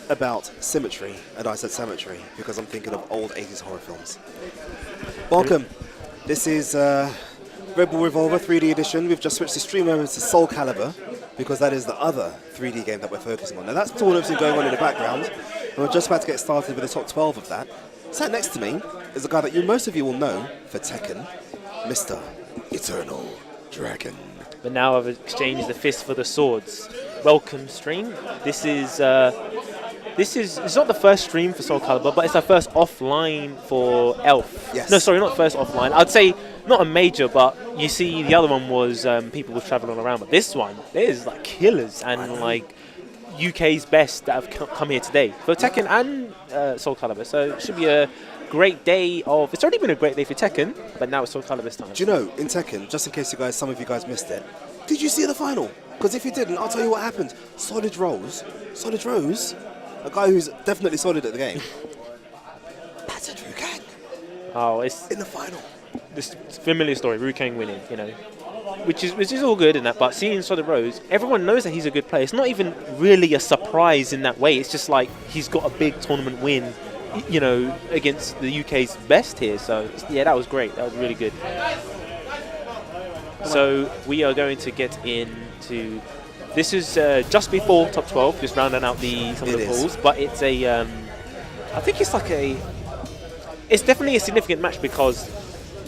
about symmetry, and I said cemetery because I'm thinking of old 80s horror films. Welcome. This is RedBull Revolver 3D edition. We've just switched the stream over to Soulcalibur because that is the other 3D game that we're focusing on. Now that's tournament's been going on in the background, and we're just about to get started with the top 12 of that. Sat next to me is a guy that most of you will know for Tekken, Mr. Eternal Dragon. But now I've exchanged the fist for the swords. Welcome stream. This is it's not the first stream for Soulcalibur, but it's our first offline for Elf. Yes. No, sorry, not first offline. I'd say not a major, but you see the other one was people were traveling around. But this one, there's like killers and like UK's best that have come here today for Tekken and Soulcalibur. So it should be a great day of. It's already been a great day for Tekken, but now it's Soulcalibur's time. Do you know, in Tekken, just in case some of you guys missed it, did you see the final? Because if you didn't, I'll tell you what happened. Solid Rose, a guy who's definitely solid at the game, battered Rukang. Oh, it's in the final. This familiar story, Rukang winning, you know, which is all good in that. But seeing Solid Rose, everyone knows that he's a good player. It's not even really a surprise in that way. It's just like he's got a big tournament win, you know, against the UK's best here. So yeah, that was great. That was really good. So we are going to get into. This is just before top 12, just rounding out some of the pools. But it's a, I think it's like it's definitely a significant match because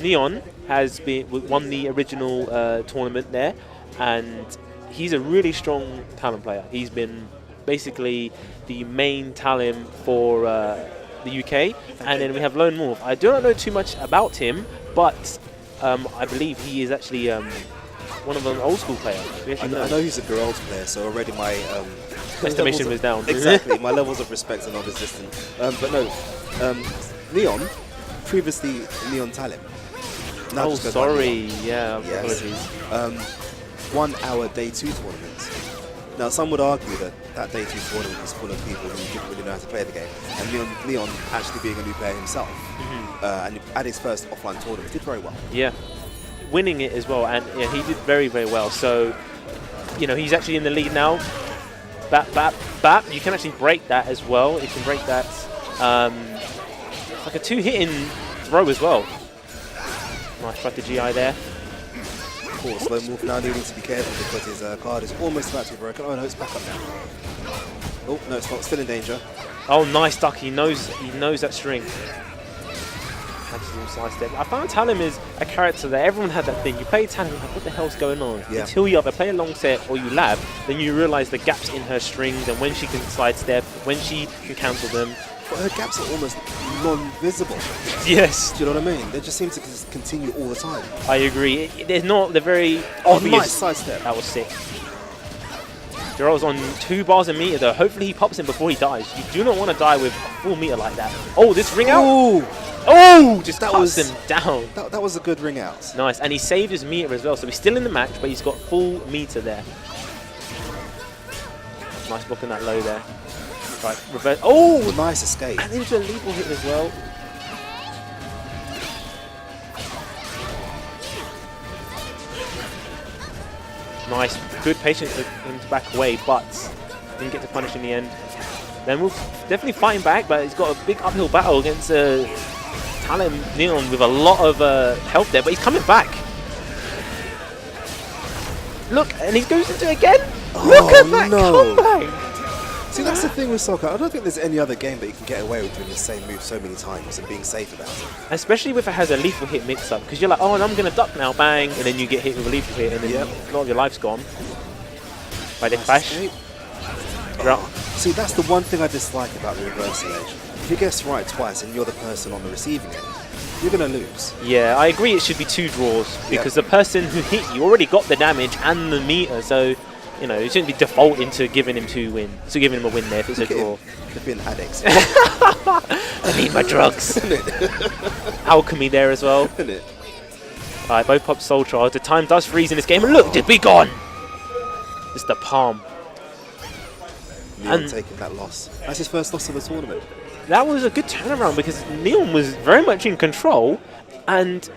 Neon has won the original tournament there, and he's a really strong talent player. He's been basically the main talent for the UK, and then we have Lone Wolf. I do not know too much about him, but I believe he is actually one of an old school players. I know he's a Geralt player, so already my estimation was down. Exactly, my levels of respect are non-existent. But no, Neon, previously Neon Talent. Oh, sorry, yeah, apologies. 1 hour day 2 tournament. Now, some would argue that day 2 tournament is full of people who didn't really know how to play the game. And Neon actually being a new player himself, and at his first offline tournament, did very well. Yeah, winning it as well, and yeah, he did very, very well. So, you know, he's actually in the lead now. Bap, bap, bap. You can actually break that as well. You can break that. Like a 2-hitting throw as well. Nice strategy there. Of course, Lone Wolf now needing to be careful because his card is almost about to be broken. Oh no, it's back up now. Oh no, it's not. Still in danger. Oh, nice duck. He knows that string. Sidestep. I found Talim is a character that everyone had that thing. You play Talim, like, what the hell's going on? Yeah. Until you either play a long set or you lab, then you realise the gaps in her strings and when she can sidestep, when she can cancel them. But her gaps are almost non-visible. Yes. Do you know what I mean? They just seem to continue all the time. I agree. They're very obvious. Nice sidestep. That was sick. Gerald's on 2 bars a meter though. Hopefully he pops him before he dies. You do not want to die with a full meter like that. Oh, this ring out. Ooh. Oh, just cuts him down. That was a good ring out. Nice, and he saved his meter as well, so he's still in the match, but he's got full meter there. Nice blocking that low there. Right, reverse. Oh, nice escape. And into a lethal hit as well. Nice, good patience for him to back away, but didn't get to punish in the end. Then we're definitely fighting back, but he's got a big uphill battle against Talent Neon with a lot of health there, but he's coming back. Look, and he goes into it again. Oh, look at that comeback. See, that's the thing with soccer. I don't think there's any other game that you can get away with doing the same move so many times and being safe about it. Especially if it has a lethal hit mix-up, because you're like, oh, and I'm going to duck now, bang, and then you get hit with a lethal hit, and then a lot of your life's gone. By the clash. See, that's the one thing I dislike about the reverse edge. If you guess right twice and you're the person on the receiving end, you're going to lose. Yeah, I agree it should be 2 draws, because the person who hit you already got the damage and the meter, so, you know, it shouldn't be defaulting to giving him giving him a win there if it's a draw. Could be an addict. I need my drugs. Alchemy there as well. Alright, both pop Soul Charge. The time does freeze in this game, and look, just be gone! It's the palm. Neon taking that loss. That's his first loss of the tournament. That was a good turnaround because Neon was very much in control, and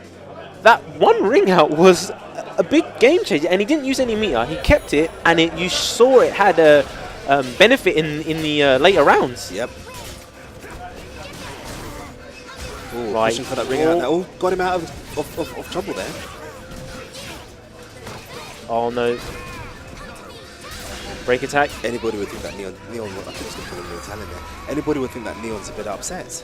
that one ring out was a big game changer, and he didn't use any meter. He kept it, and you saw it had a benefit in the later rounds. Yep. Ooh, Right. pushing for that ring out there. Oh, got him out of trouble there. Oh no. Break attack. Anybody would think that Neon, I think it's going to put him in Talon there. Anybody would think that Neon's a bit upset.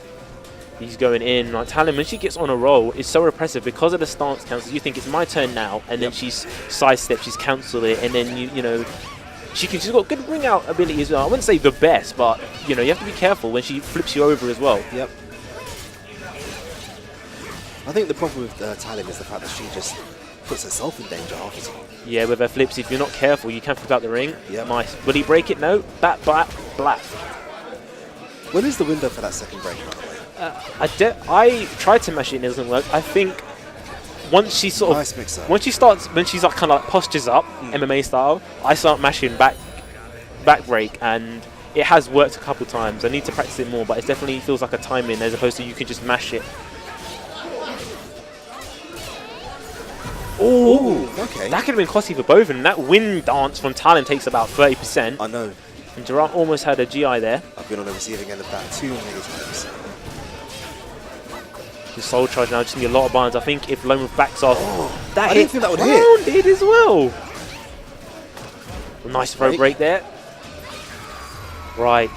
He's going in. Like Talon, when she gets on a roll, it's so repressive because of the stance cancel. You think it's my turn now, and then she's sidestepped, she's cancelled it, and then you know she's got good ring out ability as well. I wouldn't say the best, but you know you have to be careful when she flips you over as well. Yep. I think the problem with Talon is the fact that she just puts herself in danger half the time. Yeah, with her flips, if you're not careful, you can flip out the ring. Yep. Nice. Will he break it? No. Bat, black. When is the window for that second break, by the way? I tried to mash it and it doesn't work. I think once she sort nice of, mixer. when she's like kind of like postures up, MMA style, I start mashing back break, and it has worked a couple times. I need to practice it more, but it definitely feels like a timing as opposed to you can just mash it. Oh, okay. That could have been costly for both, and that wind dance from Talon takes about 30%. I know. And Gerard almost had a GI there. I've been on the receiving end of that too many times. The soul charge now just need a lot of binds. I think if Loma backs off, I didn't think that would hit. Did as well. Nice throw break there. Right.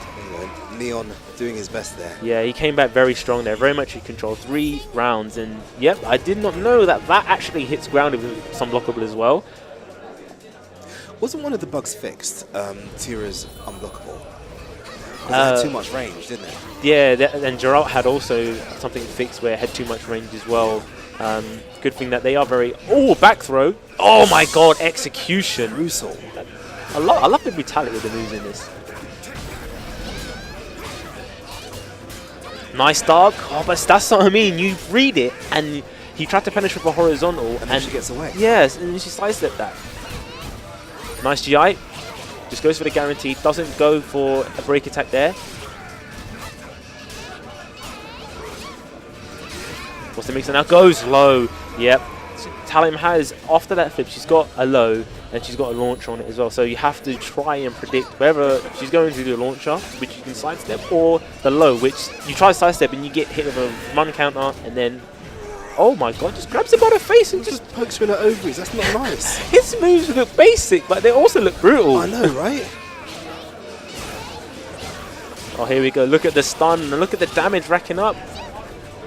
Neon doing his best there. Yeah, he came back very strong there, very much in control. 3 rounds, and yep, I did not know that actually hits grounded with some blockable as well. Wasn't one of the bugs fixed? Tira's unblockable. Because it had too much range, didn't it? Yeah, and Geralt had also something fixed where it had too much range as well. Good thing that they are very... Oh, back throw. Oh my god, execution. Russell. I love the brutality of the moves in this. Nice dog. Oh, but that's what I mean. You read it, and he tried to punish with a horizontal. And then she gets away. Yes, and she sidestepped that. Nice GI. Just goes for the guarantee. Doesn't go for a break attack there. What's the mixer now? Goes low. Yep. Talon has, after that flip, she's got a low, and she's got a launcher on it as well. So you have to try and predict whether she's going to do a launcher, which you can sidestep, or the low, which you try to sidestep and you get hit with a run counter, and then, oh my god, just grabs him by the face and just pokes her in her ovaries. That's not nice. His moves look basic, but they also look brutal. I know, right? Oh, here we go. Look at the stun and look at the damage racking up.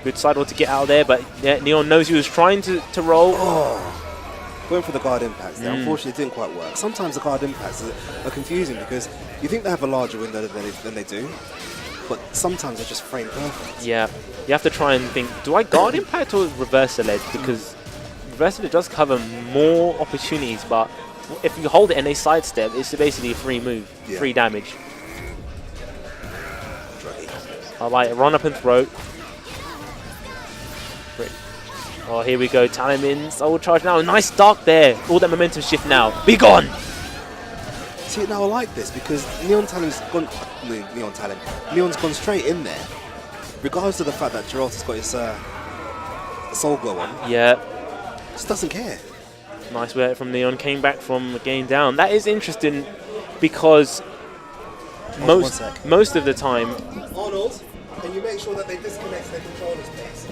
Good sidewall to get out of there, but yeah, Neon knows he was trying to roll. Oh, going for the guard impacts there. Unfortunately, it didn't quite work. Sometimes the guard impacts are confusing because you think they have a larger window than they do, but sometimes they're just frame perfect. Yeah, you have to try and think, do I guard impact or reversal edge? Because reversal edge does cover more opportunities, but if you hold it and they sidestep, it's basically a free move, free damage. I like it. Run up and throw. Oh, here we go. Talon in. Soul charge now. Nice dark there. All that momentum shift now. Be gone. See, now I like this because Neon's gone straight in there, regardless of the fact that Geralt's got his soul glow on. Yeah. Just doesn't care. Nice work from Neon. Came back from the game down. That is interesting because most of the time. Arnold, can you make sure that they disconnect their controllers, please?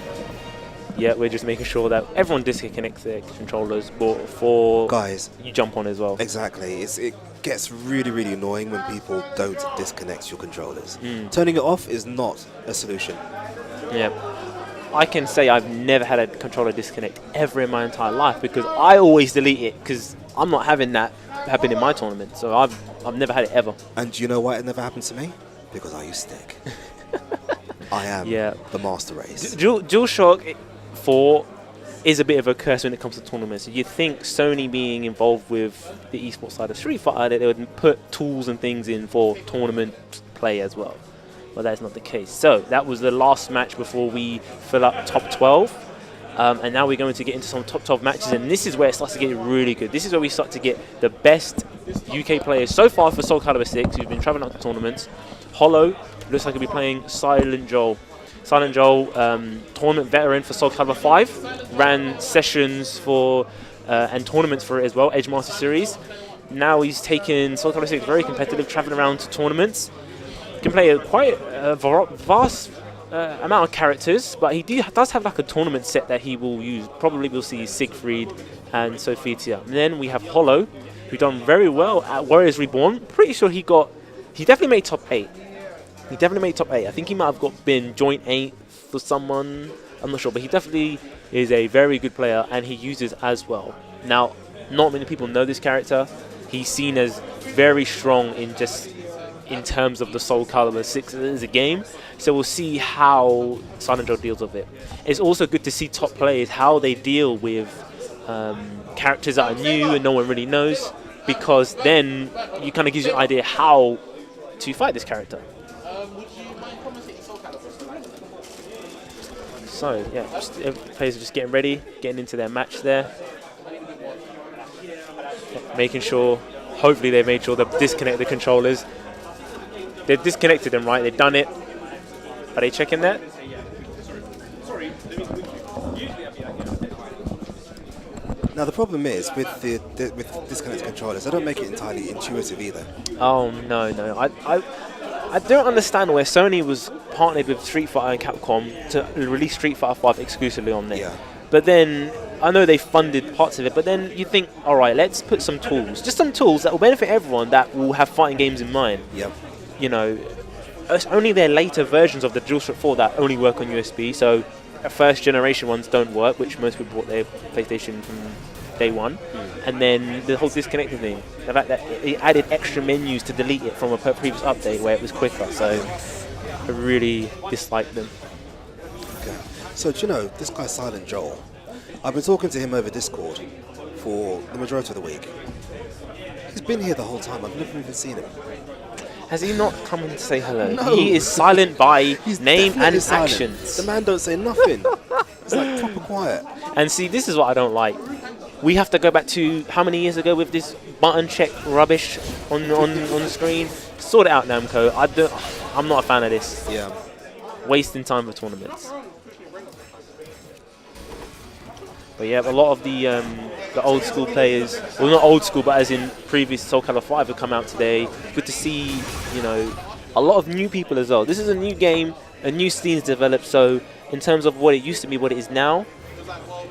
Yeah, we're just making sure that everyone disconnects their controllers before guys you jump on as well. Exactly. It gets really, really annoying when people don't disconnect your controllers. Turning it off is not a solution. Yeah. I can say I've never had a controller disconnect ever in my entire life because I always delete it because I'm not having that happen in my tournament. So I've never had it ever. And do you know why it never happened to me? Because I use stick. I am the master race. DualShock 4 is a bit of a curse when it comes to tournaments. You'd think Sony being involved with the esports side of Street Fighter, that they would put tools and things in for tournament play as well. But that's not the case. So that was the last match before we fill up top 12. And now we're going to get into some top 12 matches, and this is where it starts to get really good. This is where we start to get the best UK players so far for Soulcalibur 6, who've been traveling out to tournaments. Hollow looks like he'll be playing Silent Joel. Silent Joel, tournament veteran for Soulcalibur 5, ran sessions for and tournaments for it as well, Edge Master Series. Now he's taken Soulcalibur VI, very competitive, traveling around to tournaments. Can play quite a vast amount of characters, but he does have like a tournament set that he will use. Probably we'll see Siegfried and Sophia. And then we have Hollow, who done very well at Warriors Reborn. Pretty sure he definitely made top 8. He definitely made top 8. I think he might have been joint 8 for someone. I'm not sure, but he definitely is a very good player, and he uses as well. Now, not many people know this character. He's seen as very strong in terms of the Soulcalibur VI as a game. So we'll see how Silent Joe deals with it. It's also good to see top players, how they deal with characters that are new and no one really knows, because then you kind of gives you an idea how to fight this character. So yeah, players are just getting ready, getting into their match there, making sure. Hopefully they made sure they've disconnected the controllers. They've disconnected them, right? They've done it. Are they checking that? Now the problem is with with disconnected controllers, they don't make it entirely intuitive either. Oh no. I don't understand where Sony was partnered with Street Fighter and Capcom to release Street Fighter V exclusively on there. Yeah. But then, I know they funded parts of it, but then you think, alright, let's put some tools. Just some tools that will benefit everyone that will have fighting games in mind. Yep. You know, it's only their later versions of the DualShock 4 that only work on USB, so first generation ones don't work, which most people bought their PlayStation from day one. And then the whole disconnected thing, the fact that it added extra menus to delete it from a previous update where it was quicker, so I really disliked them. Okay. So do you know, this guy Silent Joel, I've been talking to him over Discord for the majority of the week. He's been here the whole time, I've never even seen him. Has he not come in to say hello? No. He is silent by name and silent. actions. The man don't say nothing. It's like proper quiet. And see, this is what I don't like. We have to go back to how many years ago with this button check rubbish on the screen? Sort it out, Namco. I'm not a fan of this. Yeah. Wasting time for tournaments. But yeah, a lot of the old school players, well not old school, but as in previous Soulcalibur V have come out today. Good to see, you know, a lot of new people as well. This is a new game, a new scene's developed, so in terms of what it used to be, what it is now,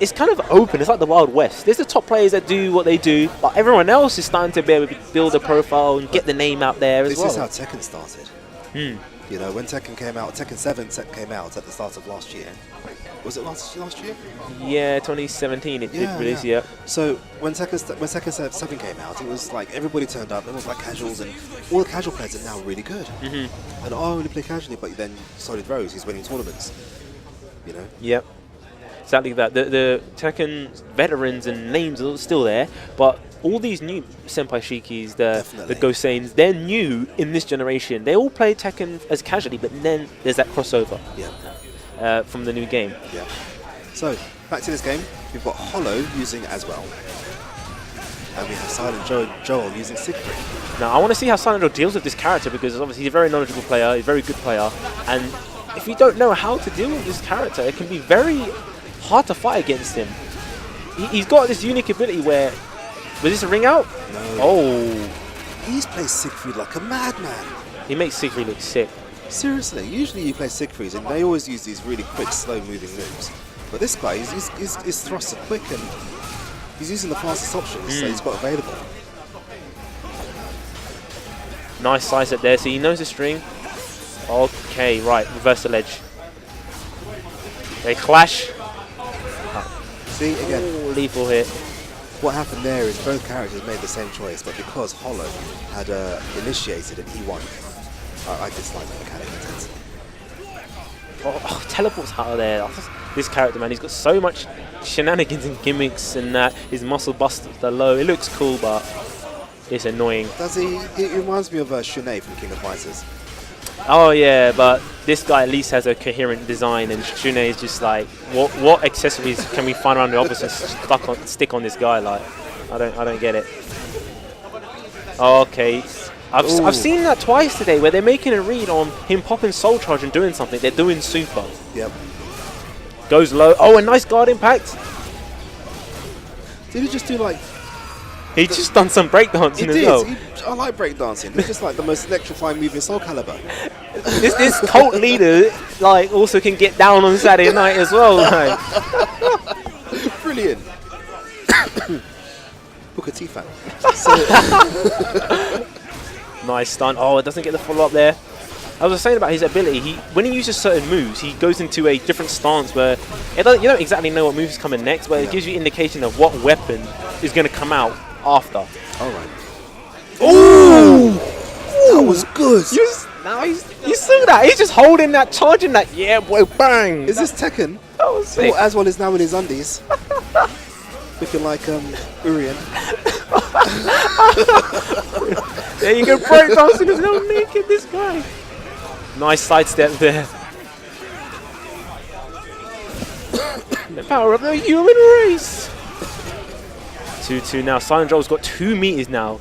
it's kind of open. It's like the Wild West. There's the top players that do what they do, but everyone else is starting to be able to build a profile and get the name out there as well. This is how Tekken started. You know, when Tekken came out, Tekken 7 came out at the start of last year. Was it last year? Yeah, 2017 it did release, yeah. So when Tekken 7 came out, it was like everybody turned up, it was like casuals, and all the casual players are now really good. And I only play casually, but then Solid Rose, he's winning tournaments. You know? Yep. Exactly that. The Tekken veterans and names are still there, but all these new Senpai Shikis, the Goseins, they're new in this generation. They all play Tekken as casually, but then there's that crossover from the new game. Yeah. So, back to this game. We've got Hollow using Aswell. And we have Silent Joel using Siegfried. Now, I want to see how Silent Joel deals with this character, because obviously he's a very knowledgeable player, he's a very good player, and if you don't know how to deal with this character, it can be very hard to fight against him. He's got this unique ability where... Was this a ring out? No. Oh. He's plays Siegfried like a madman. He makes Siegfried look sick. Seriously, usually you play Siegfried and they always use these really quick, slow-moving moves. But this guy, his thrusts are quick and he's using the fastest options that he's got available. Nice side set there, so he knows the string. Okay, right, reverse the ledge. They clash. See, again, lethal hit. What happened there is both characters made the same choice, but because Hollow had initiated and he won, I dislike the mechanic intensity. Oh, teleports out of there. This character, man, he's got so much shenanigans and gimmicks, and his muscle busters are low. It looks cool, but it's annoying. Does he? It reminds me of Shunei from King of Fighters. Oh yeah, but this guy at least has a coherent design, and Shunei is just like, what accessories can we find around the office and stick on this guy? Like, I don't get it. Okay, I've seen that twice today, where they're making a read on him popping Soul Charge and doing something. They're doing super. Yep. Goes low. Oh, a nice guard impact. Did he just do like He just done some breakdancing as well. I like breakdancing. It's just like the most electrifying move in Soulcalibur. This cult leader like also can get down on Saturday night as well. Like. Brilliant. Booker T fan. Nice stun. Oh, it doesn't get the follow up there. I was saying about his ability. When he uses certain moves, he goes into a different stance where you don't exactly know what move's coming next, but it gives you indication of what weapon is going to come out after. All right. Ooh! That was good. You saw that? He's just holding that, charging that. Yeah, boy, bang. Is this Tekken? That was sick. Poor Aswell is now in his undies. Looking like Urien. There you go, breakdancing is now naked, this guy. Nice sidestep there. The power of the human race. 2-2 now. Silent Joel's got 2 meters now.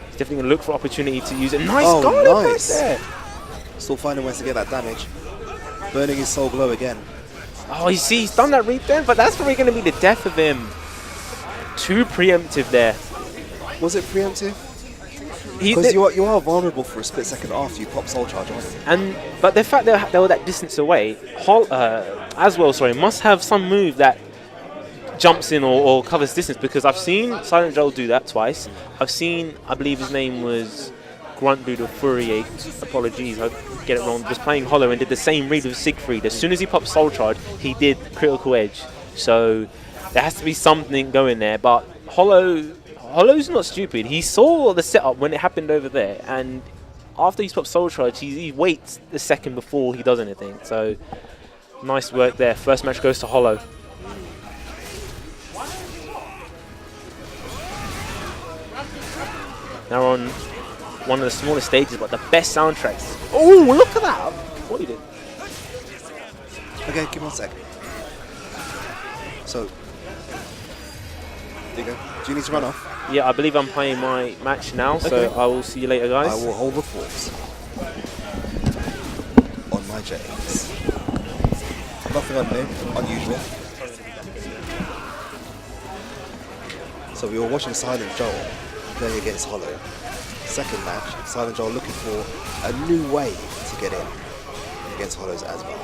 He's definitely going to look for opportunity to use it. Nice guard nice. there. Still finding ways to get that damage. Burning his soul glow again. Oh, you see, he's done that read then, but that's probably going to be the death of him. Too preemptive there. Was it preemptive? Because you are vulnerable for a split second after you pop soul charge on him. But the fact that they were that distance away, Aswell must have some move that jumps in or covers distance, because I've seen Silent Joel do that twice. I've seen, I believe his name was Gruntdude or Fourier, apologies, I get it wrong, was playing Hollow and did the same read with Siegfried. As soon as he popped Soul Charge, he did Critical Edge. So there has to be something going there, but Hollow's not stupid. He saw the setup when it happened over there, and after he's popped Soul Charge, he waits a second before he does anything. So nice work there. First match goes to Hollow. Now we're on one of the smallest stages, but the best soundtracks. Oh, look at that! What you did? Okay, give me 1 sec. So, there you go. Do you need to run off? Yeah, I believe I'm playing my match now, so I will see you later, guys. I will hold the force on my J's. Nothing unusual. So we were watching Silent Joel playing against Hollow. Second match, Silent Joel looking for a new way to get in against Hollow's Aswell.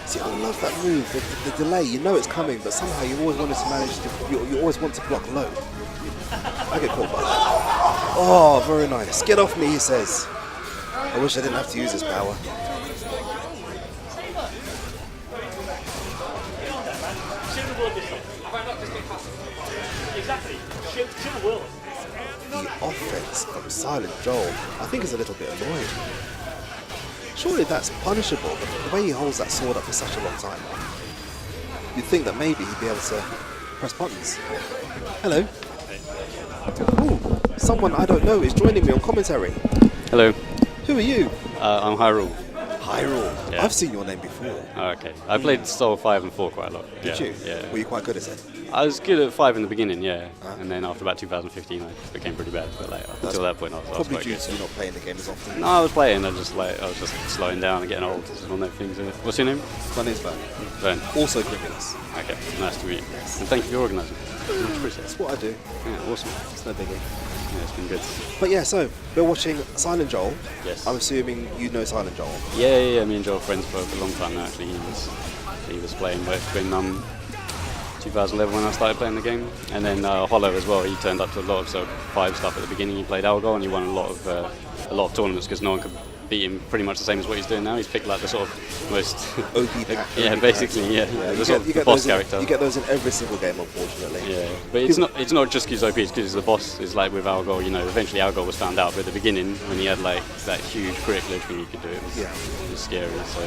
See, I love that move, the delay. You know it's coming, but somehow you always want to manage to. You always want to block low. I get caught by that. Oh, very nice. Get off me, he says. I wish I didn't have to use this power. The offense of Silent Joel, I think, is a little bit annoying. Surely that's punishable, but the way he holds that sword up for such a long time, you'd think that maybe he'd be able to press buttons. Hello. Ooh, someone I don't know is joining me on commentary. Hello. Who are you? I'm Hyrule. Hyrule. Yeah. I've seen your name before. Oh, okay. I played Soul 5 and 4 quite a lot. Did you? Yeah. Were you quite good at it? I was good at 5 in the beginning, yeah. And then after about 2015, I became pretty bad. But like, until that point, I was probably quite due good. to you not playing the game as often. No, I was playing. I was just slowing down and getting old. Just one of those things. What's your name? My name's Vern. Vern. Also Grimmins. Okay. Nice to meet you. Yes. And thank you for organising. Much appreciated. That's what I do. Yeah, awesome. It's no biggie. Yeah, it's been good. But yeah, so we're watching Silent Joel. Yes. I'm assuming you know Silent Joel. Yeah. Me and Joel are friends for a long time now. Actually, he was playing between 2011 when I started playing the game, and then Hollow as well. He turned up to a lot of Soul 5 stuff at the beginning. He played Algol and he won a lot of tournaments because no one could beat him. Pretty much the same as what he's doing now. He's picked like the sort of most OP pack. Yeah, basically, yeah. The boss character. You get those in every single game, unfortunately. Yeah, but it's not just because OP. It's because the boss is like with Algol. You know, eventually Algol was found out, but at the beginning when he had like that huge critical edge thing, he could do it. It was scary. So.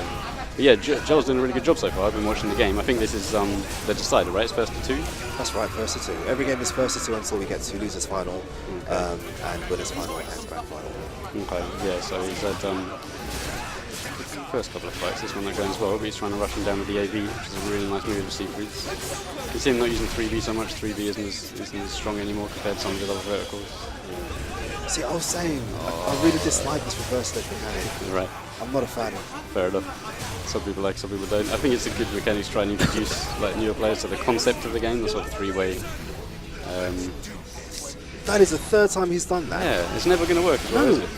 But yeah, Joel's doing a really good job so far. I've been watching the game. I think this is the decider, right? It's first to 2. That's right, first to 2. Every game is first to 2 until we get to losers final, and winners final and grand final. Okay, yeah. So he's had first couple of fights. This one not going as well, but he's trying to rush him down with the AV, which is a really nice move of Siegfried's. You can see him not using 3B so much. 3B isn't as strong anymore compared to some of the other verticals. See, I was saying, I really dislike this reverse ledge mechanic. Right. I'm not a fan. Fair enough. Some people like, some people don't. I think it's a good mechanic to try and introduce like newer players to the concept of the game, the sort of three-way. That is the third time he's done that. Yeah, it's never going to work as well, is it?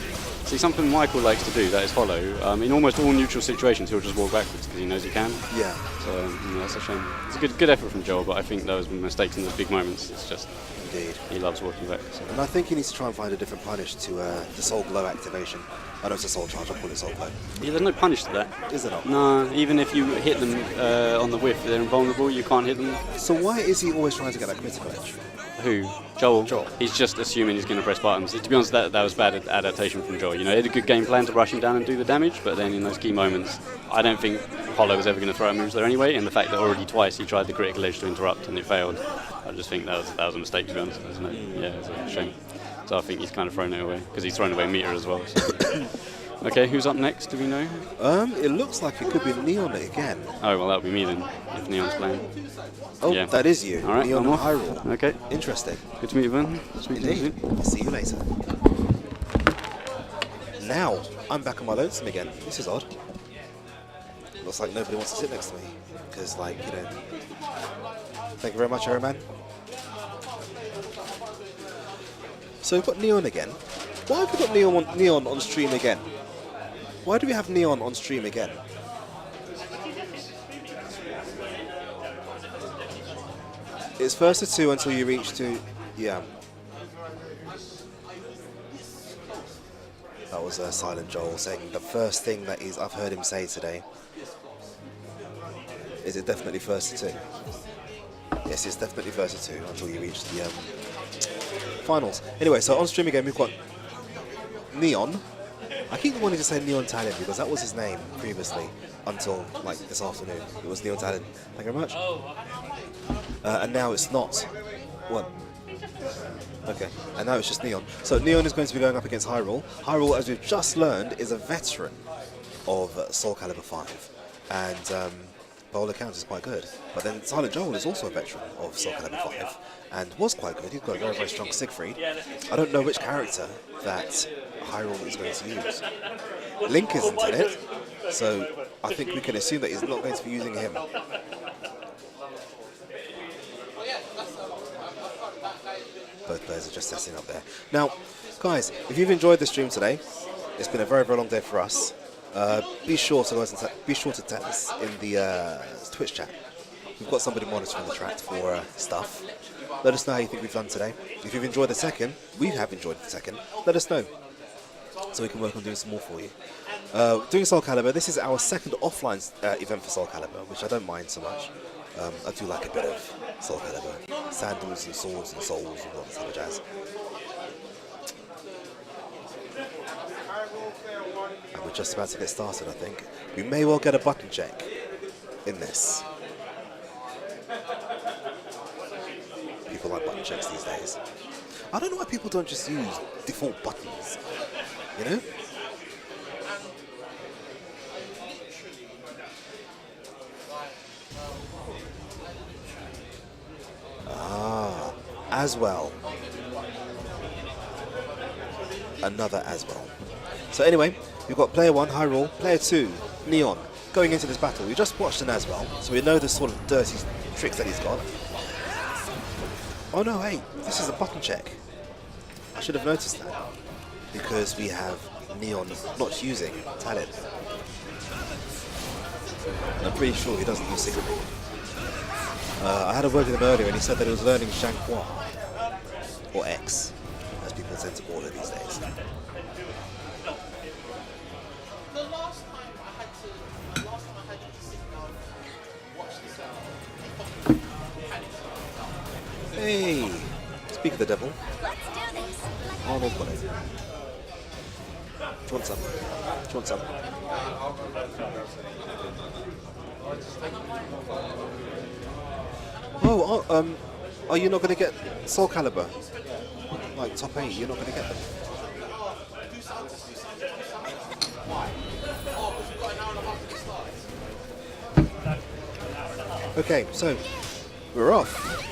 See, something Michael likes to do, that is Hollow. In almost all neutral situations, he'll just walk backwards because he knows he can. Yeah. So that's a shame. It's a good effort from Joel, but I think those mistakes in the big moments. It's just Indeed. he loves walking back. So. And I think he needs to try and find a different punish to the Soul Glow activation. I know it's a Soul Charge, I'll call it Soul Glow. Yeah, there's no punish to that. Is there not? No, even if you hit them on the whiff, they're invulnerable, you can't hit them. So why is he always trying to get that critical edge? Who? Joel? Joel. He's just assuming he's going to press buttons. To be honest, that was bad adaptation from Joel. You know, he had a good game plan to rush him down and do the damage, but then in those key moments, I don't think Hollow was ever going to throw out moves there anyway, and the fact that already twice he tried the critical edge to interrupt and it failed, I just think that was a mistake, to be honest. Yeah, it's a shame. So I think he's kind of thrown it away, because he's thrown away meter as well. So. Okay, who's up next? Do we know? It looks like it could be Neon again. Oh, well, that'll be me then, if Neon's playing. Oh, yeah. That is you. All right, Neon I'm and off. Hyrule. Okay. Interesting. Good to meet you, Ben. Indeed. I'll see you later. Now, I'm back on my lonesome again. This is odd. Looks like nobody wants to sit next to me. Because, like, you know... Thank you very much, Iron Man. So we've got Neon again. Why have we got Neon on stream again? Why do we have Neon on stream again? It's first to 2 until you reach 2. Yeah. That was Silent Joel saying the first thing that I've heard him say today. Is it definitely first to 2? Yes, it's definitely first to 2 until you reach the finals. Anyway, so on stream again we've got Neon. I keep wanting to say Neon Talon because that was his name previously until like this afternoon. It was Neon Talon. Thank you very much. And now it's not. What? Okay, and now it's just Neon. So Neon is going to be going up against Hyrule. Hyrule, as we've just learned, is a veteran of Soulcalibur V, and by all accounts is quite good. But then Silent Joel is also a veteran of Soulcalibur V, and was quite good. He's got a very, very strong Siegfried. I don't know which character that Hyrule is going to use. Link isn't in it, so I think we can assume that he's not going to be using him. Both players are just setting up there. Now, guys, if you've enjoyed the stream today, it's been a very, very long day for us. Be sure to tell us in the Twitch chat. We've got somebody monitoring the chat for stuff. Let us know how you think we've done today. If you've enjoyed the second, we have enjoyed the second, let us know, so we can work on doing some more for you. Doing Soulcalibur, this is our second offline event for Soulcalibur, which I don't mind so much. I do like a bit of Soulcalibur. Sandals and swords and souls and all this other jazz. And we're just about to get started, I think. We may well get a button check in this. People like button checks these days. I don't know why people don't just use default buttons, you know? Ah, as well. Another as well. So anyway, we've got player 1, Hyrule, player 2, Neon, going into this battle. We just watched an Aswell, so we know the sort of dirty tricks that he's got. Oh no, hey, this is a button check. I should have noticed that, because we have Neon not using Talon. And I'm pretty sure he doesn't use Siegfried. I had a word with him earlier and he said that he was learning Shanghua, or X, as people tend to call it these days. Hey, speak of the devil. Arnold got it. Do you want some? Do you want some? Oh, are you not going to get Soulcalibur? Like top 8, you're not going to get them. Okay, so we're off.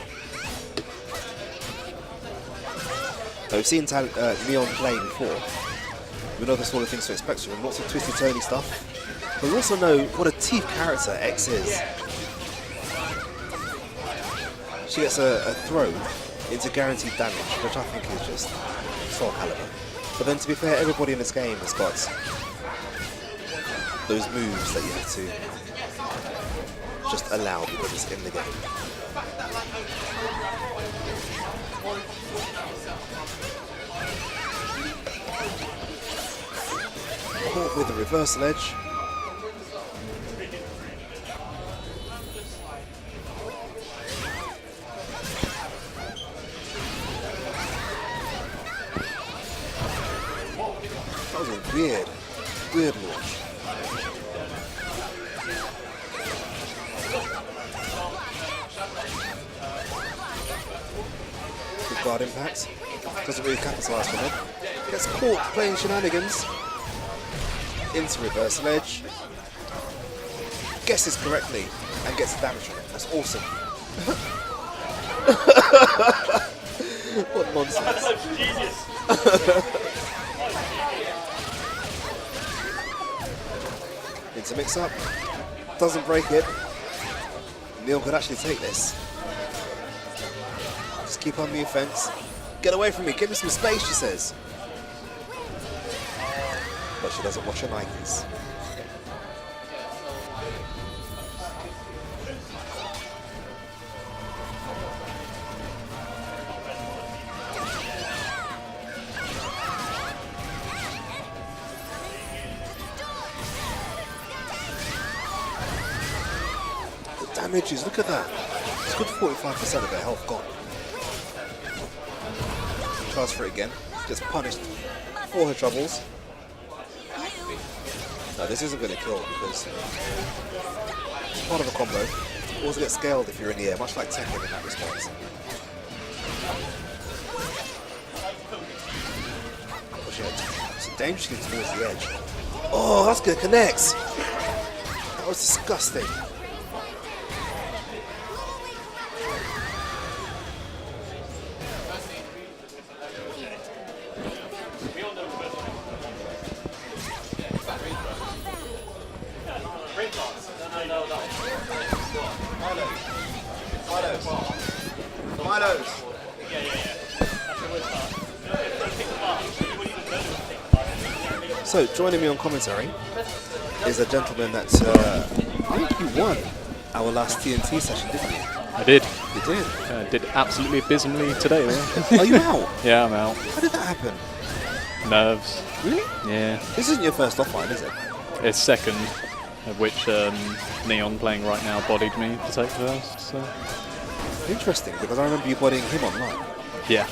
Now, we've seen Neon play before. We know the sort of things to expect from him, lots of twisty-turny stuff. But we also know what a teeth character X is. She gets a throw into guaranteed damage, which I think is just Soulcalibur. But then, to be fair, everybody in this game has got those moves that you have to just allow because it's in the game. Caught with a reversal edge. That was a weird launch. Good guard impact. Doesn't really capitalise from it. Gets caught playing shenanigans. Into reversal edge. Guesses correctly and gets the damage from it. That's awesome. What nonsense. Into mix up. Doesn't break it. Neil could actually take this. Just keep on the offense. Get away from me, give me some space, she says. But she doesn't watch her Nikes. The damages, look at that. It's good 45% of her health gone. Tries for it again. Gets punished for her troubles. No, this isn't going to kill because it's part of a combo. Also get scaled if you're in the air, much like Tekken in that response. Push it. It's dangerously towards the edge. Oh, that's good. Connects. That was disgusting. So, joining me on commentary is a gentleman that I think you won our last TNT session, didn't you? I did. You did? Did absolutely abysmally today. Are you out? Yeah, I'm out. How did that happen? Nerves. Really? Yeah. This isn't your first offline, is it? It's second, of which Neon playing right now bodied me to take first. So. Interesting, because I remember you bodying him online. Yeah,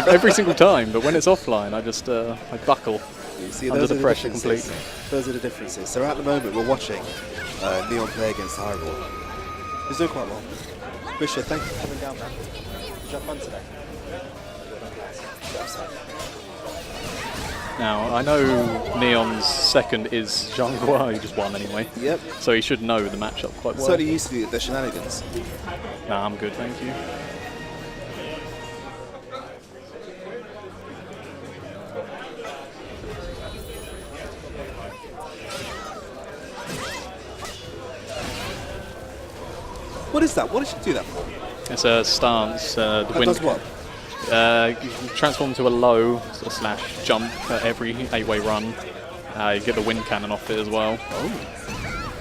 every single time. But when it's offline, I just I buckle. You see, under the pressure differences. completely. Those are the differences. So at the moment, we're watching Neon play against RedBull. He's doing quite well. Bishop, thank you for coming down, man. Did you have fun today? Now, I know Neon's second is Zhanghua, who just won anyway. Yep. So he should know the matchup quite well. Certainly used to the shenanigans. Nah, I'm good, thank you. What is that? What did she do that for? It's a stance. The That wind does what? You transform to a low slash jump at every 8-way run. You get the wind cannon off it as well. Oh.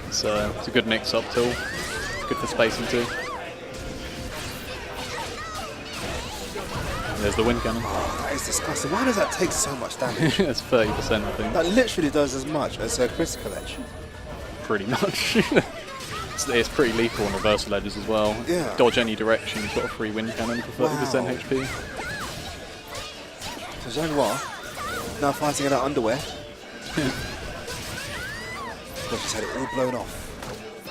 It's a good mix-up tool. It's good for spacing too. There's the wind cannon. Oh, that is disgusting. Why does that take so much damage? It's 30%, I think. That literally does as much as her critical edge. Pretty much. It's pretty lethal on reversal edges as well. Yeah. Dodge any direction, you've got a free wind cannon for 30% Wow. HP. So Zhanghua now fighting in her underwear. But she's had it all blown off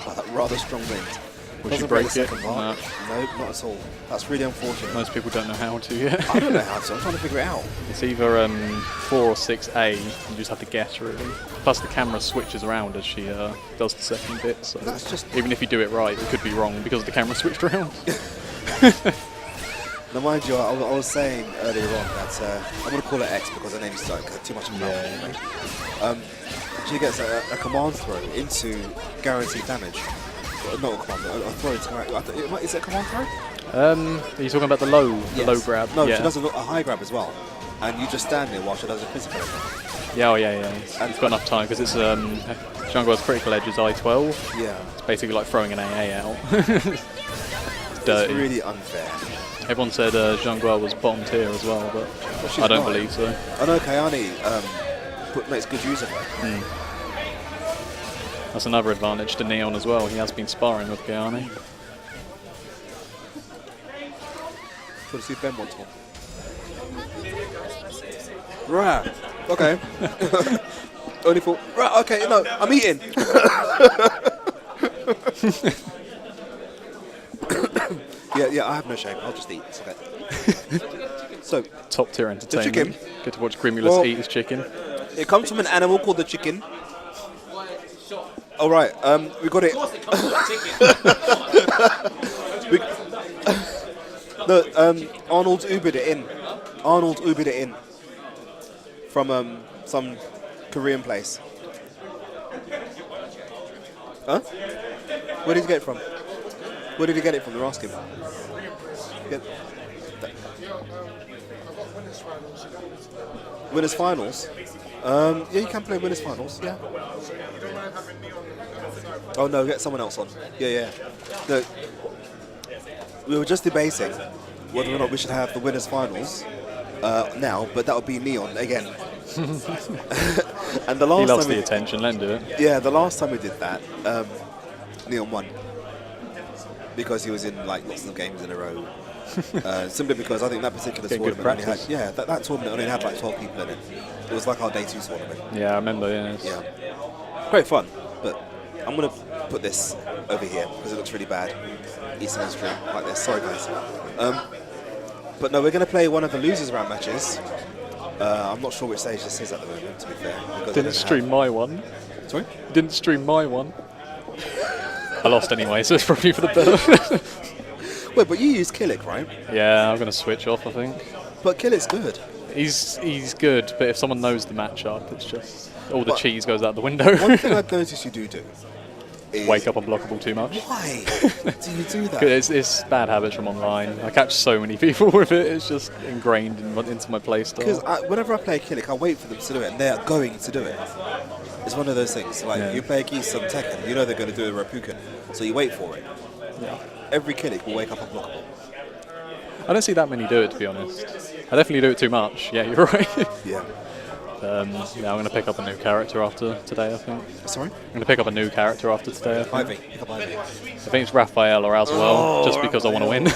by that rather strong wind. Would she Doesn't break break the it? second part. No, not at all. That's really unfortunate. Most people don't know how to yet. I don't know how to. I'm trying to figure it out. It's either 4 or 6A, you just have to guess really. Plus the camera switches around as she does the second bit, so That's just... even if you do it right, it could be wrong because the camera switched around. Now, mind you, I was saying earlier on that I'm going to call it X because her name's like too much of a mouthful. She gets a command throw into guaranteed damage. Not a command, a throw into guaranteed. Is it a command throw? Are you talking about the low grab? No, yeah. she does a high grab as well. And you just stand there while she does a physical attack. Yeah, It's got enough time because it's Zhangguo's critical edge is I-12. Yeah. It's basically like throwing an AA out. It's dirty. It's really unfair. Everyone said Zhanguo was bottom tier as well, but I don't believe so. I know Kayane makes good use of her. That's another advantage to Neon as well. He has been sparring with Kayane. Got to see Ben wants one. Right. Okay. Only for. Right. Okay. No, I'm eating. yeah. I have no shame. I'll just eat. It's okay. So. Top tier entertainment. The chicken. Get to watch Grimulus eat his chicken. It comes from an animal called the chicken. All right. We got it. No. Arnold Ubered it in. Arnold Ubered it in. From some Korean place. Huh? Where did he get it from? Where did he get it from? They're asking. Winners finals. Yeah, you can play winners finals. Yeah. Oh no, get someone else on. Yeah. No, we were just debating whether or not we should have the winners finals now, but that would be Neon again. And the last he loves time the attention, let him do it. Yeah, the last time we did that, Neon won because he was in like lots of games in a row. Simply because I think that particular tournament only had that tournament only had like 12 people in it. It was like our day 2 tournament. Yeah, I remember. Yeah, great fun. But I'm gonna put this over here because it looks really bad. Eating on stream like this. Sorry guys. But no, we're gonna play one of the losers round matches. I'm not sure which stage this is at the moment, to be fair. Didn't stream my one. Sorry? Didn't stream my one. I lost anyway, so it's probably for the better. Wait, but you use Killick, right? Yeah, I'm going to switch off, I think. But Killick's good. He's good, but if someone knows the matchup, it's just all the cheese goes out the window. One thing I've noticed you do is wake up unblockable too much. Why do you do that? It's bad habits from online. I catch so many people with it. It's just ingrained into my playstyle. Because whenever I play Killick, I wait for them to do it, and they are going to do it. It's one of those things. Like you play Geese on Tekken, you know they're going to do a Rapuken, so you wait for it. Yeah. Every Killick will wake up unblockable. I don't see that many do it, to be honest. I definitely do it too much. Yeah, you're right. Yeah. I'm going to pick up a new character after today, I think. Sorry? I'm going to pick up a new character after today, I think. Ivy. Pick up Ivy. I think it's Raphael as well, just because I want to win.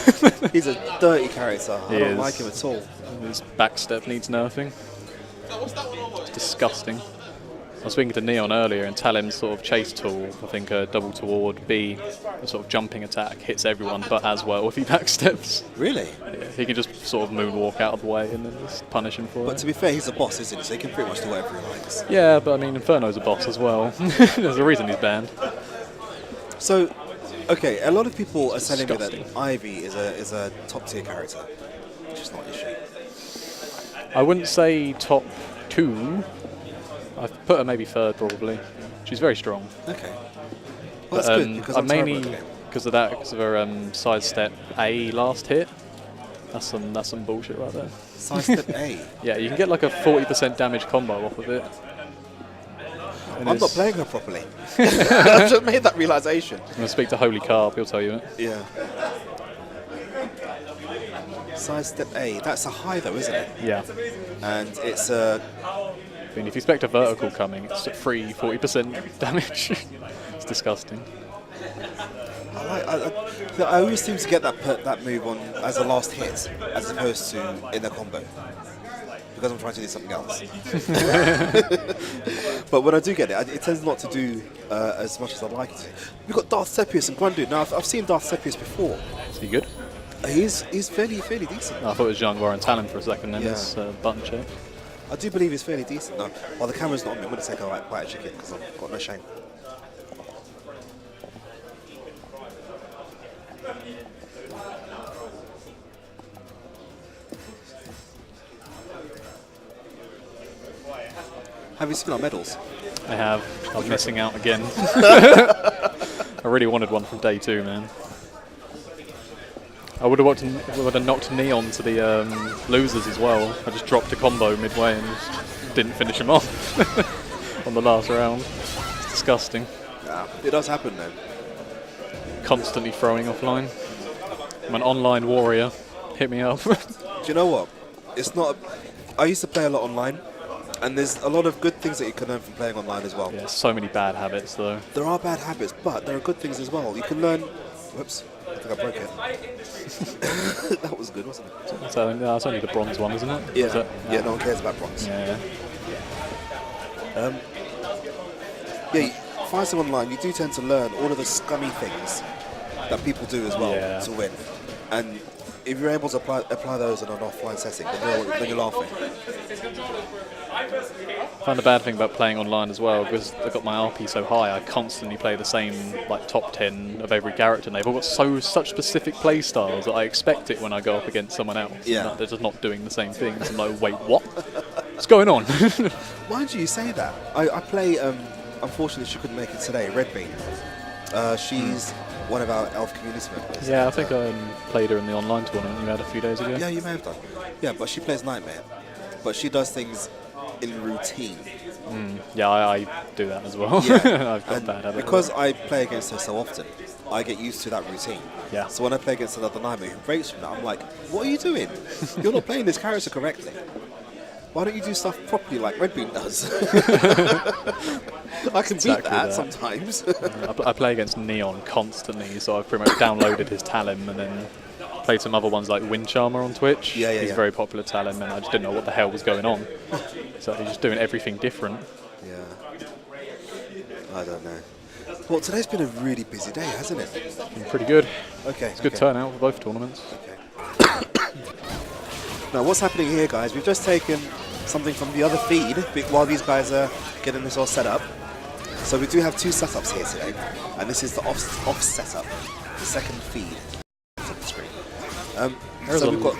He's a dirty character. I don't like him at all. His backstep needs nerfing. It's disgusting. I was speaking to Neon earlier, and Talim's sort of chase tool, I think a double toward B, a sort of jumping attack, hits everyone but as well if he backsteps. Really? Yeah, he can just sort of moonwalk out of the way and then just punish him for it. But to be fair, he's a boss, isn't he? So he can pretty much do whatever he likes. Yeah, but I mean, Inferno's a boss as well. There's a reason he's banned. So, okay, a lot of people are telling me that Ivy is a top tier character, which is not an issue. I wouldn't say top 2. I've put her maybe 3rd probably. She's very strong. Okay. Well, that's good because I'm mainly because of that, because of her sidestep A last hit. That's some bullshit right there. Sidestep A. Yeah, you can get like a 40% damage combo off of it. I'm not playing her properly. I just made that realization. I'm gonna speak to Holy Carp. He'll tell you it. Yeah. Sidestep A. That's a high though, isn't it? Yeah. And it's a. I mean, if you expect a vertical coming, it's at free 40% damage. It's disgusting. I always seem to get that move on as a last hit, as opposed to in the combo, because I'm trying to do something else. But when I do get it, it tends not to do as much as I'd like it to. We've got Darth Sepius and Grundu. Now I've seen Darth Sepius before. Is he good? He's fairly decent. I thought it was Zhangguo and Talon for a second, then it's button check. I do believe he's fairly decent. No, while the camera's not on me, I'm going to take a bite of chicken because I've got no shame. Have you seen our medals? I have. I'm missing out again. I really wanted one from day 2, man. I would have knocked Neon to the losers as well. I just dropped a combo midway and just didn't finish him off on the last round. It's disgusting. Yeah, it does happen then. Constantly throwing offline. I'm an online warrior. Hit me up. Do you know what? It's not. I used to play a lot online, and there's a lot of good things that you can learn from playing online as well. Yeah, so many bad habits though. There are bad habits, but there are good things as well. You can learn. Whoops, I think I broke it. That was good, wasn't it? So it's only the bronze one, isn't it? Yeah. Is it? Yeah, no one cares about bronze. Yeah. Yeah, fighting online, you do tend to learn all of the scummy things that people do as well Yeah. to win. And if you're able to apply those in an offline setting, then you're laughing. I find the bad thing about playing online as well, because I've got my RP so high, I constantly play the same like top 10 of every character, and they've all got such specific play styles that I expect it when I go up against someone else. Yeah. And they're just not doing the same things. I'm like, wait, what? What's going on? Mind you say that. I play, unfortunately she couldn't make it today, RedBull. She's one of our elf community members. Yeah, I think I played her in the online tournament you had a few days ago. Yeah, you may have done. Yeah, but she plays Nightmare. But she does things in routine. Yeah, I do that as well. Yeah. I've got And bad habit. because I play against her so often, I get used to that routine. Yeah. So when I play against another Nightmare who breaks from that, I'm like, what are you doing? You're not playing this character correctly. Why don't you do stuff properly like RedBull does? I can beat Exactly that that. sometimes. I play against Neon constantly, so I've pretty much downloaded his Talim and then played some other ones like Windcharmer on Twitch. Yeah, He's a very popular Talim, and I just didn't know what the hell was going on. So he's just doing everything different. Yeah. I don't know. Well, today's been a really busy day, hasn't it? Been pretty good. Okay. It's a good turnout for both tournaments. Now, what's happening here, guys? We've just taken something from the other feed while these guys are getting this all set up. So we do have 2 setups here today, and this is the off setup, the second feed on the screen. There's So a we've got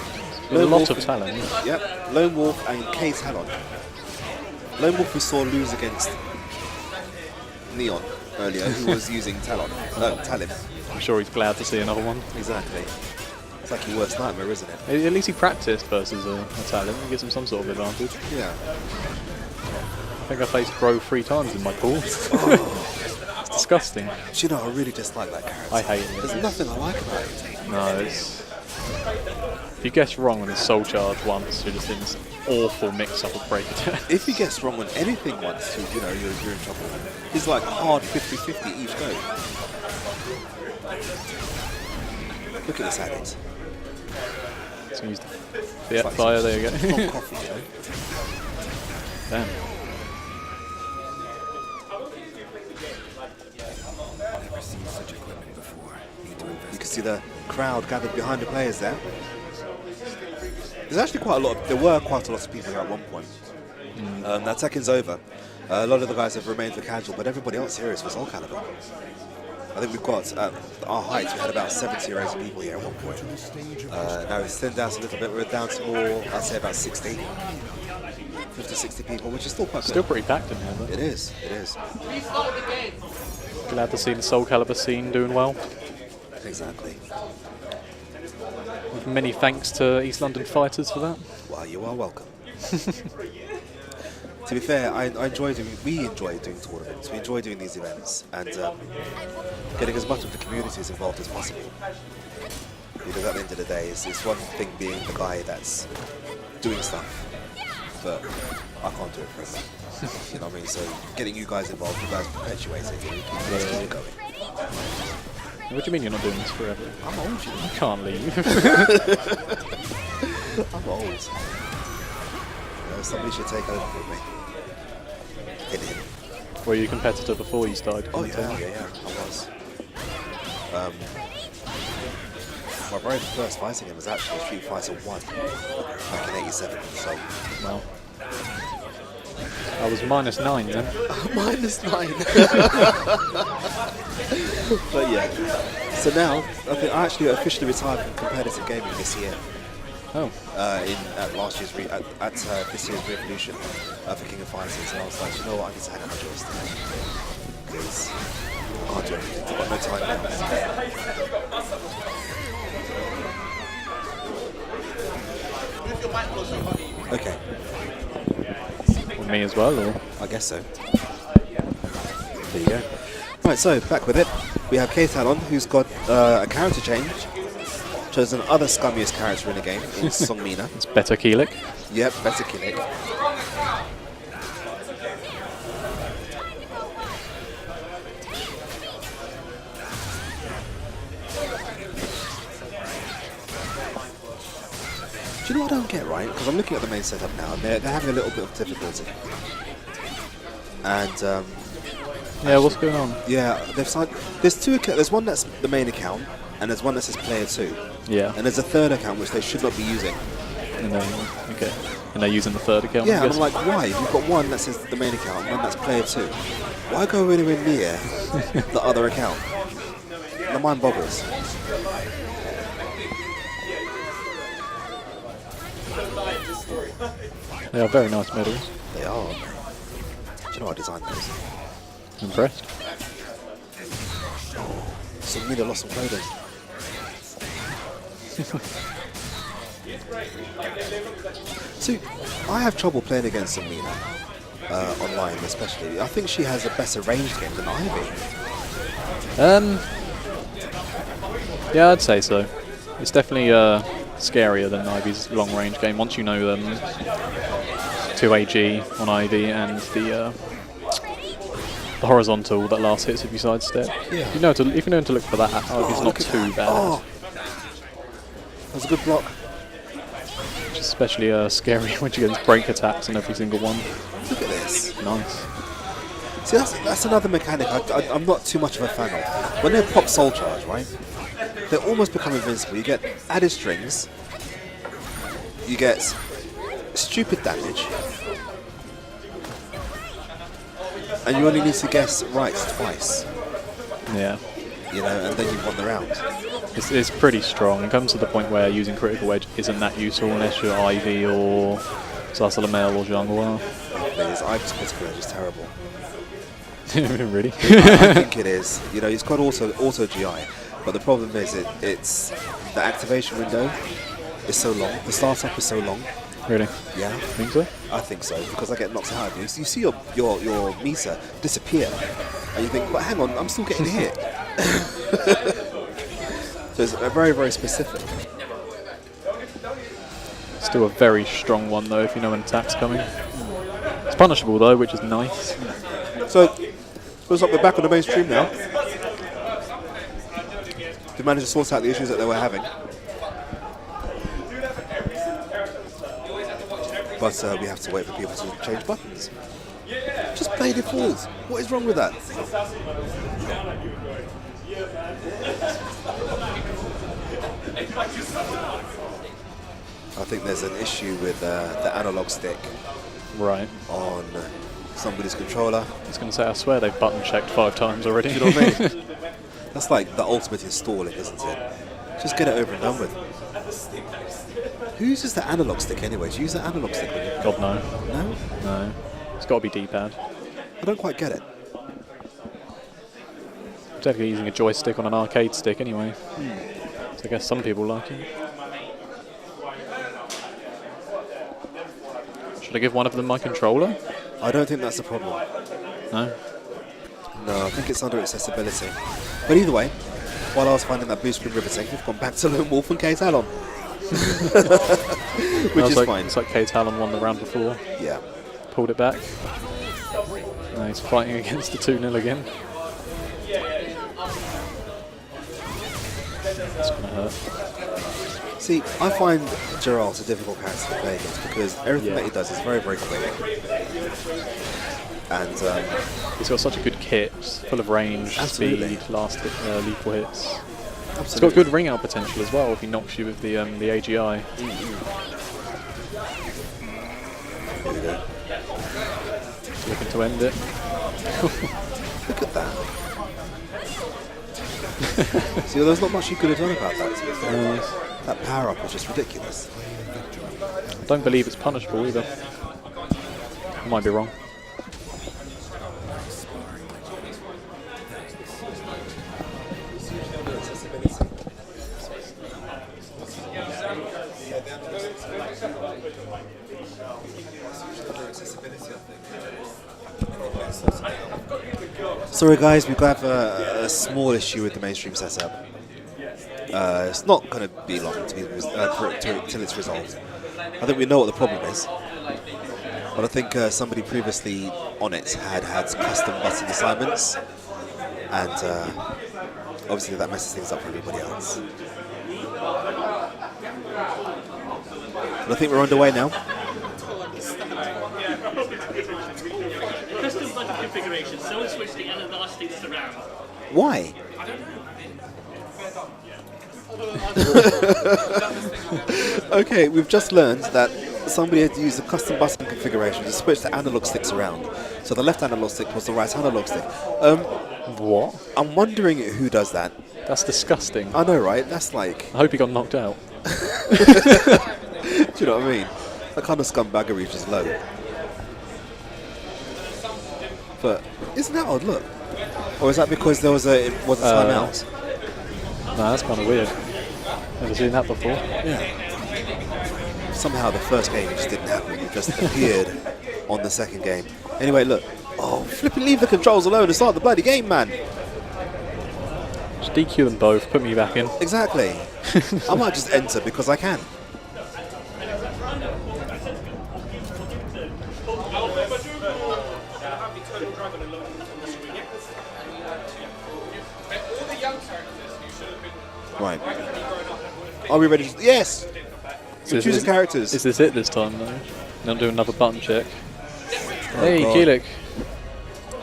There's a Lone lot Wolf of talent. Yep, Lone Wolf and K Talon. Lone Wolf we saw lose against Neon earlier, who was using Talim. I'm sure he's glad to see another one. Exactly. It's like your worst nightmare, isn't it? At least he practiced versus a talent. It gives him some sort of advantage. Yeah. I think I faced Bro 3 times in my pool. It's disgusting. Do you know, I really dislike that character. I hate it. There's nothing I like about it. No, it's... If you guess wrong on his soul charge once, you're just in this awful mix-up of break attack. If you guess wrong on anything once, you know, you're in trouble. He's like hard 50-50 each go. Look at this addict. Just gonna use the fire, there you go. Hot coffee, you know? Damn. Never seen such equipment before. Need to invest. You can see the crowd gathered behind the players there. There's actually there were quite a lot of people here at one point. Now Tekken's over. A lot of the guys have remained for casual, but everybody else here is for Soulcalibur. I think we've got, at our height, we had about 70 or 80 people here at one point. Now it's thinned out a little bit, we're down to more, I'd say about 60. 50, 60 people, which is still quite good. Still pretty packed in here, though. It is, it is. Glad to see the Soulcalibur scene doing well. Exactly. With many thanks to East London Fighters for that. Well, you are welcome. To be fair, we enjoy doing tournaments, we enjoy doing these events, and getting as much of the communities involved as possible. Because at the end of the day, it's one thing being the guy that's doing stuff, but I can't do it forever. You know what I mean? So getting you guys involved, you guys perpetuate it, you keep it going. What do you mean you're not doing this forever? I'm old, you know. You can't leave. I'm old. Somebody should take over with me. Hit him. Were you a competitor before you started? Oh yeah, I was. My very first fighting game was actually Street Fighter 1 back in '87. So, Well, I was -9 then. -9. But yeah. So now I think I actually officially retired from competitive gaming this year. Oh. At last year's this year's Revolution for King of Fighters, and I was like, you know what, I need to hang out my joystick because I can't do anything. I've got no time now. Okay. With me as well, or? I guess so. There you go. Right, so back with it. We have Kate Allen, who's got a character change. Chosen other scummiest character in the game, in Song Mina. It's better Keelik. Yep, better Kilik. Do you know what I don't get, right? Because I'm looking at the main setup now, and they're having a little bit of difficulty. And yeah, what's going on? yeah, they've signed. There's two. There's one that's the main account, and there's one that says Player 2. Yeah. And there's a third account which they should not be using. And then, okay. And they're using the third account. Yeah, I and guess. I'm like, why? You've got one that says the main account, and one that's Player 2. Why go anywhere near the other account? My mind boggles. They are very nice medals. They are. Do you know I designed those? Impressed. So we need a lost some clothing. See, I have trouble playing against Samina online, especially. I think she has a better range game than Ivy. Yeah, I'd say so. It's definitely scarier than Ivy's long range game. Once you know 2AG on Ivy and the horizontal that last hits if you sidestep. Yeah. If you know to look for that, Ivy's not too bad. Oh, that was a good block. Which is especially scary when she gets break attacks on every single one. Look at this. Nice. See, that's another mechanic I'm not too much of a fan of. When they pop Soul Charge, right, they almost become invincible. You get added strings, you get stupid damage, and you only need to guess right twice. Yeah. You know, and then you've won the round. It's pretty strong. It comes to the point where using Critical Edge isn't that useful unless you're Ivy or Sasalamel or Jungle. Please, Ivy's critical edge is terrible. Really? I think it is. You know, it's got auto GI, but the problem is it's the activation window is so long. The startup is so long. Really? Yeah, Think so? I think so, because I get knocked out of you. So you see your Misa disappear, and you think, but hang on, I'm still getting hit. So it's very, very specific. Still a very strong one though if you know when attack's coming. It's punishable though, which is nice. So, looks like we're back on the main stream now. We managed to sort out the issues that they were having. But we have to wait for people to change buttons. Just play default. What is wrong with that? I think there's an issue with the analog stick Right. on somebody's controller. I was going to say, I swear they've button checked 5 times already. Do you know what I mean? That's like the ultimate installing, isn't it? Just get it over and done with. Who uses the analog stick anyway? Do you use the analog stick when you God no. No? No. It's got to be D-pad. I don't quite get it. Technically using a joystick on an arcade stick anyway. So I guess some people like it. Should I give one of them my controller? I don't think that's the problem. No? No, I think it's under accessibility. But either way, while I was finding that blue screen riveting, we've gone back to Lone Wolf and Kate Allen. Which is fine. It's like Kate Allen won the round before. Yeah. Pulled it back. Now he's fighting against the 2-0 again. It's going to hurt. See, I find Geralt a difficult character to play against because everything that he does is very, very quick. And he's got such a good kit, full of range, Absolutely. speed, lethal hits. absolutely. It's got good ring out potential as well if he knocks you with the AGI. Here we go. Looking to end it. Look at that. See, there's not much you could have done about that. To be fair. That power up was just ridiculous. I don't believe it's punishable either. I might be wrong. Sorry guys, we've got a small issue with the mainstream setup. It's not going to be long till it's resolved. I think we know what the problem is, but I think somebody previously on it had custom button assignments, and obviously that messes things up for everybody else. But I think we're underway now. Custom button configuration. Someone switched the analog sticks around. Why? Okay, we've just learned that somebody had used a custom button configuration to switch the analog sticks around. So the left analog stick was the right analog stick. What? I'm wondering who does that. That's disgusting. I know, right? That's like... I hope he got knocked out. Do you know what I mean? That kind of scumbaggery is just low. But isn't that odd? Look. Or is that because there was a timeout? No, that's kind of weird. Never seen that before. Yeah. Somehow the first game just didn't happen. It just appeared on the second game. Anyway, look. Oh, flipping leave the controls alone and start the bloody game, man. Just DQ them both, put me back in. Exactly. I might just enter because I can. Right. Are we ready? Yes! We're choosing characters. Is this it this time, though? Now do another button check. Oh Hey, God. Keelik.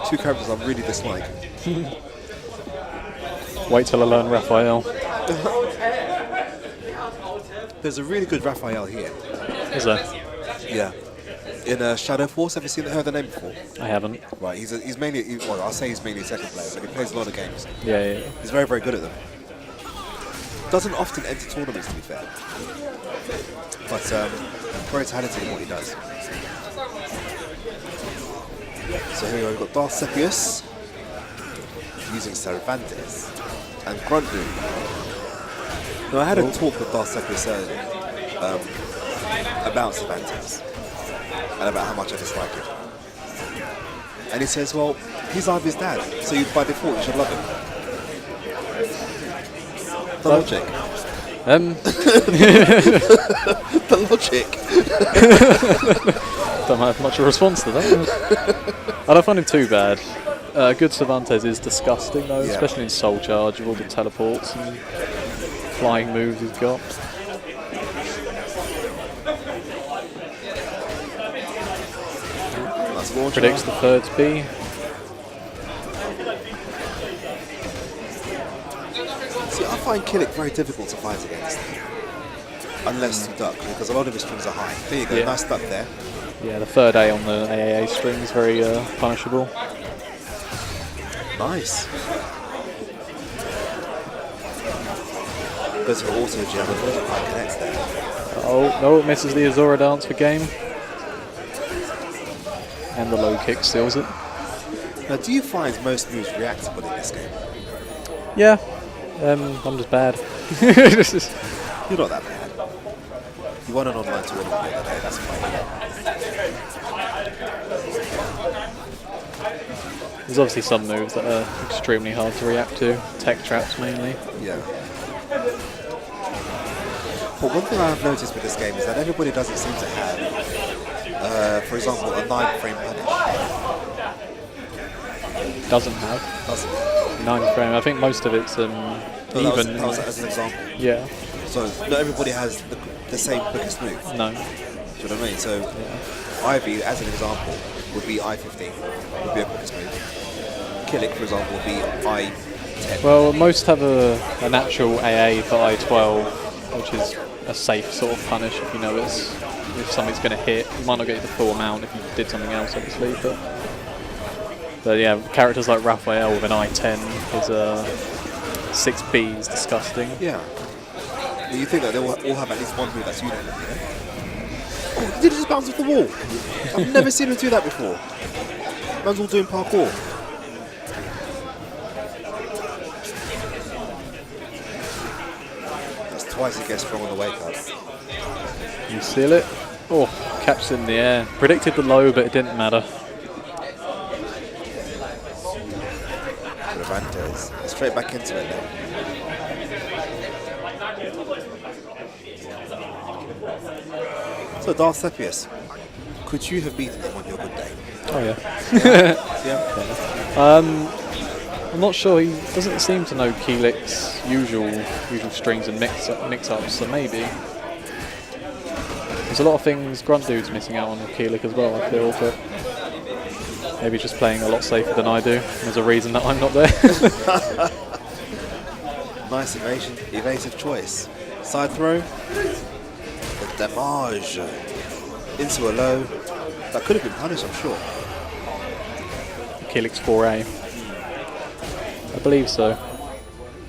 Two characters I really dislike. Wait till I learn Raphael. There's a really good Raphael here. Is there? Yeah. In Shadow Force, have you heard the name before? I haven't. Right, he's mainly, well, I'll say he's mainly a second player, but he plays a lot of games. Yeah. He's very, very good at them. Doesn't often enter tournaments, to be fair. But very talented in what he does. So here we've got Darth Sepius using Cervantes and Gruntmoon. Now I had a talk with Darth Sepius earlier about Cervantes and about how much I dislike him. And he says, well, he's Ivy's dad, so by default you should love him. The logic. The logic. Don't have much of a response to that. I don't find him too bad. Good Cervantes is disgusting though, Yeah. especially in Soul Charge with all the teleports and flying moves he's got. That's launch Predicts the third B. See, I find Killick very difficult to fight against. Unless you duck, because a lot of his strings are high. There you go, Yeah. nice duck there. Yeah, the third A on the AAA string is very punishable. Nice. Goes for auto jab, but connects there. Oh, no, misses the Azora dance for game. And the low kick steals it. Now, do you find most moves reactable in this game? Yeah, I'm just bad. You're not that bad. You won an online tournament the other day, that's fine. There's obviously some moves that are extremely hard to react to, tech traps mainly. Yeah. But one thing I've noticed with this game is that everybody doesn't seem to have, for example, a 9-frame punish. Doesn't have. Doesn't. 9 frame, I think most of it's That even. was as an example. Yeah, So not everybody has the same quickest move. no. Do you know what I mean? So Ivy, as an example, would be I-15, would be a quickest move. Killick, for example, would be I-10. Well, most have a natural AA for I-12, which is a safe sort of punish if you know if something's going to hit. You might not get the full amount if you did something else, obviously, but yeah, characters like Raphael with an I-10 is 6B is disgusting. Yeah. You think that they will all have at least one move that's uniform, you know? Oh, did he just bounce off the wall? I've never seen him do that before. Man's all doing parkour. That's twice he gets strong on the wake up. You seal it. Oh, catches in the air. Predicted the low, but it didn't matter. Cervantes. Straight back into it now. So Darth Sepius, could you have beaten him on your good day? Oh yeah. Yeah. I'm not sure. He doesn't seem to know Keelik's usual strings and mix-ups, so maybe. There's a lot of things Grunt Dude's missing out on with Keelik as well, I feel, but maybe just playing a lot safer than I do. There's a reason that I'm not there. Nice evasive choice. Side throw. The damage into a low. That could have been punished, I'm sure. Keelik's 4A. I believe so. I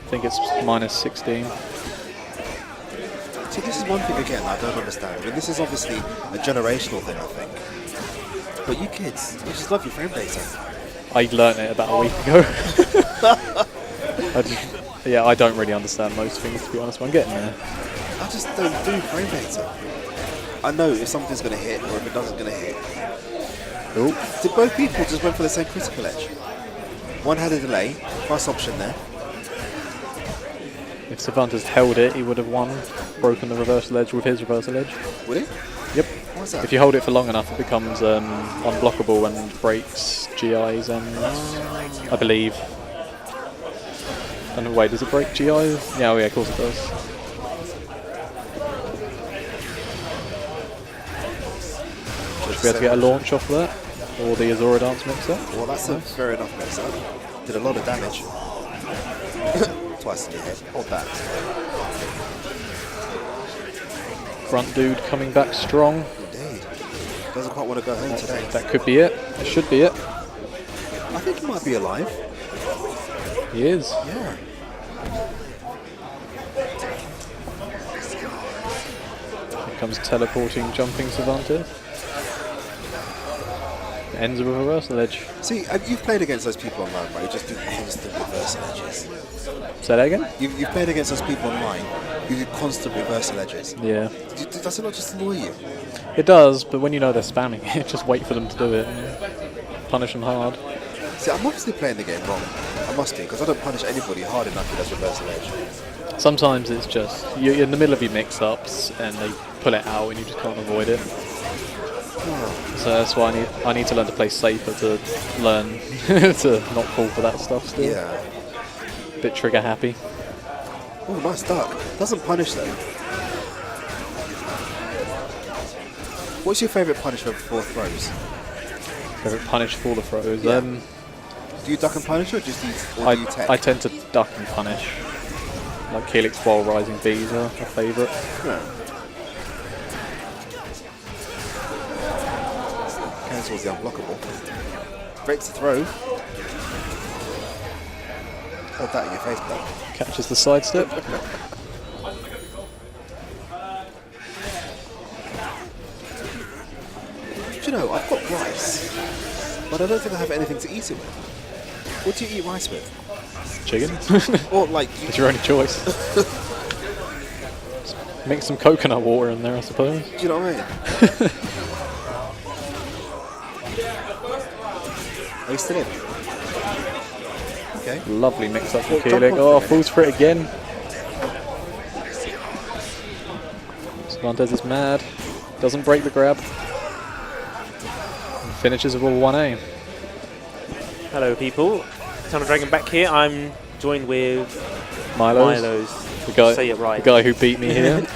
think it's minus 16. See, this is one thing again I don't understand. I mean, this is obviously a generational thing, I think. But you kids, you just love your frame data. I learnt it about a week ago. I don't really understand most things, to be honest, but I'm getting there. I just don't do frame data. I know if something's going to hit or if it doesn't going to hit. Ooh. Did both people just went for the same critical edge? One had a delay, first option there. If Cervantes held it, he would have won, broken the reversal edge with his reversal edge. Would he? Yep. What's that? If you hold it for long enough, it becomes unblockable and breaks GIs and I believe. And wait, does it break GIs? Yeah, oh yeah, of course it does. Should be able to get a launch off that, or the Azora Dance mixer. Well, that's a fair enough mix-up. Did a lot of damage. Twice in your head. Hold that. Grunt Dude coming back strong. Indeed. Doesn't quite want to go home today. That could be it. It should be it. I think he might be alive. He is. Yeah. Here comes teleporting, jumping Cervantes. Ends with a reversal edge. See, you've played against those people online, right? You just do constant reversal edges. Say that again? You've played against those people online who do constant reversal edges. Yeah. Does it not just annoy you? It does, but when you know they're spamming it, just wait for them to do it and punish them hard. See, I'm obviously playing the game wrong. I must be, because I don't punish anybody hard enough who does reversal edge. Sometimes it's just, you're in the middle of your mix-ups and they pull it out and you just can't avoid it. So that's why I need to learn to play safer to learn to not fall for that stuff still. Yeah. Bit trigger happy. Oh, nice duck. Doesn't punish though. What's your favourite punishment for throws? Favorite punish for the throws. Yeah. Do you duck and punish or just do you tech? I tend to duck and punish. Like Keelik's while rising Bs are a favourite. Yeah. Cancels the unblockable. Breaks the throw. Hold that in your face, bud. Catches the sidestep. Do you know, I've got rice, but I don't think I have anything to eat it with. What do you eat rice with? Chicken. Or like... It's your only choice. Mix some coconut water in there, I suppose. Do you know what I mean? Are you still in? Okay. Lovely mix up from Well, jump Keelik. on Oh, for a falls for it again. Cervantes is mad. Doesn't break the grab. And finishes with a 1A. Hello, people. Tunnel Dragon back here. I'm joined with Milo's. The guy, Say it right. the guy who beat me here.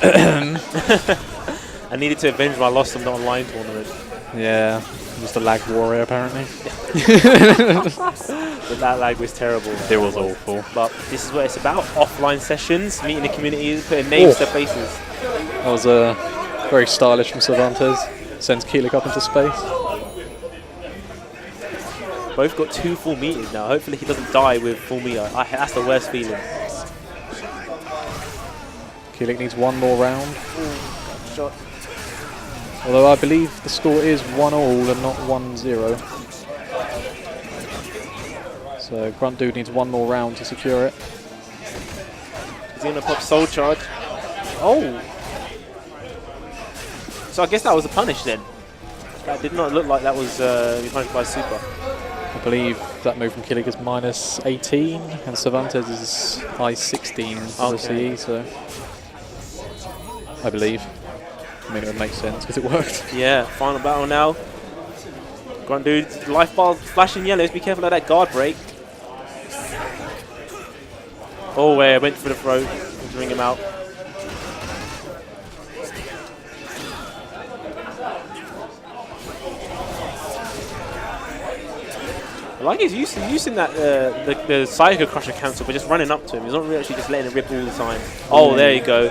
I needed to avenge my loss from the online tournament. Yeah, just a lag warrior apparently. But that lag was terrible. It was awful. But this is what it's about. Offline sessions, meeting the community, putting names to faces. That was very stylish from Cervantes. Sends Keelik up into space. Both got 2 full meters now. Hopefully he doesn't die with full meter. That's the worst feeling. Keelik needs one more round. Shot. Although I believe the score is 1-all and not 1-0. So Grunt Dude needs one more round to secure it. He's going to pop Soul Charge. Oh! So I guess that was a punish then. That did not look like that was punished by Super. I believe that move from Killick is minus 18 and Cervantes is high 16 for the CE, so I believe. I mean, it would make sense because it worked. Yeah, final battle now. Grunt Dude, life bar flashing yellows. Be careful of that guard break. Oh, wait, went for the throat to ring him out. I like he's using that the Psycho Crusher cancel, but just running up to him. He's not really actually just letting it rip all the time. Oh, there you go.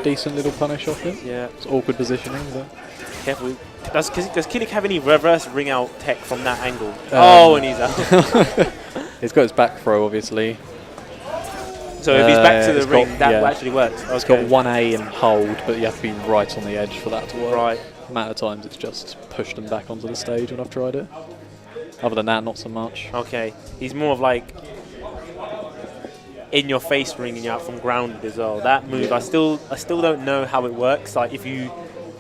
Decent little punish off him. Yeah. It's awkward positioning, but Careful. Does Killick have any reverse ring out tech from that angle? Oh, and he's out. He's got his back throw, obviously. So if he's back to the ring, that actually works. It's got 1A and hold, but you have to be right on the edge for that to work. Right. Amount of times it's just pushed them back onto the stage when I've tried it. Other than that, not so much. Okay. He's more of like in your face ringing you out from grounded as well. That move, I still don't know how it works. Like if you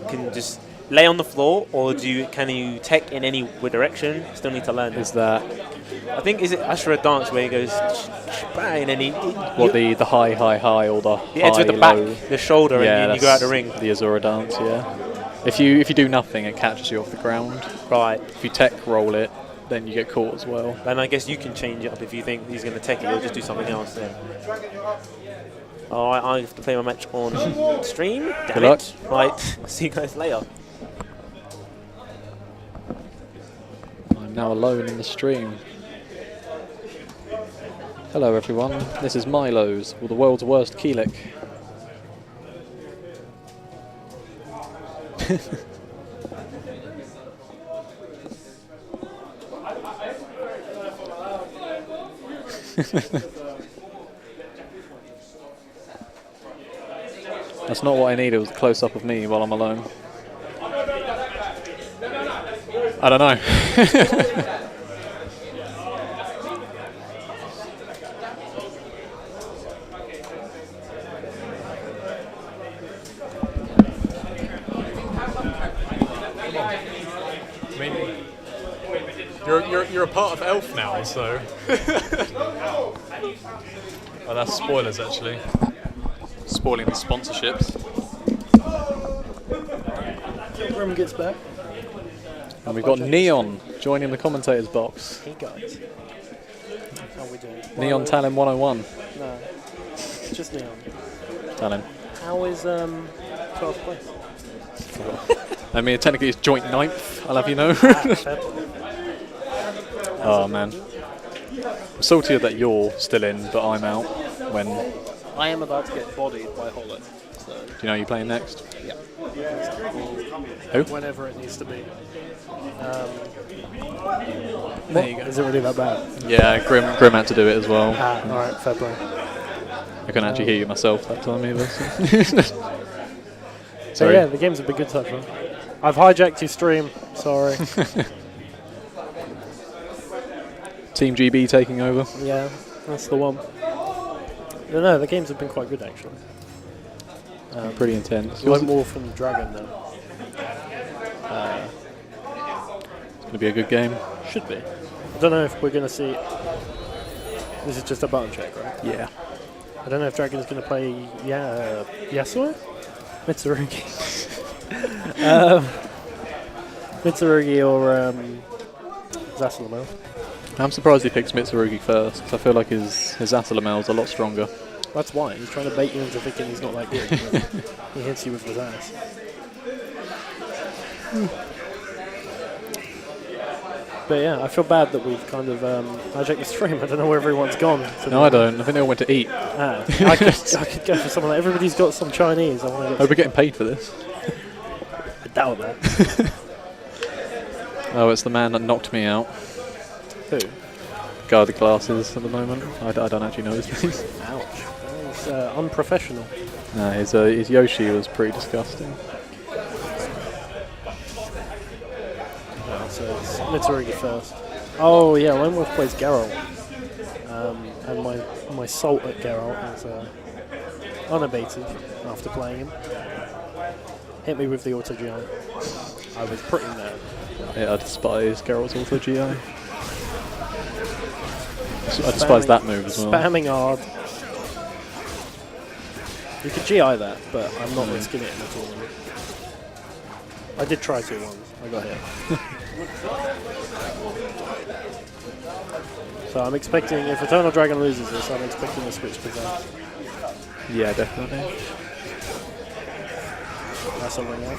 can just lay on the floor, or can you tech in any direction? Still need to learn. Is that? I think is it Ashura Dance where he goes bang and he the high or the edge with the back, low? the shoulder, Yeah, and you go out the ring. The Azura Dance, yeah. If you do nothing, it catches you off the ground. Right. If you tech roll it, then you get caught as well. Then I guess you can change it up if you think he's going to tech it. You'll just do something else then. Oh, I have to play my match on stream. Damn Good luck. Right. See you guys later. I'm now alone in the stream. Hello everyone, this is Milo's, or the world's worst Keelik. That's not what I needed, it was a close-up of me while I'm alone. I don't know. You're a part of Elf now, so. Oh, that's spoilers actually. Spoiling the sponsorships. Grim gets back. And we've got Neon joining the commentators box. Hey guys. How we doing? Neon Talon 101. No. Just Neon. Talon. How is 12th place? I mean, technically it's joint 9th, I'll have you know. Oh man. I'm saltier that you're still in, but I'm out when... I am about to get bodied by Hollow. So. Do you know you're playing next? Yeah. Who? Whenever it needs to be. There you go. Is it really that bad? Yeah, Grim had to do it as well. Alright, fair play. I couldn't actually hear you myself that time either. So. So yeah, the game's a big good touch, man. I've hijacked your stream, sorry. Team GB taking over. Yeah, that's the one. No, the games have been quite good actually. Pretty intense. One more from Dragon though. It's going to be a good game. Should be. I don't know if we're going to see... This is just a button check, right? Yeah. I don't know if Dragon's going to play Yasuo? Mitsurugi. Mitsurugi or Zasalamel. I'm surprised he picks Mitsurugi first, because I feel like his Zatalamel's a lot stronger. That's why. He's trying to bait you into thinking he's not that good. He hits you with his ass. But yeah, I feel bad that we've kind of hijacked the stream. I don't know where everyone's gone. No, I don't. I think they all went to eat. I could go for someone. Everybody's got some Chinese. I want to get. Oh, we're getting paid for this. I doubt that. Oh, it's the man that knocked me out. Who? Guy with the glasses at the moment. I don't actually know his name. Ouch. That was unprofessional. No, his Yoshi was pretty disgusting. So it's Mitsurugi first. Oh yeah, Lone Wolf plays Geralt. And my salt at Geralt is unabated after playing him. Hit me with the auto GI. I was pretty mad. Yeah, I despise Geralt's auto GI. I despise that move as well. Spamming hard. You could GI that, but I'm not risking it in the tournament. I did try to once. I got hit. So I'm expecting, if Eternal Dragon loses this, I'm expecting a switch to that. Yeah, definitely. That's a ring out.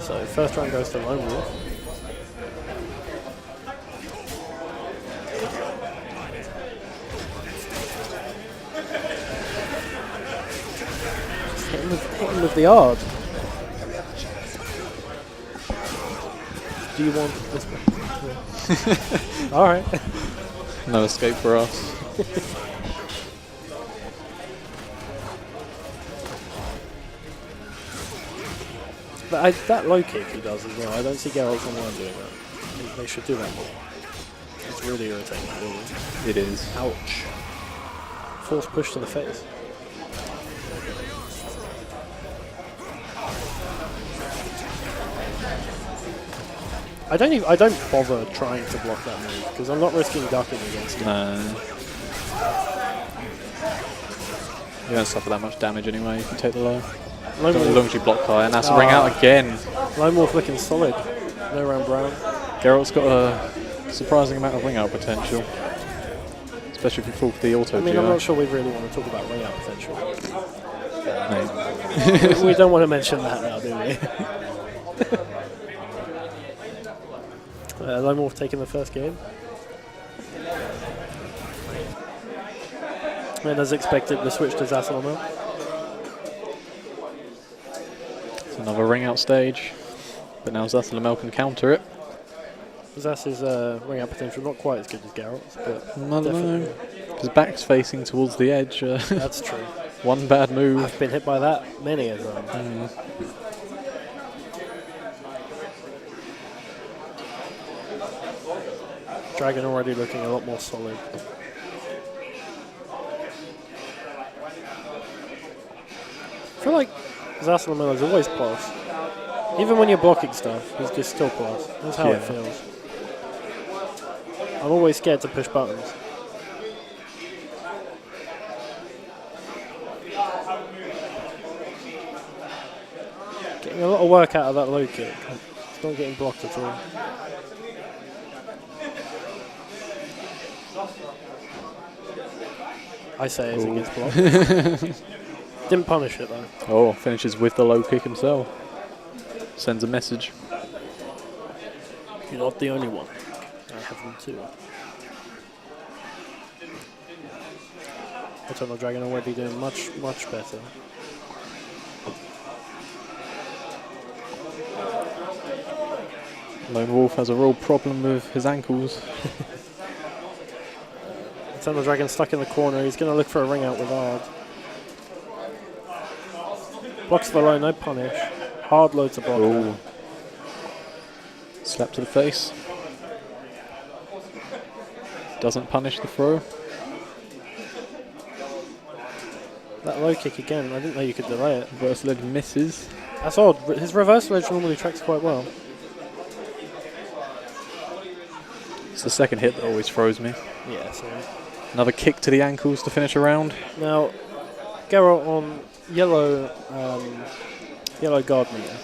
So first round goes to Lone Wolf. Just hit him with the yard. Do you want this one? Yeah. Alright. No escape for us. But that low kick he does as well, I don't see Geralt online doing that. They should do that more. It's really irritating. Really. It is. Ouch. Force push to the face. I don't bother trying to block that move because I'm not risking ducking against it. No. You don't suffer that much damage anyway. You can take the low. As long as you block high, and that's a ring out again. Lone Wolf looking solid. No round brown. Geralt's got a surprising amount of ring out potential, especially if you fall for the auto. I mean, GI. I'm not sure we really want to talk about ring out potential. No. We don't want to mention that now, do we? Lone Wolf taking the first game. And as expected, the switch to Zasselman. It's another ring out stage, but now Zasselman can counter it. Zass's ring out potential not quite as good as Geralt's, but No, no. His back's facing towards the edge. That's true. One bad move. I've been hit by that many a time. Dragon already looking a lot more solid. I feel like Zasselman is always plus. Even when you're blocking stuff, he's just still plus. That's how it feels. I'm always scared to push buttons. Getting a lot of work out of that low kick. It's not getting blocked at all. I say as it gets blocked. Didn't punish it though. Oh, finishes with the low kick himself. Sends a message. You're not the only one. I have them too. Eternal Dragon already doing much, much better. Lone Wolf has a real problem with his ankles. Eternal Dragon stuck in the corner. He's going to look for a ring out with hard. Blocks the low, no punish. Hard low to block. Ooh. Slap to the face. Doesn't punish the throw. That low kick again. I didn't know you could delay it. Reverse ledge misses. That's odd. His reverse ledge normally tracks quite well. It's the second hit that always throws me. Yeah, so. Another kick to the ankles to finish a round. Now, Geralt on yellow yellow guard meter.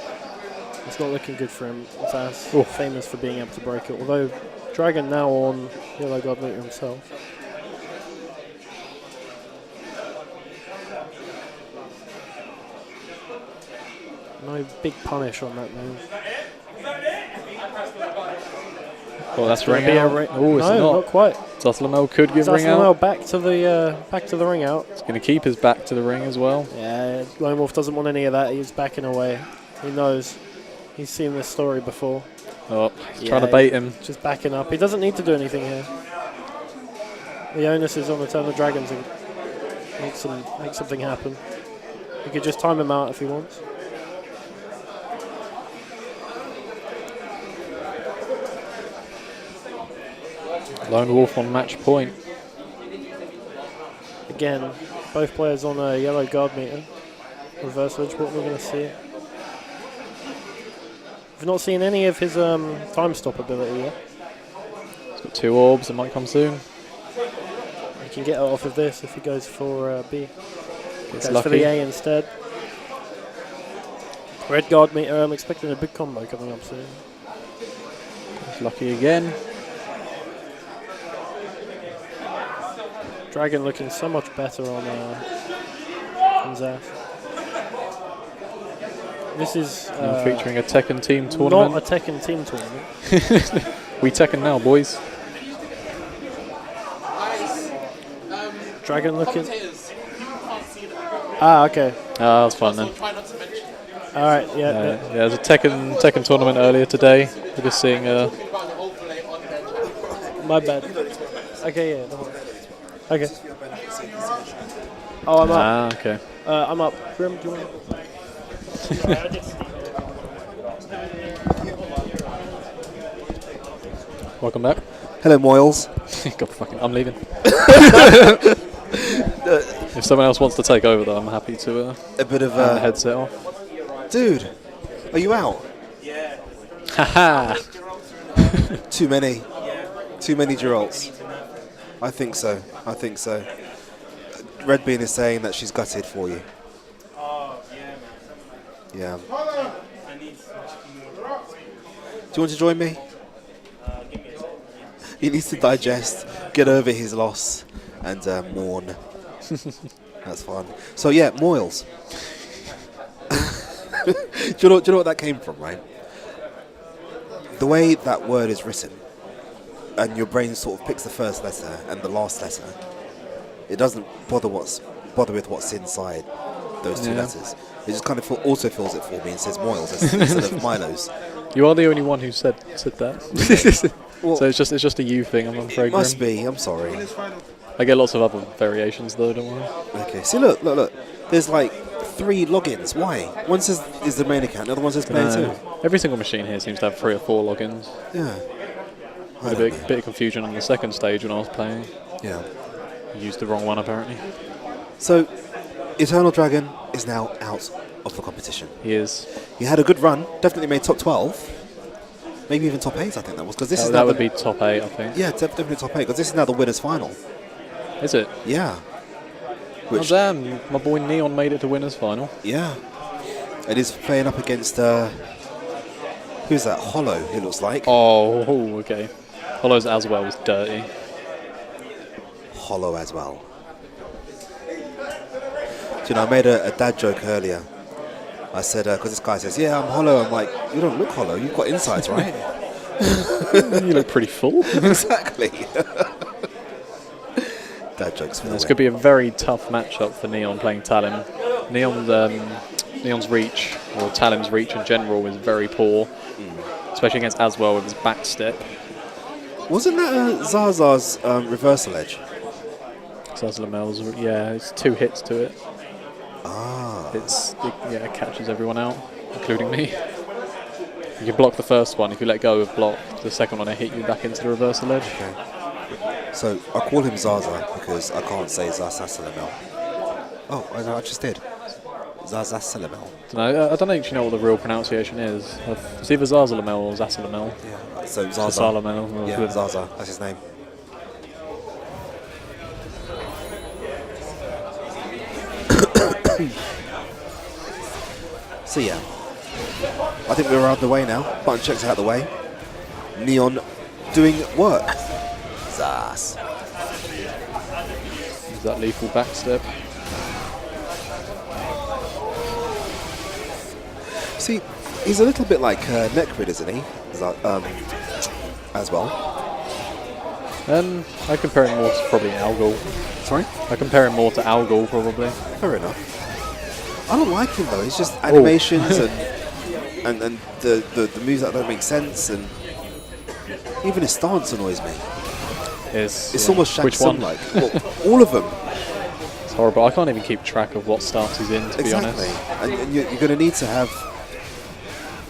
It's not looking good for him. Zas famous for being able to break it. Although Dragon now on yellow guard meter himself. No big punish on that move. Well, that's ring Be out. no, it's not quite. Zasselman could give ring out. Zasselman back to the ring out. He's going to keep his back to the ring as well. Yeah, Lone Wolf doesn't want any of that. He's backing away. He knows. He's seen this story before. Oh, he's trying to bait him. Just backing up. He doesn't need to do anything here. The onus is on Eternal Dragon to make something happen. He could just time him out if he wants. Lone Wolf on match point. Again, both players on a yellow guard meter. Reverse edge, what we're going to see. We've not seen any of his time stop ability yet. He's got 2 orbs, it might come soon. He can get it off of this if he goes for B. Gets Goes lucky. for the A instead. Red guard meter, I'm expecting a big combo coming up soon. He's lucky again. Dragon looking so much better on Zaf. This is Featuring a Tekken team tournament. not a Tekken team tournament. We Tekken now, boys. Dragon looking. Ah, okay. Ah, that's fine then. All right, yeah. Yeah, there's a Tekken tournament earlier today. We're just seeing. My bad. Okay, yeah. Okay. Oh, I'm up. Ah, okay. I'm up. Grim, do you want? Welcome back. Hello, Moyles. God fucking, I'm leaving. If someone else wants to take over, though, I'm happy to A bit of hand the headset off. dude. Are you out? Haha. Too many. Too many Geralts. I think so. Red Bean is saying that she's gutted for you. Yeah. Do you want to join me? He needs to digest, get over his loss, and mourn. That's fun. So yeah, Moyles. do you know what that came from, right? The way that word is written, and your brain sort of picks the first letter and the last letter. It doesn't bother with what's inside those 2 letters. It just kind of auto fills it for me and says Moyles instead of Milo's. You are the only one who said that. Well, So it's just a you thing, I'm afraid. it must Grim. be. I'm sorry. I get lots of other variations though, don't worry. Okay. See, look. There's like 3 logins. Why? One says is the main account. The other one says player 2. Every single machine here seems to have 3 or 4 logins. Yeah. I A don't know. bit of confusion on the second stage when I was playing. Yeah. Used the wrong one apparently. So, Eternal Dragon is now out of the competition. He is. He had a good run. Definitely made top 12. Maybe even top 8. I think that was because this is now That would the- be top 8, I think. Yeah, definitely top 8 because this is now the winners' final. Is it? Yeah. Oh damn, my boy Neon made it to winners final. Yeah. And he's playing up against who's that? Hollow. It looks like Oh, okay. Hollow's as well was dirty. Hollow as well. Do you know, I made a dad joke earlier. I said because this guy says, "Yeah, I'm hollow." I'm like, "You don't look hollow. You've got insides, right?" You look pretty full. Exactly. Dad jokes for the This win. could be a very tough matchup for Neon playing Talon. Neon's reach, or Talon's reach in general, is very poor, especially against Aswell with his back step. Wasn't that Zaza's reversal edge? Zazzlamel's, yeah, it's 2 hits to it. Ah. It catches everyone out, including me. You can block the first one. If you let go of block, the second one will hit you back into the reversal edge. Okay. So I call him Zaza because I can't say Zazasalamel. Oh, I just did. Zazasalamel. No, I don't actually know what the real pronunciation is. It's either Zazalamel or Zassalamel. Yeah. So Zaza. Zassalamel. Yeah, Zaza. That's his name. So yeah, I think we're out the way now. Button checks out the way. Neon doing work. Zas. Is that lethal backstep? See, he's a little bit like Necrid, isn't he? As well. I compare him more to probably Algol. Sorry? I compare him more to Algol, probably. Fair enough. I don't like him though. It's just animations and the moves that don't make sense, and even his stance annoys me. It's almost Shang Which one? Tsung like. Well, all of them. It's horrible. I can't even keep track of what stance he's in, to be honest. And you're going to need to have.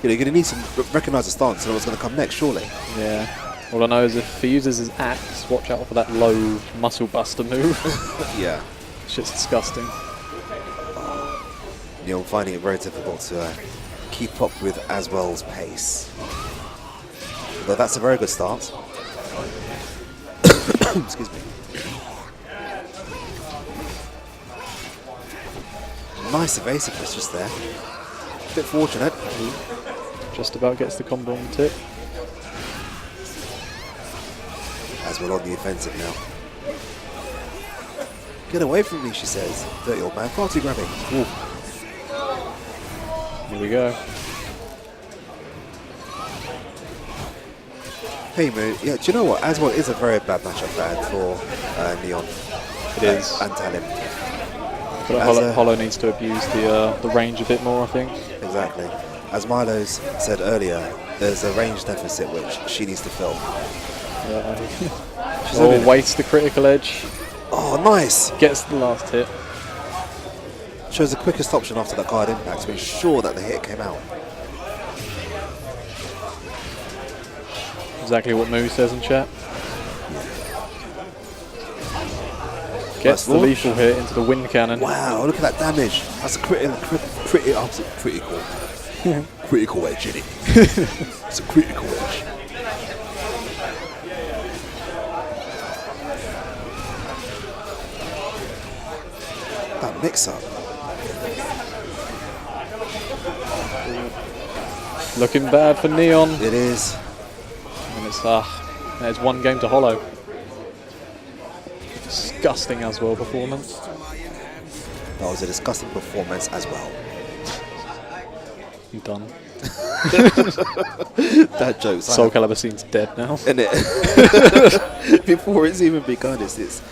You're going to need to recognise the stance and what's going to come next, surely. Yeah. All I know is if he uses his axe, watch out for that low muscle buster move. Yeah. Shit's disgusting. I'm finding it very difficult to keep up with Aswell's pace. Although that's a very good start. Excuse me. Nice evasiveness just there. Bit fortunate. Just about gets the combo on the tip. Aswell on the offensive now. Get away from me, she says. Dirty old man. Far too grabbing. Ooh. Here we go. Hey, man. Yeah, do you know what? Aswell is a very bad matchup bad for Neon. It is. And Talim. But Hollow needs to abuse the range a bit more, I think. Exactly. As Milo's said earlier, there's a range deficit which she needs to fill. Yeah. Wastes the critical edge. Oh, nice! Gets the last hit. Chose the quickest option after that card impact to ensure that the hit came out. Exactly what Moo says in chat. Gets the lethal hit into the wind cannon. Wow, look at that damage. That's a critical critical edge, isn't it? It's a critical edge. That mix-up. Looking bad for Neon. It is. And it's one game to Hollow. Disgusting as well performance. That was a disgusting performance as well. You done. That joke. Soulcalibur scene's dead now. Isn't it? Before it's even begun, it's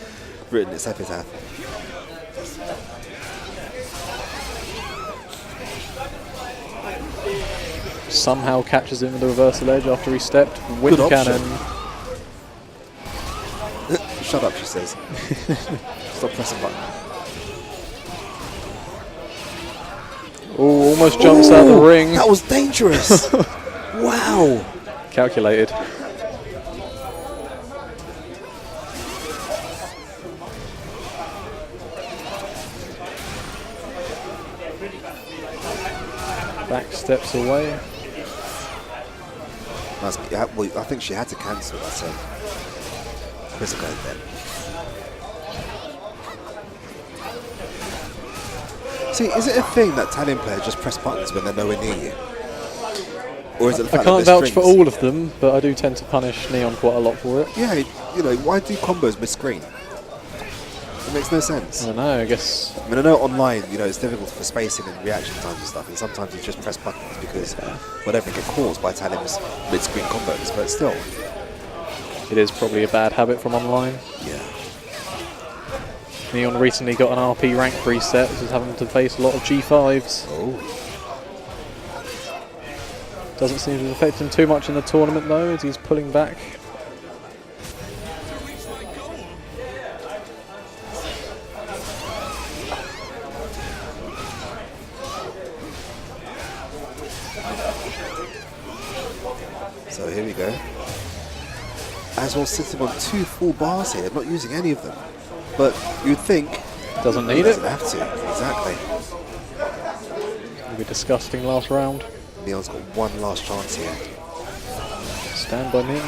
written its epitaph. Somehow catches him with the reversal edge after he stepped. Wind cannon. Shut up, she says. Stop pressing button. Oh, almost jumps out the ring. That was dangerous. Wow. Calculated. Back steps away. Yeah, well, I think she had to cancel that, so physical then. See, is it a thing that Italian players just press buttons when they're nowhere near you? Or is it the fact I can't that vouch for all of them, but I do tend to punish Neon quite a lot for it. Yeah, you know, why do combos mid-screen? It makes no sense. I don't know, I guess. I mean, I know online, you know, it's difficult for spacing and reaction times and stuff, and sometimes you just press buttons because whatever get caused by Talim's mid-screen combos, but still. It is probably a bad habit from online. Yeah. Neon recently got an RP rank reset, so he's having to face a lot of G5s. Oh. Doesn't seem to affect him too much in the tournament though, as he's pulling back. So here we go. Aswell sitting on 2 full bars here, not using any of them. But you'd think... Doesn't need doesn't it. have to, exactly. It'll be disgusting last round. Neon's got one last chance here. Stand by me.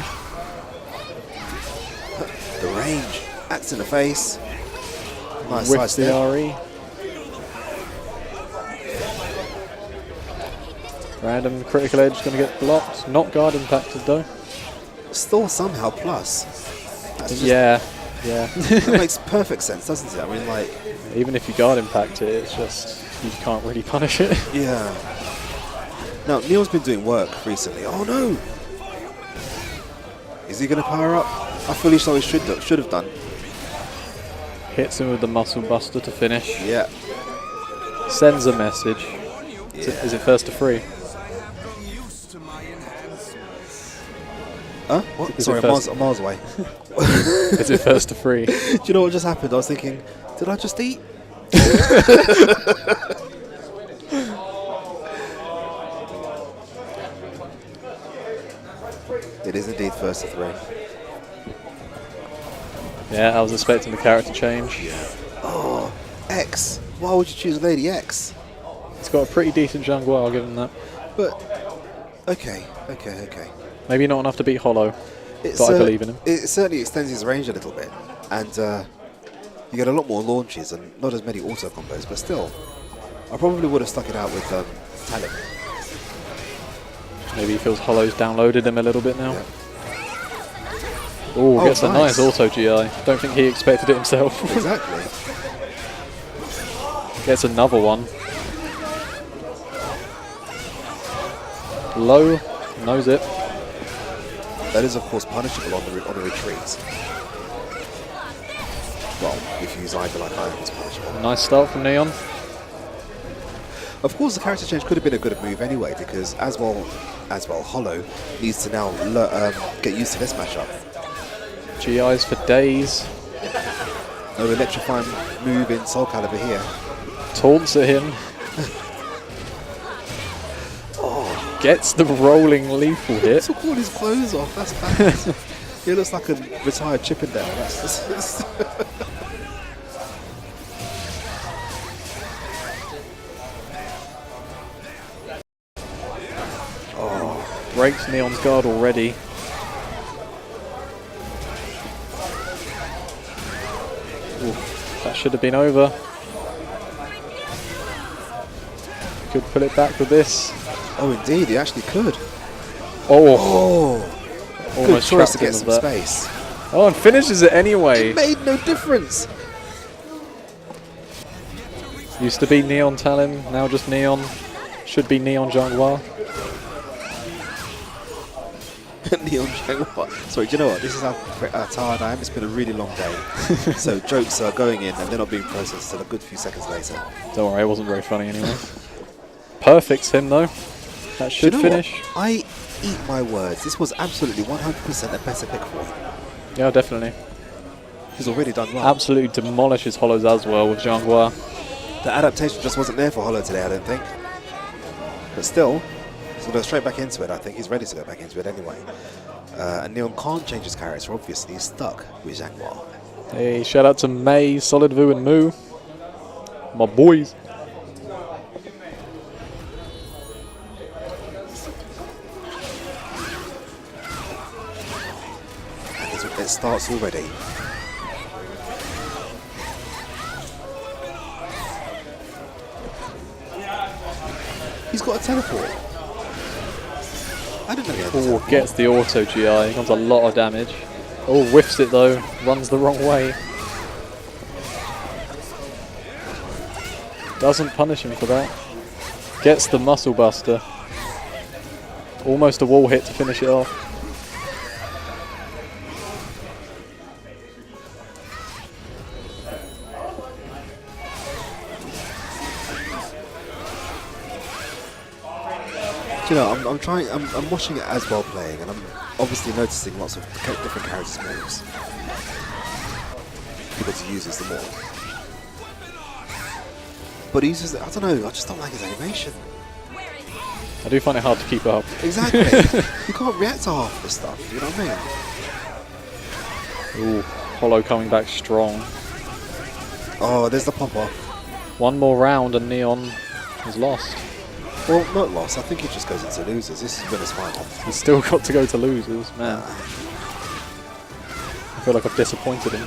The range, axe in the face. Nice With side the step. RE. Random critical edge going to get blocked. Not guard impacted though. Still somehow plus. That's just, Yeah. that makes perfect sense, doesn't it? I mean, like... Even if you guard impact it, it's just, you can't really punish it. Yeah. Now, Neil's been doing work recently. Oh no! Is he going to power up? I fully so he should have done. Hits him with the muscle buster to finish. Yeah. Sends a message. Yeah. Is it first to free? Huh? What? Is Sorry, it first? I'm miles away. Is it first to 3? Do you know what just happened? I was thinking, did I just eat? It is indeed first to 3. Yeah, I was expecting the character change. Oh, X. Why would you choose Lady X? It's got a pretty decent jungle, I'll give him that. But, okay. Maybe not enough to beat Hollow, but I believe in him. It certainly extends his range a little bit. And you get a lot more launches and not as many auto combos, but still. I probably would have stuck it out with Talon. Maybe he feels Hollow's downloaded him a little bit now. Yeah. Ooh, Oh, gets a nice. nice auto GI. Don't think he expected it himself. Exactly. Gets another one. Low, knows it. That is, of course, punishable on a retreat. Well, if you use either like I am, it's punishable. Nice start from Neon. Of course, the character change could have been a good move anyway, because as well, Hollow needs to now get used to this matchup. GIs for days. No electrifying move in Soulcalibur here. Taunts at him. Gets the rolling lethal hit. Took all his clothes off. That's bad. He looks like a retired Chippendale. That's Breaks Neon's guard already. Ooh, that should have been over. Could pull it back with this. Oh, indeed, he actually could. Oh, Good almost choice to trapped him get with some that. space. Oh, and finishes it anyway. It made no difference. Used to be Neon Talon, now just Neon. Should be Neon Jangwa. Neon Jaguar. Sorry, do you know what? This is how tired I am. It's been a really long day. So jokes are going in and they're not being processed until a good few seconds later. Don't worry, it wasn't very funny anyway. Perfects him though. That should Do you know finish. what? I eat my words. This was absolutely 100% a better pick for him. Yeah, definitely. He's already done well. Absolutely demolishes Hollows as well with Jangwa. The adaptation just wasn't there for Hollow today, I don't think. But still, he's going to go straight back into it. I think he's ready to go back into it anyway. And Neon can't change his character, obviously. He's stuck with Zhangwa. Hey, shout out to May, Solid Vu, and Moo. My boys. And it starts already. He's got a teleport. I didn't know he had a Oh, teleport. gets the auto GI. Comes a lot of damage. Oh, whiffs it though. Runs the wrong way. Doesn't punish him for that. Gets the muscle buster. Almost a wall hit to finish it off. Do you know, I'm watching it as well playing, and I'm obviously noticing lots of different characters' moves. Because he uses them all. But he uses, I don't know, I just don't like his animation. I do find it hard to keep up. Exactly. You can't react to half this stuff, you know what I mean? Ooh, Hollow coming back strong. Oh, there's the pop-off. One more round and Neon is lost. Well, not lost, I think he just goes into losers. This is winners final. He's still got to go to losers, man. I feel like I've disappointed him.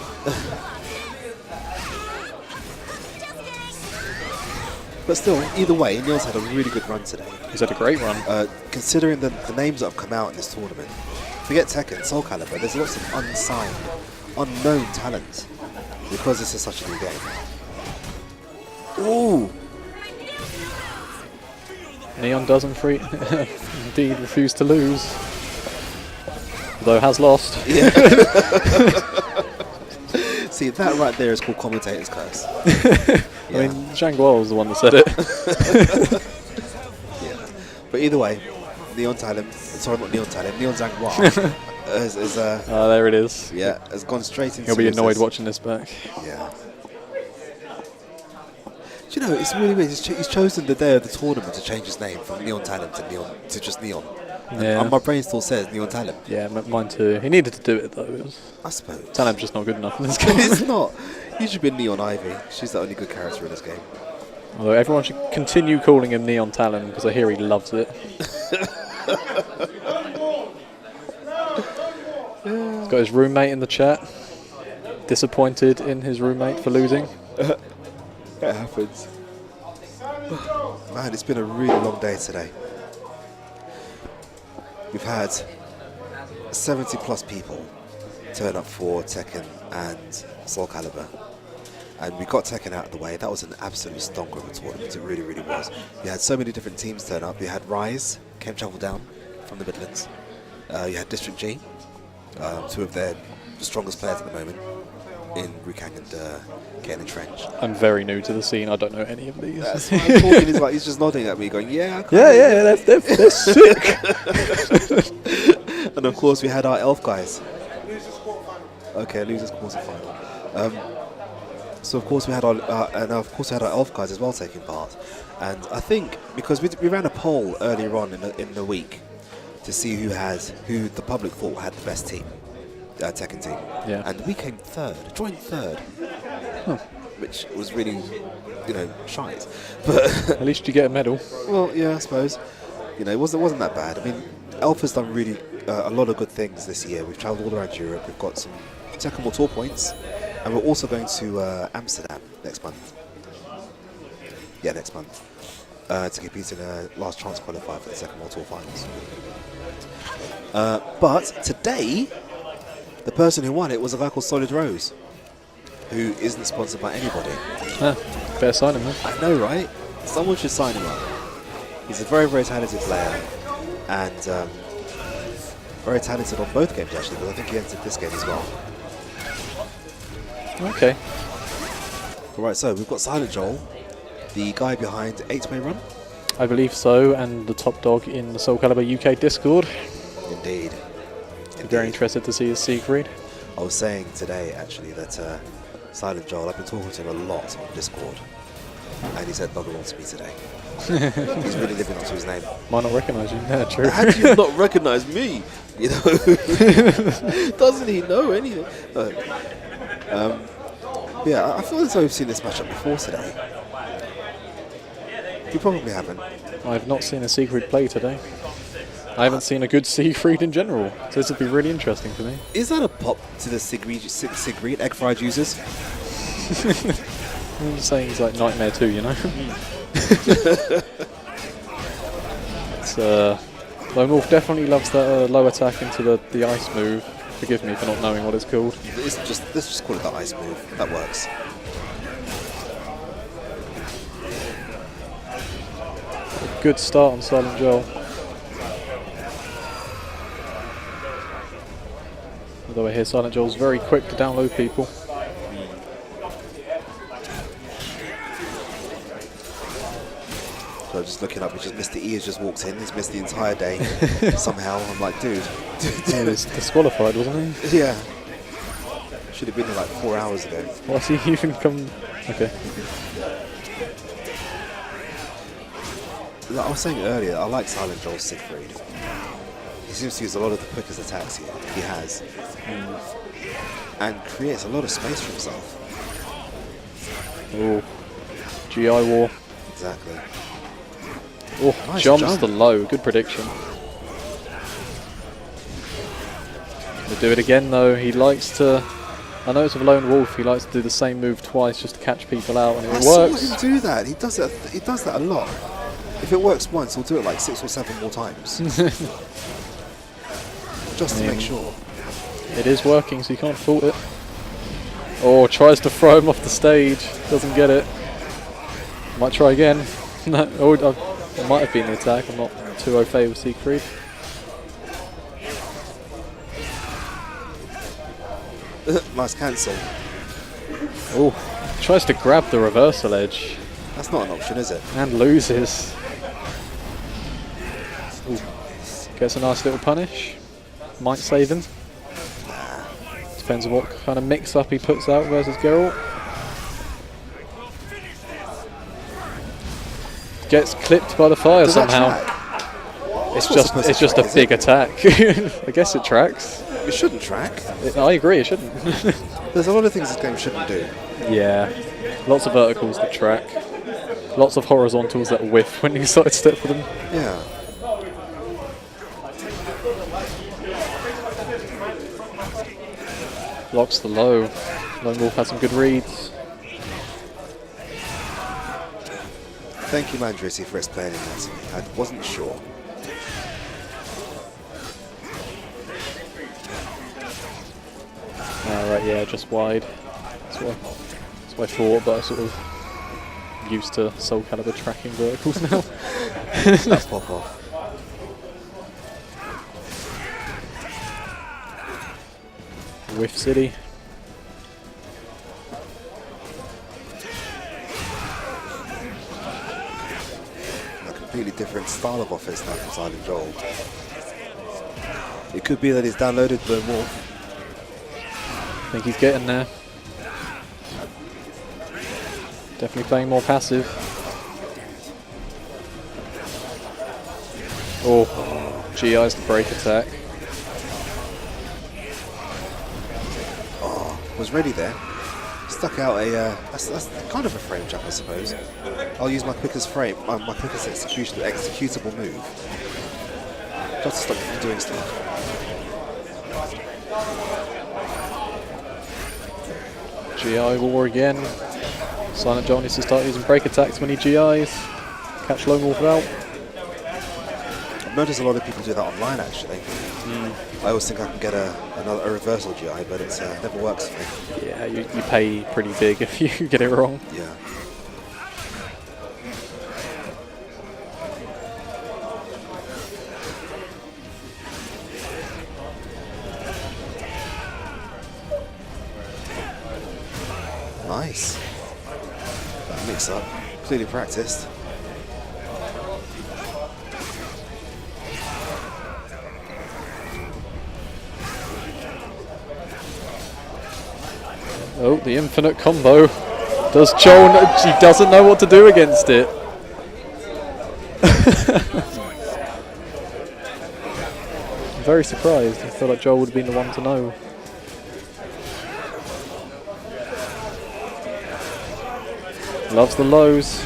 But still, either way, Neil's had a really good run today. He's had a great run. Considering the names that have come out in this tournament, forget Tekken, Soulcalibur, there's lots of unsigned, unknown talent because this is such a new game. Ooh! Neon doesn't indeed refuse to lose. Though has lost. Yeah. See, that right there is called commentator's curse. Yeah. I mean, Zhangguo was the one that said it. Yeah. But either way, Neon Talon, sorry, not Neon Talon, Neon Zhangwa There it is. Yeah, has gone straight into. He'll be annoyed his- watching this back. Yeah. Do you know, it's really weird. He's chosen the day of the tournament to change his name from Neon Talent to just Neon. Yeah. And my brain still says Neon Talent. Yeah, mine too. He needed to do it though. I suppose. Talem's just not good enough in this game. It's not. He should be Neon Ivy. She's the only good character in this game. Although everyone should continue calling him Neon Talon because I hear he loves it. He's got his roommate in the chat. Disappointed in his roommate for losing. It happens. Man, it's been a really long day today. We've had 70 plus people turn up for Tekken and Soulcalibur. And we got Tekken out of the way. That was an absolute stonker of a tournament. It really, really was. You had so many different teams turn up. You had Rise, came travel down from the Midlands. You had District G, two of their strongest players at the moment in Rukang and Kane and Trench. I'm very new to the scene. I don't know any of these. That's why I'm talking. He's like, he's just nodding at me, going, "Yeah, they're sick." And of course, we had our elf guys. Okay, losers quarterfinal. So of course we had our elf guys as well taking part. And I think because we ran a poll earlier on in the week to see who the public thought had the best team, Tekken team. Yeah. And we came joined third, which was really, shite. But At least you get a medal. well, yeah, I suppose. It wasn't that bad. I mean, Elf has done really a lot of good things this year. We've travelled all around Europe. We've got some Tekken World Tour points, and we're also going to Amsterdam next month. Yeah, next month to compete in a last chance qualifier for the Tekken World Tour finals. But today, the person who won it was a guy called Solid Rose, who isn't sponsored by anybody. Better sign him then. I know, right? Someone should sign him up. He's a very, very talented player, and very talented on both games actually, but I think he entered this game as well. Okay. Alright, so we've got Silent Joel, the guy behind 8-Way Run. I believe so, and the top dog in the Soulcalibur UK Discord. Indeed. Very interested to see his Siegfried. I was saying today actually that Silent Joel, I've been talking to him a lot on Discord, and he said bugger all to me today. He's really living up to his name. Might not recognise you. Yeah, true. How do you not recognise me? Doesn't he know anything? Yeah, I feel as though we've seen this matchup before today. You probably haven't. I've not seen a Siegfried play today. I haven't seen a good Siegfried in general, so this would be really interesting for me. Is that a pop to the Siegfried egg fried users? I'm just saying he's like Nightmare 2, It's, Lone Wolf definitely loves that low attack into the ice move. Forgive me for not knowing what it's called. Let's just call it the ice move. That works. A good start on Silent Joel. Although I hear Silent Joel's very quick to download people. So just looking up, it's just Mr. E has just walked in. He's missed the entire day somehow. I'm like, dude. He was disqualified, wasn't he? Yeah. Should have been here like 4 hours ago. Why's he even come? Okay. Like I was saying earlier, I like Silent Joel's Siegfried. He seems to use a lot of the quickest attacks he has. And creates a lot of space for himself. Oh, GI War. Exactly. Oh, Nice jumps jump. the low. Good prediction. We'll do it again though. He likes to. I know it's with Lone Wolf. He likes to do the same move twice just to catch people out, and it works. I saw him do that. He does that a lot. If it works once, he'll do it like 6 or 7 more times. Just to make sure. It is working, so you can't fault it. Oh, tries to throw him off the stage. Doesn't get it. Might try again. No, it might have been the attack. I'm not too au fait with Siegfried. Nice cancel. Oh, tries to grab the reversal edge That's not an option, is it? and loses. Ooh. Gets a nice little punish. Might save him. Depends on what kind of mix-up he puts out versus Geralt. Gets clipped by the fire Does that somehow. track? It's not supposed to just track, a is big it? attack. I guess it tracks. It shouldn't track. I agree, it shouldn't. There's a lot of things this game shouldn't do. Yeah, lots of verticals that track. Lots of horizontals that whiff when you sidestep for them. Yeah. Blocks the low. Lone Wolf has some good reads. Thank you, Mandrisi, for explaining that to me. I wasn't sure. Right, yeah, just wide. That's what I thought, but I sort of used to Soulcalibur tracking verticals now. Let's pop off. Whiff City. A completely different style of offense now from Silent Joel. It could be that he's downloaded Lone Wolf. I think he's getting there. Definitely playing more passive. Oh, GI's the break attack. Was ready there. Stuck out a, that's kind of a frame jump, I suppose. I'll use my quickest frame, my quickest executable move. Just to stop you from doing stuff. GI war again. Silent Joel needs to start using break attacks when he GIs. Catch Lone Wolf out. I've noticed a lot of people do that online actually. I always think I can get a reversal GI, but it never works for me. Yeah, you pay pretty big if you get it wrong. Yeah. Nice. That mix up. Clearly practiced. Oh, the infinite combo. Does Joel know? She doesn't know what to do against it. I'm very surprised. I feel like Joel would have been the one to know. Loves the lows.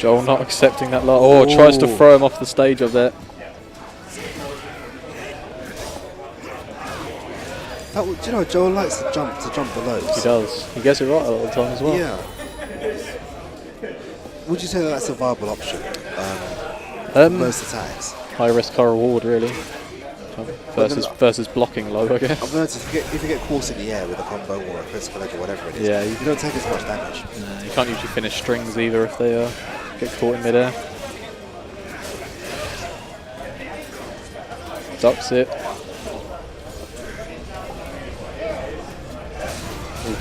Joel not accepting that low. Oh, tries to throw him off the stage of that. Do you know, Joel likes to jump the lows. He does. He gets it right a lot of the time as well. Yeah. Would you say that that's a viable option? Most attacks. High risk, high reward, really. Versus blocking low, I guess. I've noticed if you get caught in the air with a combo or a critical edge or whatever it is, Yeah, you don't take as much damage. Nah, you can't usually finish strings either if they get caught in midair. Ducks it. Ooh.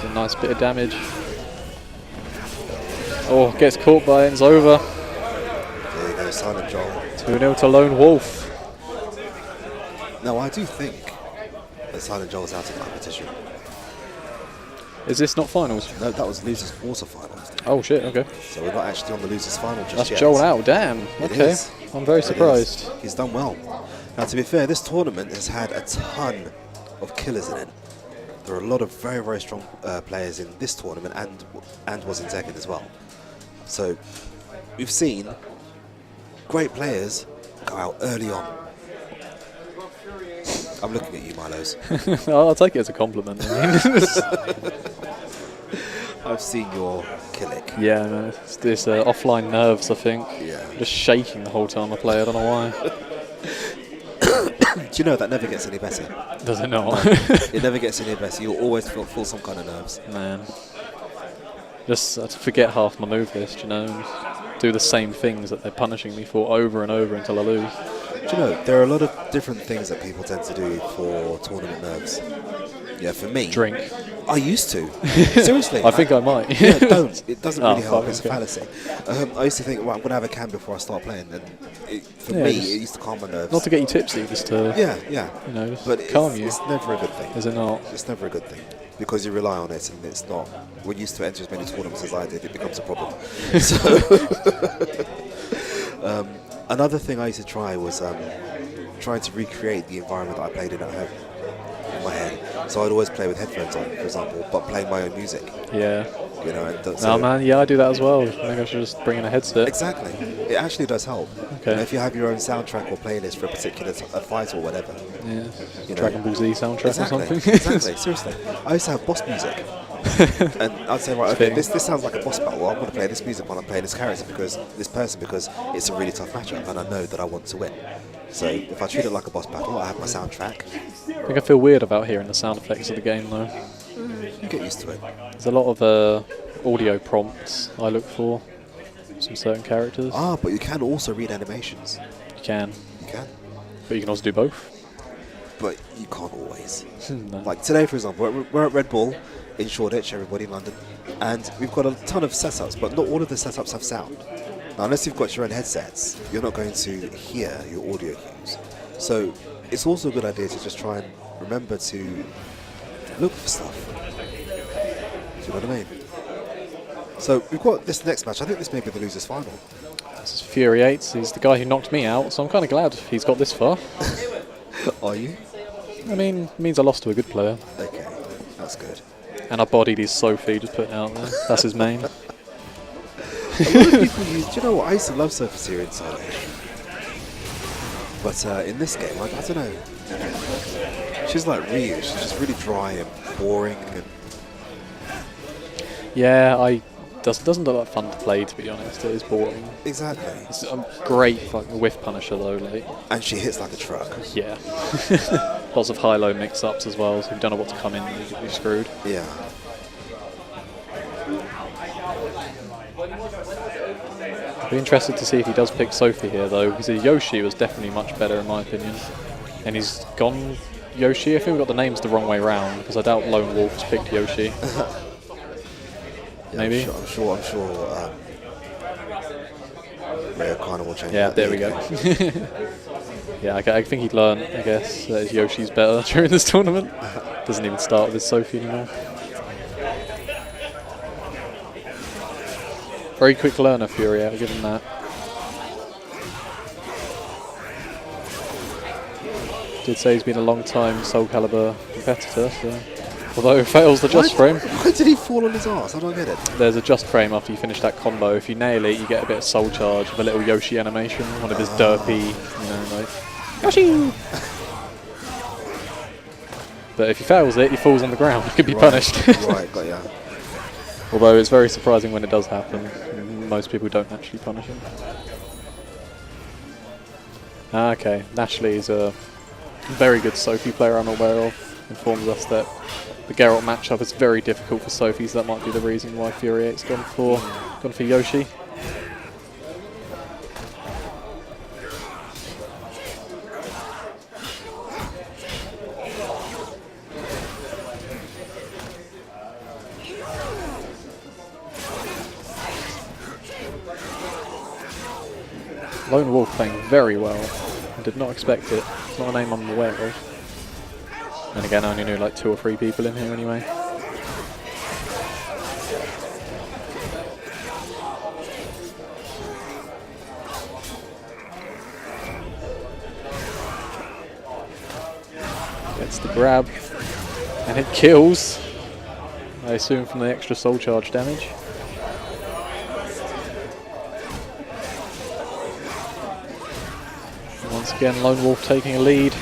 A nice bit of damage. Oh, gets caught by it, it's over. There you go, Silent Joel. 2-0 to Lone Wolf. No, I do think that Silent Joel's out of competition. Is this not finals? No, that was losers quarterfinals. Oh shit, okay. So we're not actually on the losers final just That's yet. Joel out, damn. It Okay, is. I'm very It surprised. is. He's done well. Now, to be fair, this tournament has had a ton of killers in it. There are a lot of very, very strong players in this tournament and was in Tekken as well. So we've seen great players go out early on. I'm looking at you, Milos. I'll take it as a compliment. I've seen your killick. Yeah, man, it's this offline nerves, I think. Yeah. Just shaking the whole time I play, I don't know why. Do you know that never gets any better? Does it not? It never gets any better. You'll always feel some kind of nerves. Man. Just I forget half my move list, you know, and do the same things that they're punishing me for over and over until I lose. Do you know, there are a lot of different things that people tend to do for tournament nerves. Yeah, for me. Drink. I used to. Seriously. I think I might. Yeah, don't. It doesn't Oh, really help. fuck, It's a okay. fallacy. I used to think, well, I'm going to have a can before I start playing. And for Yeah, me, just it used to calm my nerves. Not to get you tipsy, just to Yeah, yeah. you know, just But calm you. it's never a good thing. Is it not? It's never a good thing. Because you rely on it and it's not. We're used to enter as many tournaments as I did, it becomes a problem. So, another thing I used to try was trying to recreate the environment that I played in at home in my head. So I'd always play with headphones on, for example, but playing my own music. Yeah. You know, and No, so man. Yeah, I do that as well. Maybe I should just bring in a headset. exactly. It actually does help. Okay. You know, if you have your own soundtrack or playlist for a particular a fight or whatever. Yeah. You know. Dragon Ball Z soundtrack Exactly. or something. Exactly. Seriously, I used to have boss music. And I'd say, right, okay, this sounds like a boss battle. Well, I'm going to play this music while I'm playing this character because it's a really tough matchup, and I know that I want to win. So if I treat it like a boss battle, I have my soundtrack. I think I feel weird about hearing the sound effects of the game though. You get used to it. There's a lot of audio prompts I look for some certain characters. Ah, but you can also read animations. You can, You can, but you can also do both. but you can't always. No. Like today, for example, we're at RedBull in Shoreditch, everybody in London, and we've got a ton of setups, but not all of the setups have sound. Now, unless you've got your own headsets, you're not going to hear your audio cues. So it's also a good idea to just try and remember to look for stuff. Do you know what I mean? So we've got this next match. I think this may be the losers' final. This is Fury 8. He's the guy who knocked me out, so I'm kind of glad he's got this far. Are you? I mean, it means I lost to a good player. Okay, that's good. And I bodied his Sophie, just putting it out there. That's his main. A lot of people use. Do you know what? I used to love Surface here inside. But in this game, I don't know. She's like Ryu. She's just really dry and boring. And Yeah, doesn't look like fun to play, to be honest. It is boring. exactly. It's a great fucking whiff punisher though, like. And she hits like a truck. Yeah. Lots of high-low mix-ups as well, so if you don't know what to come in, you're screwed. Yeah. I'd be interested to see if he does pick Sophie here though, because Yoshi was definitely much better in my opinion. And he's gone Yoshi. I think we got the names the wrong way round, because I doubt Lone Wolf's picked Yoshi. Yeah, Maybe. I'm sure. Rare Kana will change. Yeah, that. there we go. Yeah, I think he'd learn, I guess, that Yoshi's better during this tournament. Doesn't even start with Sophie anymore. Very quick learner, Fury, I'll give him that. Did say he's been a long time Soulcalibur competitor, so although it fails the just frame. Why did he fall on his ass? I don't get it. There's a just frame after you finish that combo. If you nail it, you get a bit of soul charge of a little Yoshi animation, one of his derpy, you know, like Yoshi. But if he fails it, he falls on the ground. He could be punished. Right, got ya. Although it's very surprising when it does happen. Most people don't actually punish him. Okay, Nashley is a very good Sophie player I'm aware of. Informs us that the Geralt matchup is very difficult for Sophie, so that might be the reason why Fury 8's gone for Yoshi. Lone Wolf playing very well. I did not expect it. It's not a name I'm aware of. And again, I only knew like 2 or 3 people in here anyway. Gets the grab. And it kills. I assume from the extra soul charge damage. Once again, Lone Wolf taking a lead.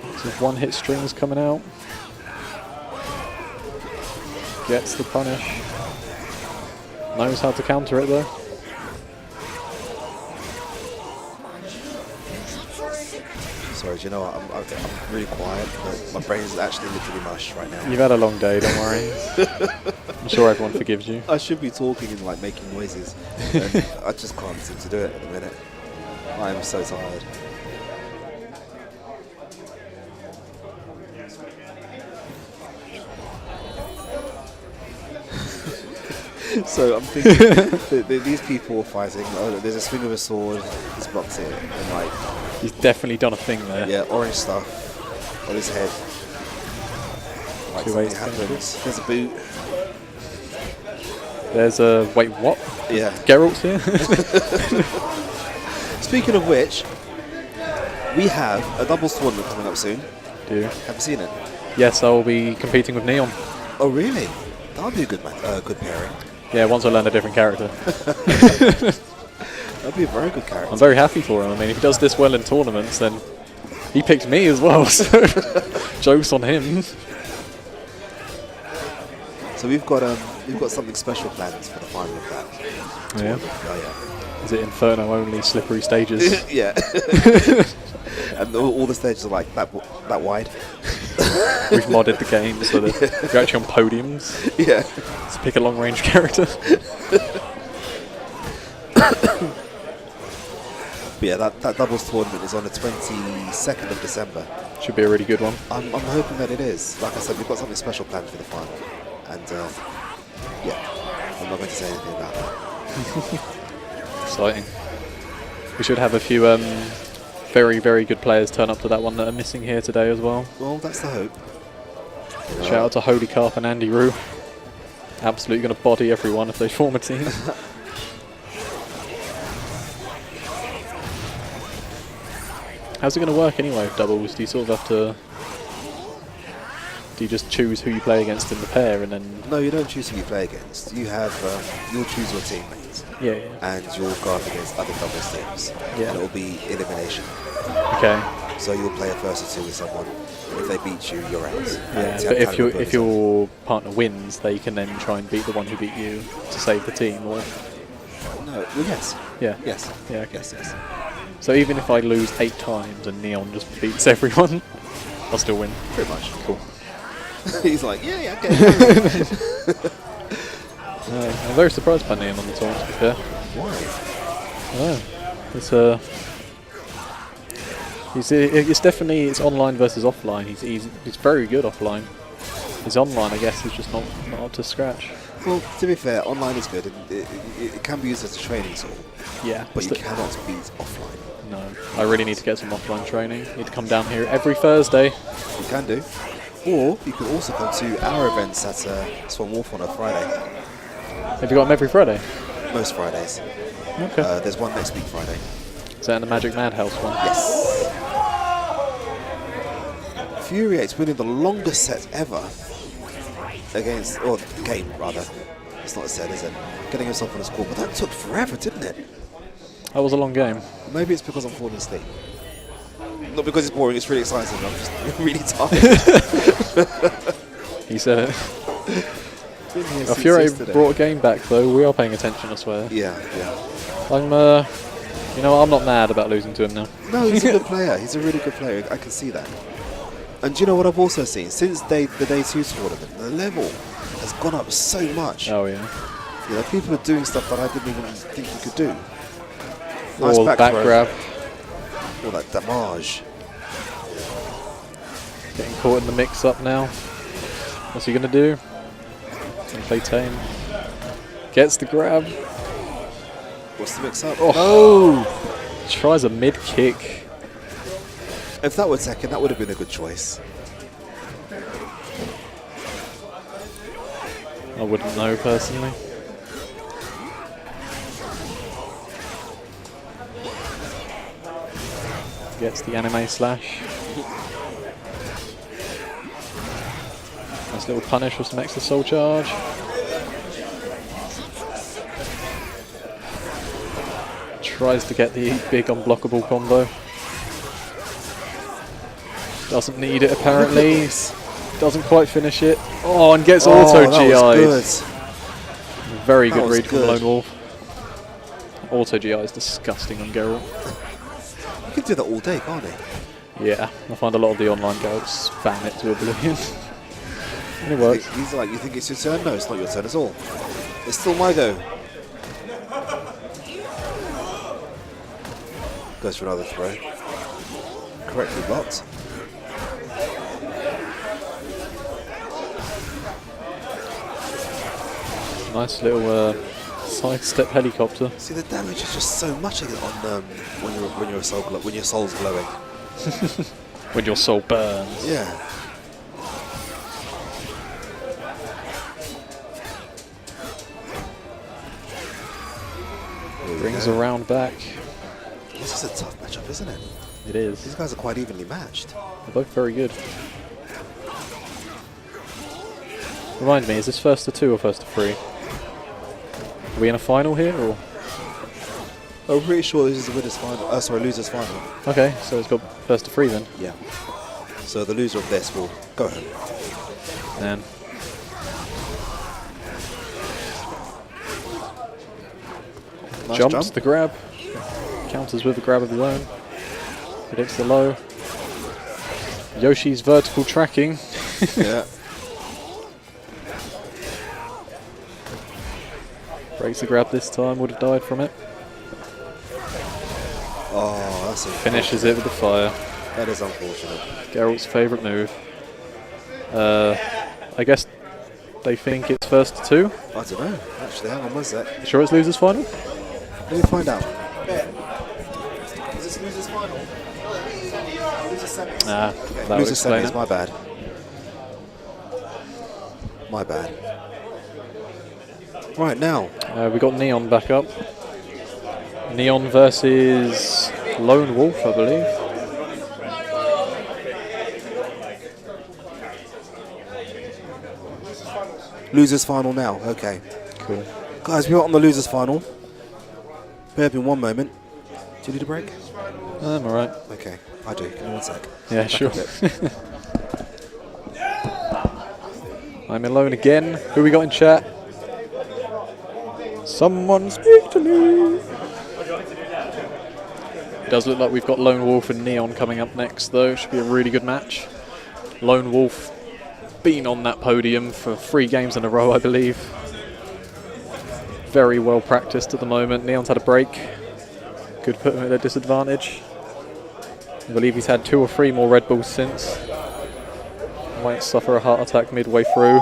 Lots of one-hit strings coming out. Gets the punish. Knows how to counter it though. Sorry, do you know what? I'm really quiet, but my brain is actually literally mush right now. You've had a long day, don't worry. I'm sure everyone forgives you. I should be talking and like making noises. And I just can't seem to do it at the minute. I am so tired. So I'm thinking these people are fighting. Oh, there's a swing of a sword. He's blocked it, and like He's definitely done a thing there. yeah, orange stuff on his head. Like Two something ways to happens. There's a boot. There's a wait, what? Yeah. Geralt's here. Speaking of which, we have a doubles tournament coming up soon. Do you? Have you seen it? Yes, I will be competing with Neon. Oh really? That would be a good pairing. Yeah, once I learn a different character. That'd be a very good character. I'm very happy for him. I mean, if he does this well in tournaments, then he picked me as well. So jokes on him. So we've got something special planned for the final of that. Yeah. Oh Is it Inferno only slippery stages? yeah. Yeah. And all the stages are like that wide. We've modded the game so that you're actually on podiums. Yeah. To pick a long range character. But yeah, that doubles tournament is on the 22nd of December. Should be a really good one. I'm hoping that it is. Like I said, we've got something special planned for the final. And yeah, I'm not going to say anything about that. Exciting. We should have a few very, very good players turn up to that one that are missing here today as well. Well, that's the hope. Shout out to Holy Carp and Andy Rue. Absolutely going to body everyone if they form a team. How's it going to work anyway with doubles? Do you sort of have to... Do you just choose who you play against in the pair and then... No, you don't choose who you play against. You have, you'll choose your teammates. Yeah. And you'll guard against other doubles teams. Yeah. And it'll be elimination. Okay. So you'll play a first or two with someone. And if they beat you, you're out. Yeah, but if your partner wins, they can then try and beat the one who beat you to save the team, or... No, well, yes. Yeah. Yes. Yeah, okay. Yes. So even if I lose 8 times and Neon just beats everyone, I'll still win. Pretty much. Cool. He's like, yeah, okay. I'm very surprised by Neon on the tour, to be fair. Why? I know. It's definitely online versus offline. He's very good offline. His online, I guess, is just not up to scratch. Well, to be fair, online is good. It can be used as a training tool. Yeah. But you cannot beat offline. No. I really need to get some offline training. Need to come down here every Thursday. You can do. Or you can also come to our events at Swan Wharf on a Friday. Have you got them every Friday? Most Fridays. Okay. There's one next week Friday. Is that in the Magic Madhouse one? Yes. Furiate's winning the longest set ever against, or game rather. It's not a set, is it? Getting himself on the score, but that took forever, didn't it? That was a long game. Maybe it's because I'm falling asleep. Not because it's boring, it's really exciting. I'm just really tired. He said it. If Fury brought a game back, though, we are paying attention, I swear. Yeah. You know, I'm not mad about losing to him now. No, he's a good player. He's a really good player. I can see that. And do you know what I've also seen? Since the Day 2 tournament, the level has gone up so much. Oh, yeah. You know, people are doing stuff that I didn't even think you could do. Nice Or back grab. All that damage. Getting caught in the mix-up now. What's he going to do? Gonna play tame. Gets the grab. What's the mix-up? Oh! Tries a mid-kick. If that were Tekken, that would have been a good choice. I wouldn't know, personally. Gets the anime slash. Nice little punish with some extra soul charge. Tries to get the big unblockable combo. Doesn't need it apparently. Doesn't quite finish it. Oh, and gets auto GI'd. Very good read from Lone Wolf. Auto GI is disgusting on Geralt. You can do that all day, can't he? Yeah, I find a lot of the online Geralts spam it to oblivion. And it works. He's like, you think it's your turn? No, it's not your turn at all. It's still my go. Goes for another throw. Correctly blocked. Nice little sidestep helicopter. See, the damage is just so much on when your soul's glowing. When your soul burns. Yeah. Brings a round back. This is a tough matchup, isn't it? It is. These guys are quite evenly matched. They're both very good. Remind me, is this first to 2 or first to 3? Are we in a final here, or? I'm pretty sure this is the winner's final. Sorry, loser's final. Okay, so it's got first to 3 then. Yeah. So the loser of this will go home. Man. Nice Jumps jump. the grab. Counters with a grab of his own. Predicts the low. Yoshi's vertical tracking. Yeah. Breaks the grab this time, would have died from it. Oh, that's it. Finishes it with the fire. That is unfortunate. Geralt's favourite move. I guess they think it's first to 2. I don't know. Actually, hang on one sec. You sure it's losers final? Let me find out. Is this loser's final? Loser's semis. Nah, that would Loser's explain semis, it. my bad. My bad. Right, now. We got Neon back up. Neon versus Lone Wolf, I believe. Losers final now. Okay. Cool. Guys, we're on the losers final. Bear with me one moment. Do you need a break? I'm alright. Okay, I do. Give me 1 sec. Yeah, Back sure. a bit. I'm alone again. Who we got in chat? Someone speak to me. It does look like we've got Lone Wolf and Neon coming up next, though. Should be a really good match. Lone Wolf been on that podium for 3 games in a row, I believe. Very well practiced at the moment. Neon's had a break. Could put him at a disadvantage. I believe he's had 2 or 3 more Red Bulls since. Might suffer a heart attack midway through.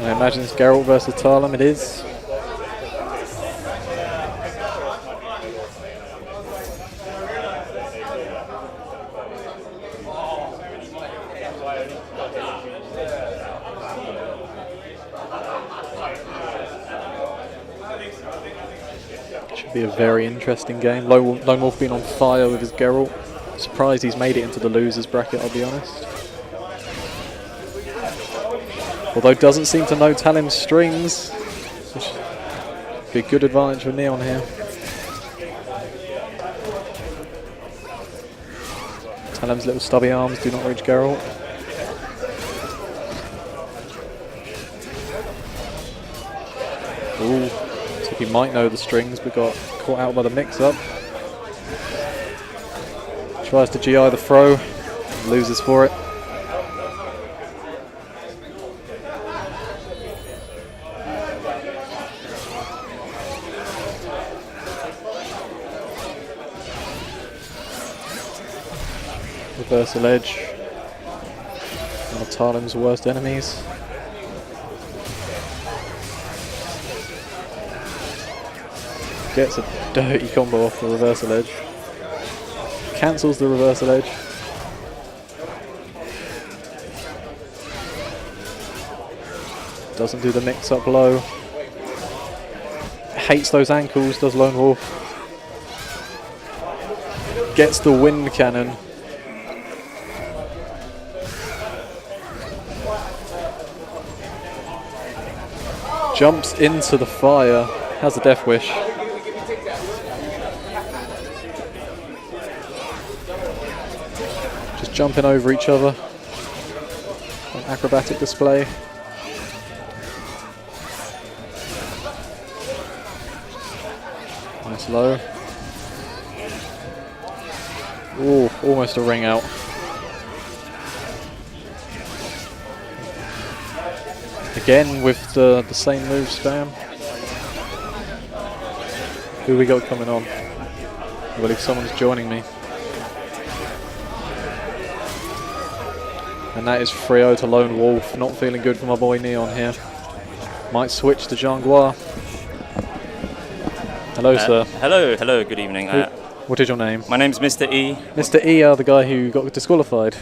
I imagine it's Geralt versus Talem, it is. Should be a very interesting game. Lone Wolf being on fire with his Geralt. Surprised he's made it into the losers bracket, I'll be honest. Although doesn't seem to know Talim's strings. Be a good advantage for Neon here. Talim's little stubby arms do not reach Geralt. Ooh, so he might know the strings but got caught out by the mix-up. Tries to GI the throw, loses for it. Reversal edge. One of Talim's worst enemies. Gets a dirty combo off the reversal edge. Cancels the reversal edge. Doesn't do the mix up low. Hates those ankles, does Lone Wolf. Gets the wind cannon. Jumps into the fire. Has a death wish. Just jumping over each other. An acrobatic display. Nice low. Ooh, almost a ring out. Again with the same move spam. Who we got coming on? I believe someone's joining me. And that is Frio to Lone Wolf. Not feeling good for my boy Neon here. Might switch to Jangua. Hello, sir. Hello, good evening. What is your name? My name's Mr. E. Mr. E are the guy who got disqualified.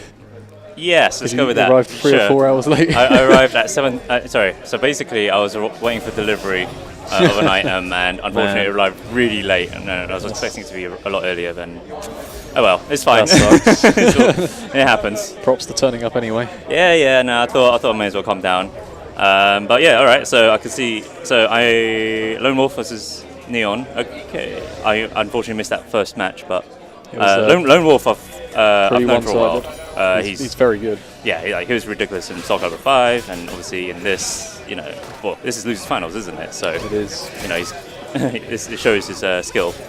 Yes, let's go with that. You arrived 3 or 4 hours late. I arrived at 7, sorry, so basically I was waiting for delivery of an item and unfortunately it arrived really late and I was expecting it to be a lot earlier than, oh well, it's fine. It happens. Props to turning up anyway. Yeah, no, I thought I may as well calm down. But yeah, alright, so I could see, so Lone Wolf versus Neon. Okay, I unfortunately missed that first match, but Lone Wolf I've known for a while. He's very good. Yeah, he was ridiculous in Soulcalibur VI, and obviously in this, you know, well, this is Losers Finals, isn't it? So it is. You know, it shows his skill. Do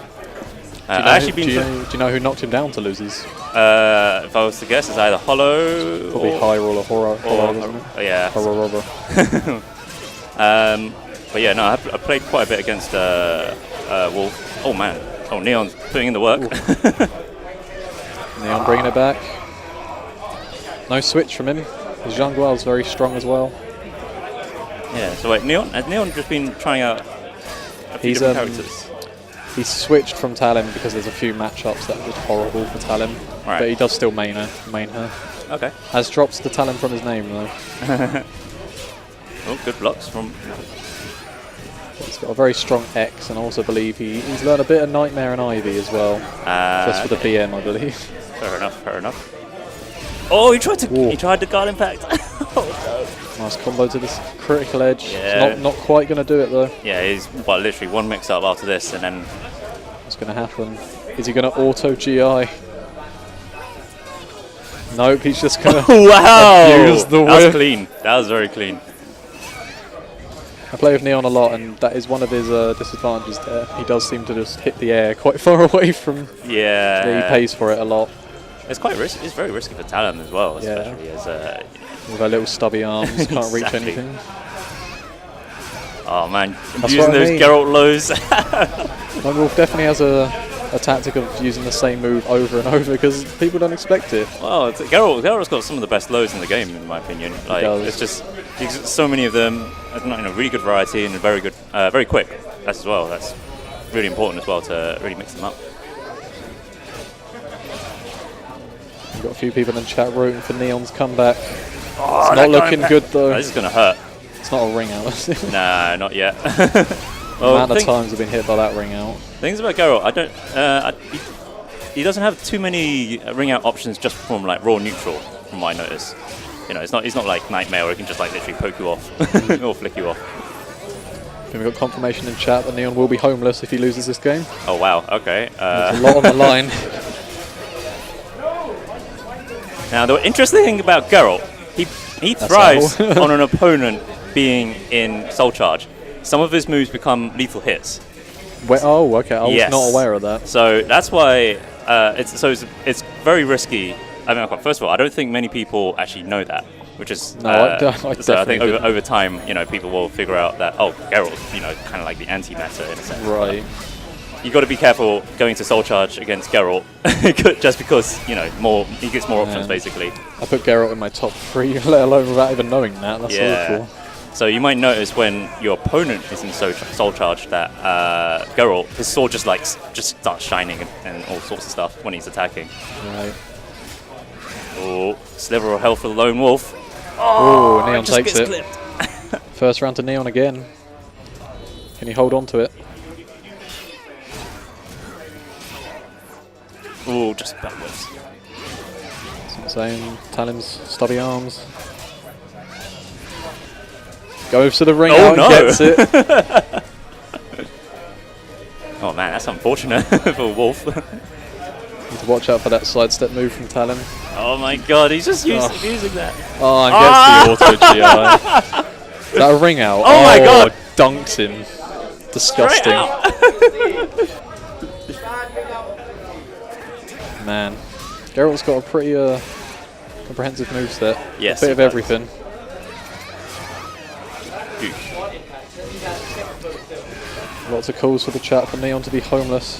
you know who knocked him down to Losers? If I was to guess, it's either Hollow, probably Hyrule or Horror, isn't it? Yeah, Horror Robber. But yeah, no, I played quite a bit against Wolf. Oh man, Neon's putting in the work. Neon bringing it back. No switch from him. His Zhangguao's very strong as well. Yeah, so wait, has Neon just been trying out a few different characters? He's switched from Talon because there's a few matchups that are just horrible for Talon. Right. But he does still main her. Okay. Has drops the Talon from his name though. Oh, good blocks from... He's got a very strong X, and I also believe he's learned a bit of Nightmare and Ivy as well. Just for the BM, I believe. Fair enough. Oh, he tried the guard impact. Oh no. Nice combo to this critical edge. Yeah. It's not quite going to do it though. Yeah, he's literally one mix up after this, and then... What's going to happen? Is he going to auto GI? Nope, he's just going to use the whip. That was clean. That was very clean. I play with Neon a lot, and that is one of his disadvantages there. He does seem to just hit the air quite far away from... Yeah. He pays for it a lot. It's quite risky. It's very risky for Talon as well, especially as... with her little stubby arms, can't reach anything. Oh man, using those Geralt lows. Lone Wolf definitely has a tactic of using the same move over and over because people don't expect it. Well, Geralt's got some of the best lows in the game, in my opinion. Like, it's just so many of them. Really good variety and very good, very quick. As well. That's really important as well to really mix them up. We've got a few people in chat rooting for Neon's comeback. Oh, it's not looking good though. No, this is gonna hurt. It's not a ring out, is it? Nah, not yet. Well, the amount of times I've been hit by that ring out. Things about Geralt, I don't. He doesn't have too many ring out options just from like raw neutral, from what I notice. You know, he's not like Nightmare where he can just like literally poke you off or flick you off. We've got confirmation in chat that Neon will be homeless if he loses this game. Oh wow, okay. There's a lot on the line. Now the interesting thing about Geralt, he thrives on an opponent being in Soul Charge. Some of his moves become lethal hits. Oh, okay. I was not aware of that. So that's why it's very risky. I mean, first of all, I don't think many people actually know that, which is so I think over time, you know, people will figure out that Geralt's, you know, kind of like the anti-meta in a sense. Right. You got to be careful going to Soul Charge against Geralt, just because he gets more options basically. I put Geralt in my top 3, let alone without even knowing that. That's awful. So you might notice when your opponent is in Soul Charge that Geralt, his sword just starts shining and all sorts of stuff when he's attacking. Right. Oh, sliver of health for the Lone Wolf. Oh, Neon takes it. Clipped. First round to Neon again. Can he hold on to it? Oh, just backwards. That's insane. Talon's stubby arms. Goes to the ring Oh, out no. and gets it. Oh man, that's unfortunate for Wolf. Need to watch out for that sidestep move from Talon. Oh my god, he's just using that. Oh, and gets the auto GI. Is that a ring out? Oh my god. Dunks him. Disgusting. Man. Geralt's got a pretty comprehensive moveset. Yes, A bit he of does. everything. Lots of calls for the chat for Neon to be homeless.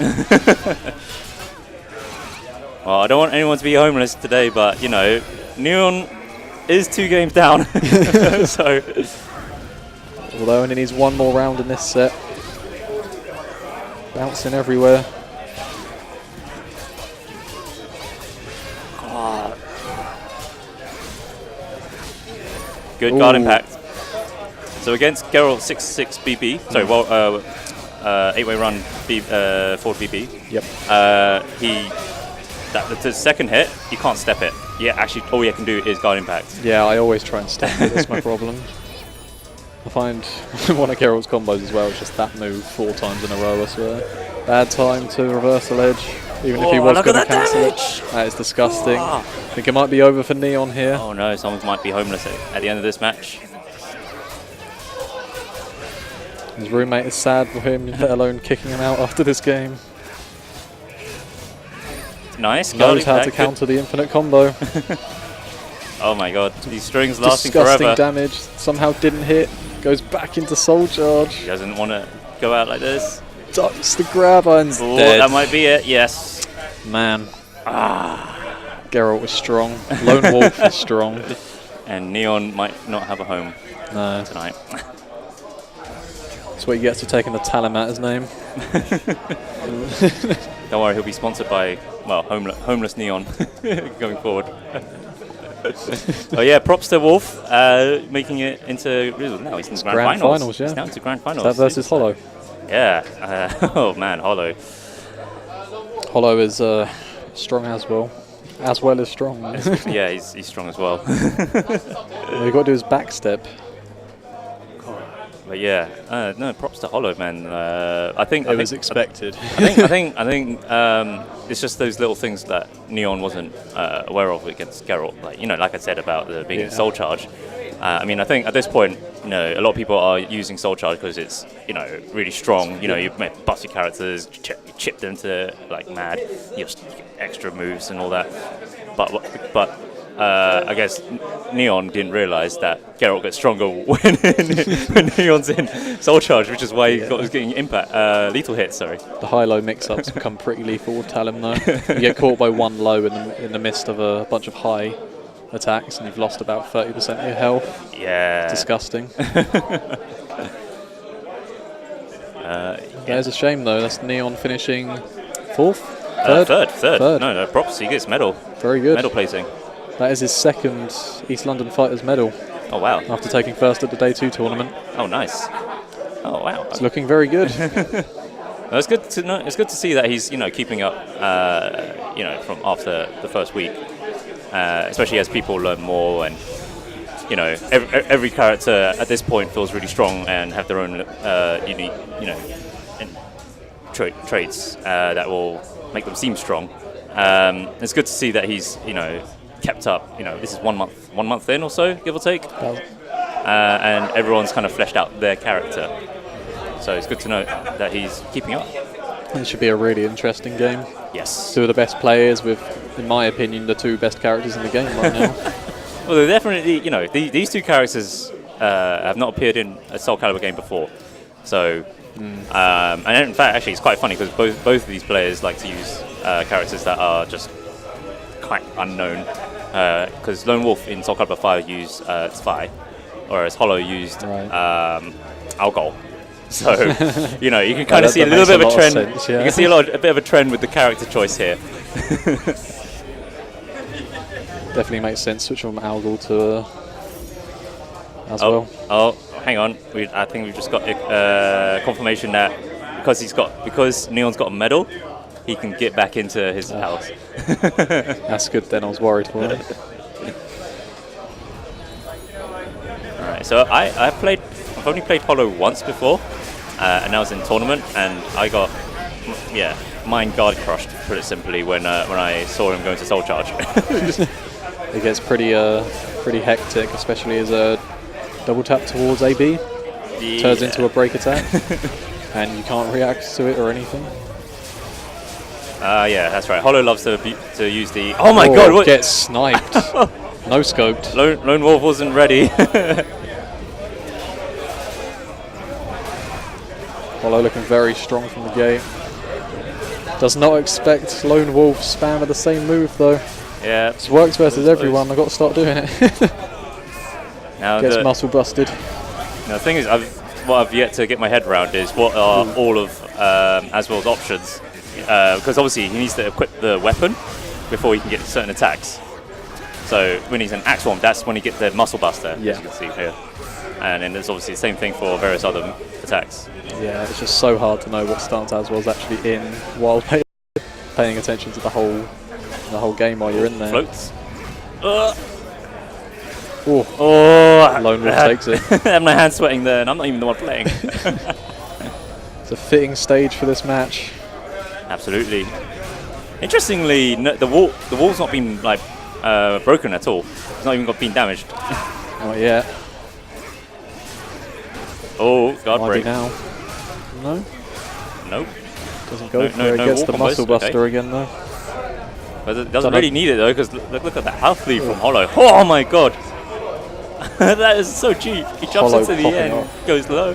Well, I don't want anyone to be homeless today, but you know, Neon is 2 games down. So Although only needs one more round in this set. Bouncing everywhere. good guard Ooh. impact. So against Geralt 6-6 BB, sorry, well, 8-way run forward BB. Yep. The second hit, you can't step it. Yeah, actually, all you can do is guard impact. Yeah, I always try and step it. That's my problem. I find one of Geralt's combos as well is just that move 4 times in a row, I swear. Bad time to reversal edge, even if he was look going at to that cancel damage! it. That is disgusting. Oh. I think it might be over for Neon here. Oh no, someone might be homeless at the end of this match. His roommate is sad for him, let alone kicking him out after this game. Nice, guard Knows how to impact. counter the infinite combo. Oh my god, these strings lasting Disgusting forever. damage. Somehow didn't hit. Goes back into Soul Charge. He doesn't want to go out like this. Ducks the grabber and Oh, dead. that might be it, yes. Man. Geralt was strong. Lone Wolf was strong. And Neon might not have a home No. tonight. That's what he gets for taking the Talon at his name. Don't worry, he'll be sponsored by, well, homeless Neon going forward. Oh yeah, props to Wolf, making it into, now he's in the grand finals. Yeah. He's down to grand finals. That versus Hollow. Yeah, oh man, Hollow. Hollow is strong as well as strong. Yeah, he's strong as well. All you got to do is backstep. But yeah, no, props to Hollow, man. I think It was expected. I think it's just those little things that Neon wasn't aware of against Geralt. Like like I said about the being Soul Charge. I mean, I think at this point, a lot of people are using Soul Charge because it's really strong. You bust your characters, chip them to like mad. You have extra moves and all that. But I guess Neon didn't realise that Geralt gets stronger when Neon's in Soul Charge, which is why he was getting lethal hits. Sorry. The high-low mix-ups become pretty lethal with Talon though. You get caught by one low in the midst of a bunch of high attacks and you've lost about 30% of your health. Yeah. It's disgusting. There's a shame though. That's Neon finishing 4th? Third. No, props. He gets medal. Very good. Medal placing. That is his 2nd East London Fighters medal. Oh wow. After taking 1st at the Day 2 tournament. Oh nice. Oh wow. It's looking very good. Well, it's good to know. It's good to see that he's keeping up. From after the first week, especially as people learn more and every character at this point feels really strong and have their own unique traits that will make them seem strong. It's good to see that he's kept up. This is 1 month in or so, give or take, and everyone's kind of fleshed out their character. So it's good to know that he's keeping up. It should be a really interesting game. Yes. 2 of the best players with, in my opinion, the 2 best characters in the game right now. Well, they're definitely, these 2 characters have not appeared in a Soulcalibur game before. So, and in fact, actually, it's quite funny because both of these players like to use characters that are just quite unknown. Because Lone Wolf in Soulcalibur 5 used Zwei, whereas Hollow used Algol. So, you can kind of see a little bit of a trend. Sense, yeah. You can see a bit of a trend with the character choice here. Definitely makes sense switching from Algol to as well. Oh, hang on. I think we've just got confirmation that because Neon's got a medal, he can get back into his house. That's good then, I was worried for him. Alright, so I played I've only played Hollow once before, and that was in tournament, and I got, mind guard crushed, to put it simply, when I saw him going to Soul Charge. It gets pretty hectic, especially as a double tap towards AB. Turns into a break attack, and you can't react to it or anything. Yeah, that's right. Hollow loves to use the... Oh my god, what? Get sniped. No scoped. Lone Wolf wasn't ready. Hollow looking very strong from the gate. Does not expect Lone Wolf spam at the same move though. Yeah. It works versus everyone, I've got to start doing it. Now Gets muscle busted. Now the thing is, what I've yet to get my head around is what are all of Aswell's options. Because obviously he needs to equip the weapon before he can get certain attacks. So when he's an Axe Worm, that's when he gets the Muscle Buster, as you can see here. And then there's obviously the same thing for various other attacks. Yeah, it's just so hard to know what stance Aswell's actually in while paying attention to the whole game while you're in there. Floats. Lone Wolf takes it. I had my hand sweating there, and I'm not even the one playing. It's a fitting stage for this match. Absolutely. Interestingly, the wall's not been like broken at all. It's not even been damaged. Not yet. Oh, guard Might break. be now. No? Nope. Doesn't go for it. Gets the Muscle Buster again though. But it doesn't really need it though, because look at that health lead from Hollow. Oh my god! That is so cheap. He jumps Hollow into the end, off. goes low.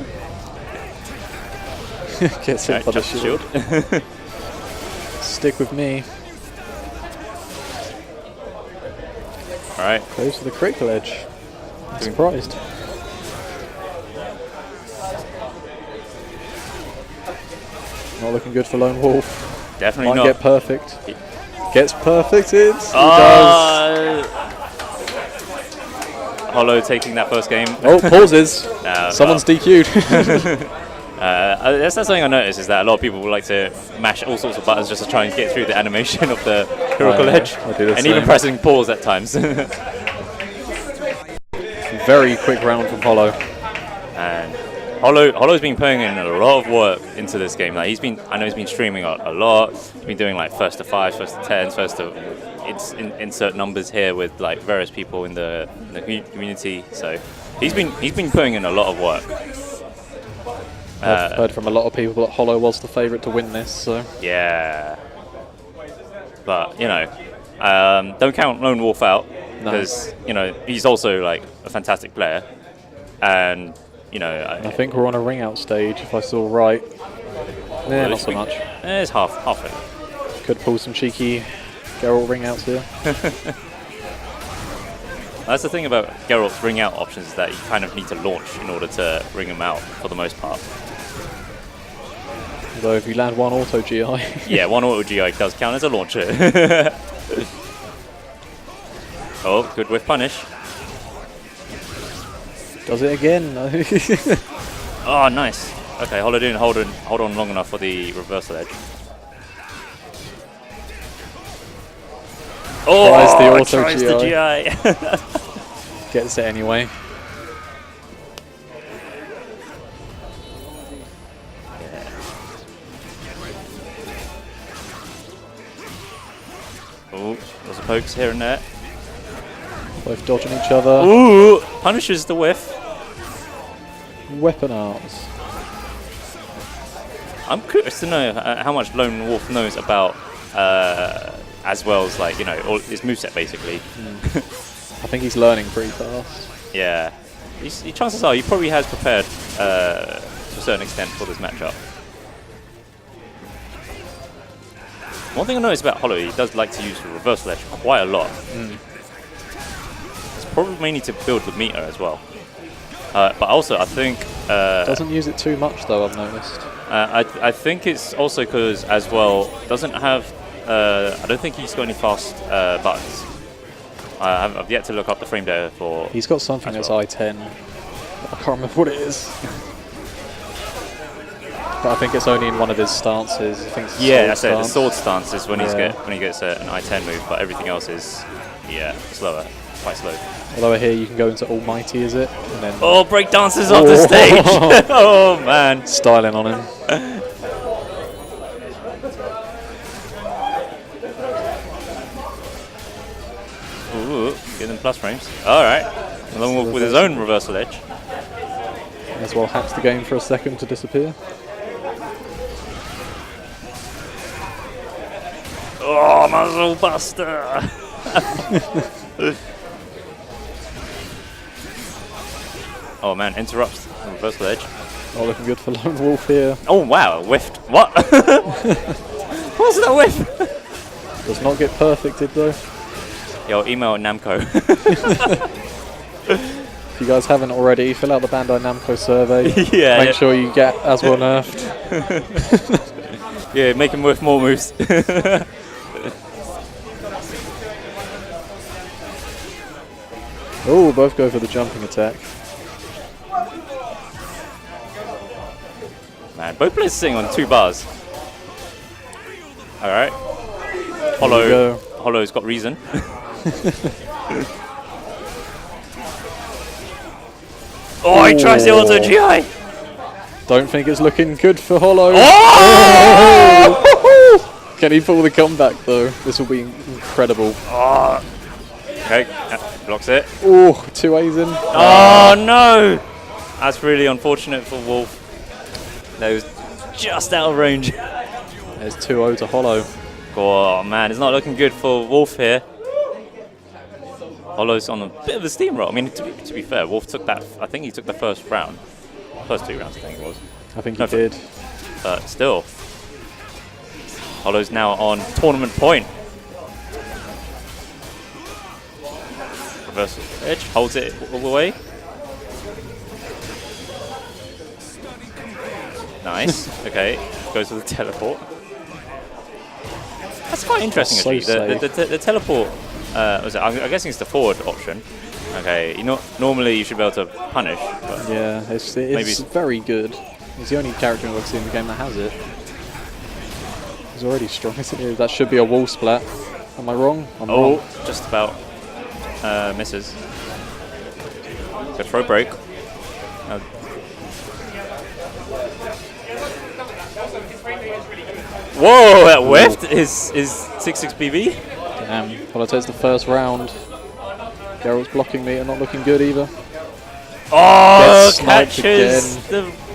Gets hit by the shield. Stick with me. Alright. Goes to the critical edge. I'm surprised. Not looking good for Lone Wolf. Definitely Might not. get perfect. Gets perfected. He does. Hollow taking that first game. Oh, pauses. Someone's DQ'd. That's something I noticed, is that a lot of people would like to mash all sorts of buttons just to try and get through the animation of the critical edge. And even pressing pause at times. Very quick round from Hollow. And Hollow's been putting in a lot of work into this game. Like I know he's been streaming a lot. He's been doing like first to 5s, first to 10s, first to insert numbers here with like various people in the community. So he's been putting in a lot of work. I've heard from a lot of people that Hollow was the favourite to win this. So yeah, but you know, don't count Lone Wolf out, because you know he's also like a fantastic player, and you know I think we're on a ring out stage if I saw right. Yeah, not so much. It's half it. Could pull some cheeky Geralt ring outs here. That's the thing about Geralt's ring out options, is that you kind of need to launch in order to ring them out for the most part. Although if you land one auto GI. Yeah, one auto GI does count as a launcher. Oh, good whiff punish. Does it again? Oh, nice. Okay, Hollow didn't hold on long enough for the reversal edge. Oh, tries the GI. Gets it anyway. Oh, lots of pokes here and there. Both dodging each other. Ooh, punishes the whiff. Weapon arts. I'm curious to know how much Lone Wolf knows about Aswell's, like, you know, all his moveset basically. I think he's learning pretty fast. Yeah, chances are he probably has prepared to a certain extent for this matchup. One thing I noticed about Hollow, he does like to use the reversal edge quite a lot. It's probably mainly to build the meter as well. But also, I think... doesn't use it too much though, I've noticed. I think it's also because Aswell doesn't have... I don't think he's got any fast buttons. I've yet to look up the frame data for... He's got something that's I-10. I can't remember what it is. But I think it's only in one of his stances. I think it's that's it. The sword stance is when he gets an I-10 move, but everything else is slower. quite slow. Although here you can go into Almighty, is it? And then Oh, breakdances off the stage! Oh man! styling on him. Ooh, getting plus frames. Alright. Lone Wolf with his own reversal edge. As well hacks the game for a second to disappear. Oh, muzzle buster! Oh man, interrupts the reversal edge. Oh, looking good for Lone Wolf here. Oh wow, whiffed. What? What's that whiff? Does not get perfected though. Yo, email Namco. If you guys haven't already, fill out the Bandai Namco survey. Yeah. Make sure you get as well nerfed. Yeah, make him whiff more moves. Oh, both go for the jumping attack. Man, both players sitting on 2 bars. Alright. Hollow's got reason. Oh, he tries the auto GI! Don't think it's looking good for Hollow. Oh! Can he pull the comeback though? This will be incredible. Oh. Okay, blocks it. Oh, 2 A's in. Oh no! That's really unfortunate for Wolf. That was just out of range. There's 2-0 to Hollow. Oh man, it's not looking good for Wolf here. Hollow's on a bit of a steamroll. I mean, to be fair, Wolf took that. I think he took the first round. First 2 rounds, I think it was. I think he did. But still. Hollow's now on tournament point. Reversal edge, holds it all the way. Nice. Okay, goes to the teleport. That's quite interesting, So actually. The teleport. Was it? I'm guessing it's the forward option. Okay, normally you should be able to punish. But Yeah, it's very good. He's the only character I've seen in the game that has it. He's already strong, isn't he? That should be a wall splat. Am I wrong? I'm wrong. Just about misses. Good throw break. Whoa, that whiffed is 6-6 PB. Damn. Well, it takes the first round. Geralt's blocking me and not looking good either. Oh, Gets sniped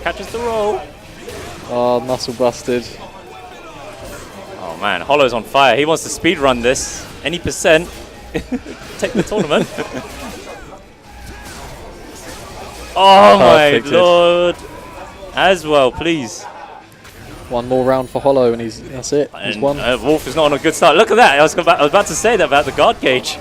catches the roll. Oh, muscle busted. Oh man, Hollow's on fire. He wants to speed run this. Any percent, take the tournament. Oh Perfected. my lord! As well, please. One more round for Hollow and that's it. He's And won. Wolf is not on a good start. Look at that! I was about to say that about the guard gauge.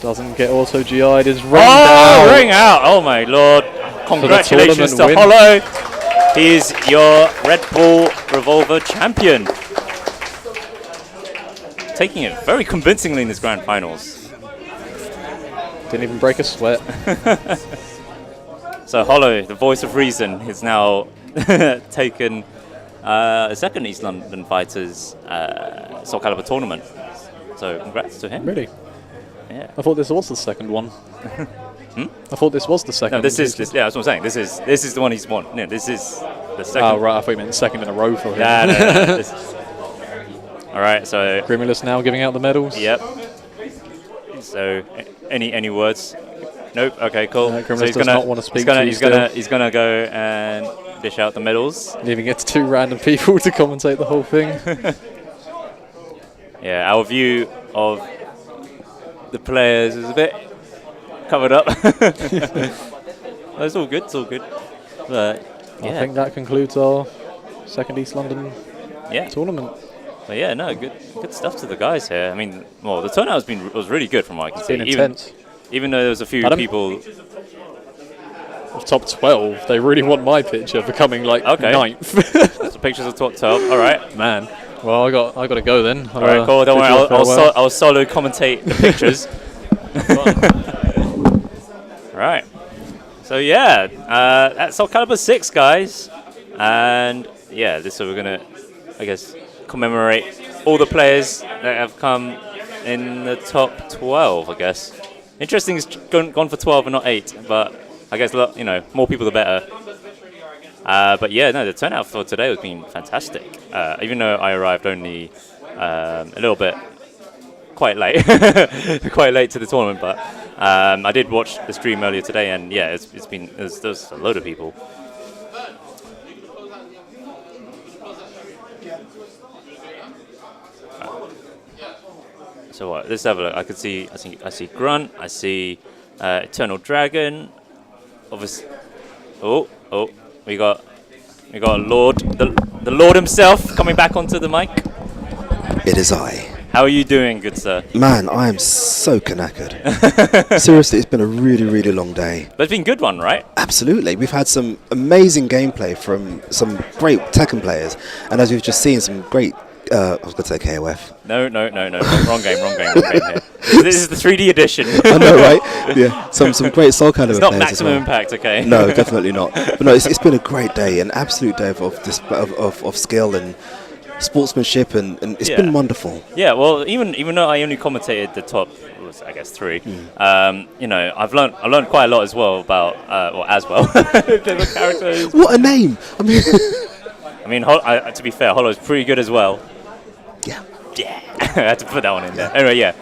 Doesn't get auto GI'd. Is ring Oh, down. ring out! Oh my lord! Congratulations to tournament Hollow. He is your RedBull Revolver champion. Taking it very convincingly in this grand finals. Didn't even break a sweat. So Hollow, the voice of reason, is now taken a second East London Fighters Soulcalibur tournament. So congrats to him. Really? Yeah. I thought this was the second one. I thought this was the second. No, this is yeah. That's what I'm saying. This is the one he's won. No, this is the second. Oh right, I thought you meant second in a row for him. No. All right, so Grimulus now giving out the medals. Yep. So any words? Nope. Okay, cool. Grimulus so he's does gonna, not want to speak to you still. He's gonna go and dish out the medals. Leaving it to 2 random people to commentate the whole thing. Yeah, our view of the players is a bit covered up. It's all good. It's all good. But yeah. I think that concludes our second East London tournament. But yeah, no, good stuff to the guys here. I mean, well, the turnout was really good from what I can see. Been intense. Even though there was a few people. Top 12, they really want my picture for coming like 9th. That's pictures of top 12. All right, man. Well, I got to go then. All right, cool. Don't worry, I'll solo commentate the pictures. All right. So yeah, that's Soulcalibur VI, guys, and yeah, so we're gonna, I guess, commemorate all the players that have come in the top 12, I guess. Interesting, it's gone for 12 and not 8, but I guess, you know, more people the better. But yeah, no, the turnout for today has been fantastic. Even though I arrived only a little bit quite late, quite late to the tournament, but I did watch the stream earlier today, and yeah, there's a load of people. So what? Let's have a look. I see Grunt. I see Eternal Dragon. Obviously, we got Lord, the Lord himself coming back onto the mic. It is I. How are you doing, good sir? Man, I am so knackered. Seriously, it's been a really, really long day. But it's been a good one, right? Absolutely. We've had some amazing gameplay from some great Tekken players, and as we've just seen, some great. I was going to say KOF. No. Wrong game here. This is the 3D edition. I know, right? Yeah. Some great Soulcalibur players. It's not Maximum Maximum Impact, okay? No, definitely not. But no, it's been a great day, an absolute day of skill and sportsmanship, and it's been wonderful. Yeah, well, even though I only commentated the top, I guess 3, you know, I learned quite a lot as well about, the characters. What a name! I mean, to be fair, Hollow's pretty good as well. Yeah. I had to put that one in there. Anyway, yeah.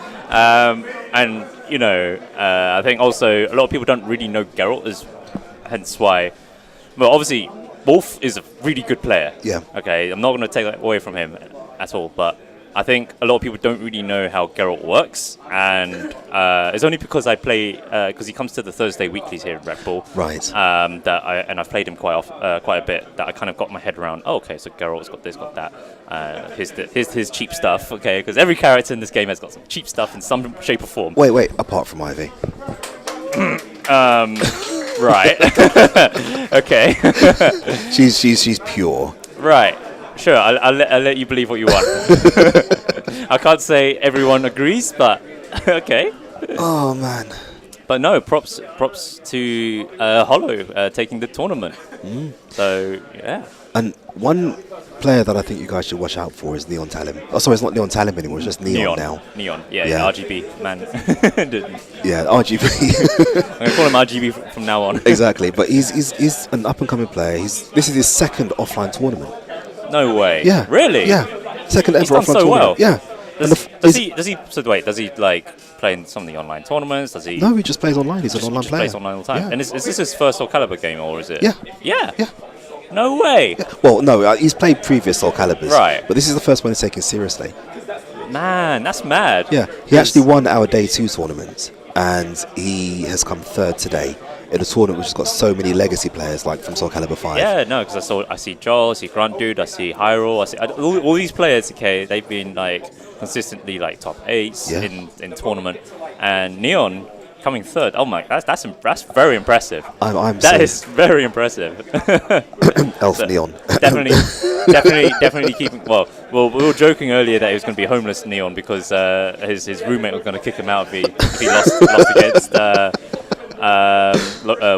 And, you know, I think also a lot of people don't really know Geralt, hence why. Well, obviously, Wolf is a really good player. Yeah. Okay, I'm not going to take that away from him at all, but I think a lot of people don't really know how Geralt works, and it's only because I play because he comes to the Thursday weeklies here at RedBull. Right. And I've played him quite a bit. That I kind of got my head around. Oh, okay, so Geralt's got this, got that. Here's his cheap stuff. Okay, because every character in this game has got some cheap stuff in some shape or form. Wait. Apart from Ivy. Right. Okay. she's pure. Right. Sure, I'll let you believe what you want. I can't say everyone agrees, but okay. Oh man. But no, props to Hollow taking the tournament. So yeah. And one player that I think you guys should watch out for is Neon Talim. Oh, sorry, it's not Neon Talim anymore. It's just Neon now. Neon, yeah, RGB man. Yeah, RGB. I'm gonna call him RGB from now on. Exactly, but he's an up and coming player. This is his second offline tournament. No way. Yeah. Really? Yeah. Second ever He's done offline so tournament. well. Yeah. Does he like play in some of the online tournaments? Does he? No, he just plays online. He's an online player. Plays online all the time. Yeah. And is this his first Soulcalibur game, or is it? Yeah. Yeah. Yeah. No way. Yeah. Well, no, he's played previous Soulcaliburs. Right. But this is the first one he's taken seriously. Man, that's mad. Yeah. He actually won our day 2 tournament, and he has come third today in a tournament which has got so many legacy players, like from Soulcalibur 5. Yeah, no, because I see Joel, I see Grunt Dude, I see Hyrule, I see all these players. Okay, they've been like consistently like top 8s in tournament, and Neon coming third. Oh my, that's very impressive. That is very impressive. Elf so Neon. definitely keeping. Well, we were joking earlier that he was going to be homeless Neon because his roommate was going to kick him out if he lost against.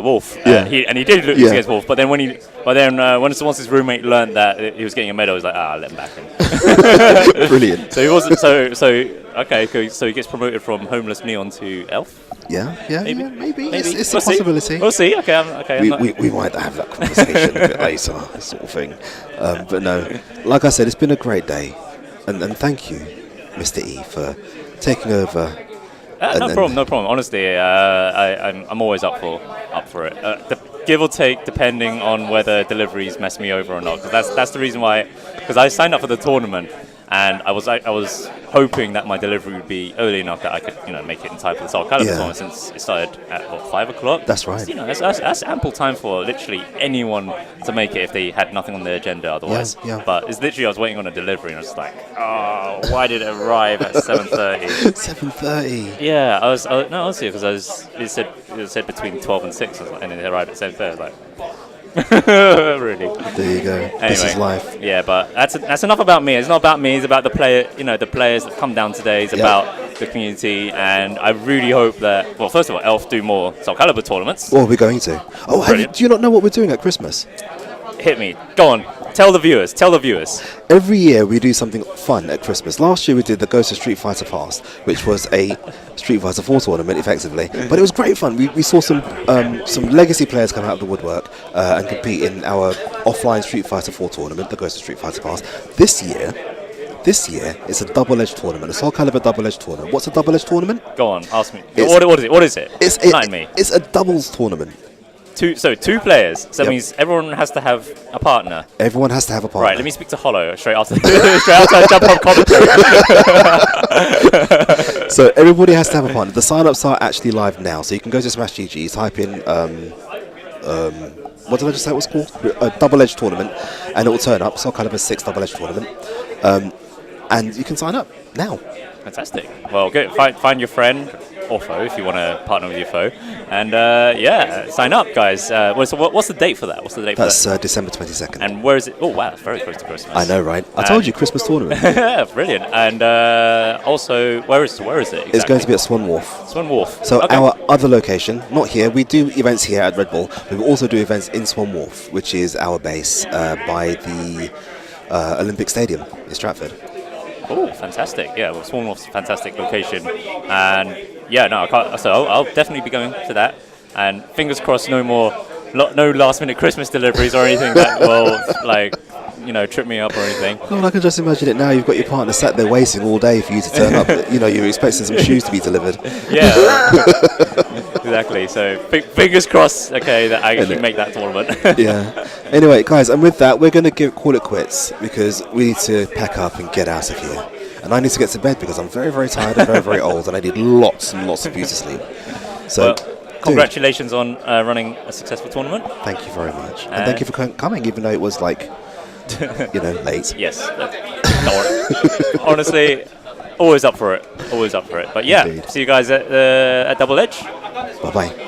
Wolf. He did lose against Wolf, but then once his roommate learned that he was getting a medal, he was like, let him back in. Brilliant. So he wasn't. Okay. So he gets promoted from homeless Neon to Elf. Yeah, maybe. It's We'll a possibility. We'll see. Okay. We might have that conversation a bit later, sort of thing. But no, like I said, it's been a great day, and thank you, Mr. E, for taking over. No problem. Honestly, I'm always up for it. Give or take, depending on whether deliveries mess me over or not. Because that's the reason why. Because I signed up for the tournament, and I was hoping that my delivery would be early enough that I could make it in time for the Soulcalibur tournament, since it started at 5 o'clock. That's right. That's ample time for literally anyone to make it if they had nothing on their agenda otherwise. Yeah. But it's literally I was waiting on a delivery and I was like, why did it arrive at 7:30? 7:30. Yeah, honestly, because it said between 12 and 6, and it arrived at 7:30. I was like, really? There you go. Anyway, this is life. Yeah, but that's enough about me. It's not about me. It's about the player. The players that come down today. It's about the community, and I really hope that. Well, first of all, Elf do more Soulcalibur tournaments. Well, we're going to. Oh, do you not know what we're doing at Christmas? Hit me. Go on. Tell the viewers. Tell the viewers. Every year we do something fun at Christmas. Last year we did the Ghost of Street Fighter Fast, which was a Street Fighter 4 tournament, effectively. But it was great fun. We saw some legacy players come out of the woodwork and compete in our offline Street Fighter 4 tournament, the Ghost of Street Fighter Fast. This year it's a double-edged tournament, a Soulcalibur double-edged tournament. What's a double-edged tournament? Go on, ask me. What is it? What is it? It's me. It's a doubles tournament. Two players. So Yep. that means everyone has to have a partner. Everyone has to have a partner. Right. Let me speak to Hollow straight after I jump on commentary. So everybody has to have a partner. The sign-ups are actually live now, so you can go to Smash GG, type in what did I just say it was called? A double-edged tournament, and it will turn up. Soulcalibur 6 double-edged tournament, and you can sign up now. Fantastic. Well, good. Find your friend or foe if you want to partner with your foe, and sign up, guys. What's the date for that? What's the date? That's for that? December 22nd. And where is it? Oh wow, it's very close to Christmas. I know, right? I told you, Christmas tournament. Brilliant. And also, where is it? Exactly? It's going to be at Swan Wharf. Swan Wharf. So okay. our other location, not here. We do events here at RedBull. We will also do events in Swan Wharf, which is our base by the Olympic Stadium in Stratford. Oh, fantastic! Yeah, well, Swan Wharf's a fantastic location, and yeah, no, I can't. So I'll definitely be going to that, and fingers crossed, no last-minute Christmas deliveries or anything that will trip me up or anything. Well, I can just imagine it now. You've got your partner sat there waiting all day for you to turn up. You're expecting some shoes to be delivered. Yeah, exactly. So fingers crossed. Okay, that I actually make that tournament. Yeah. Anyway, guys, and with that, we're going to call it quits because we need to pack up and get out of here. And I need to get to bed because I'm very, very tired and very, very old, and I need lots and lots of you to sleep. So, congratulations on running a successful tournament. Thank you very much, and thank you for coming, even though it was late. Yes. Honestly, always up for it. But yeah, Indeed. see you guys at Double Edge. Bye bye.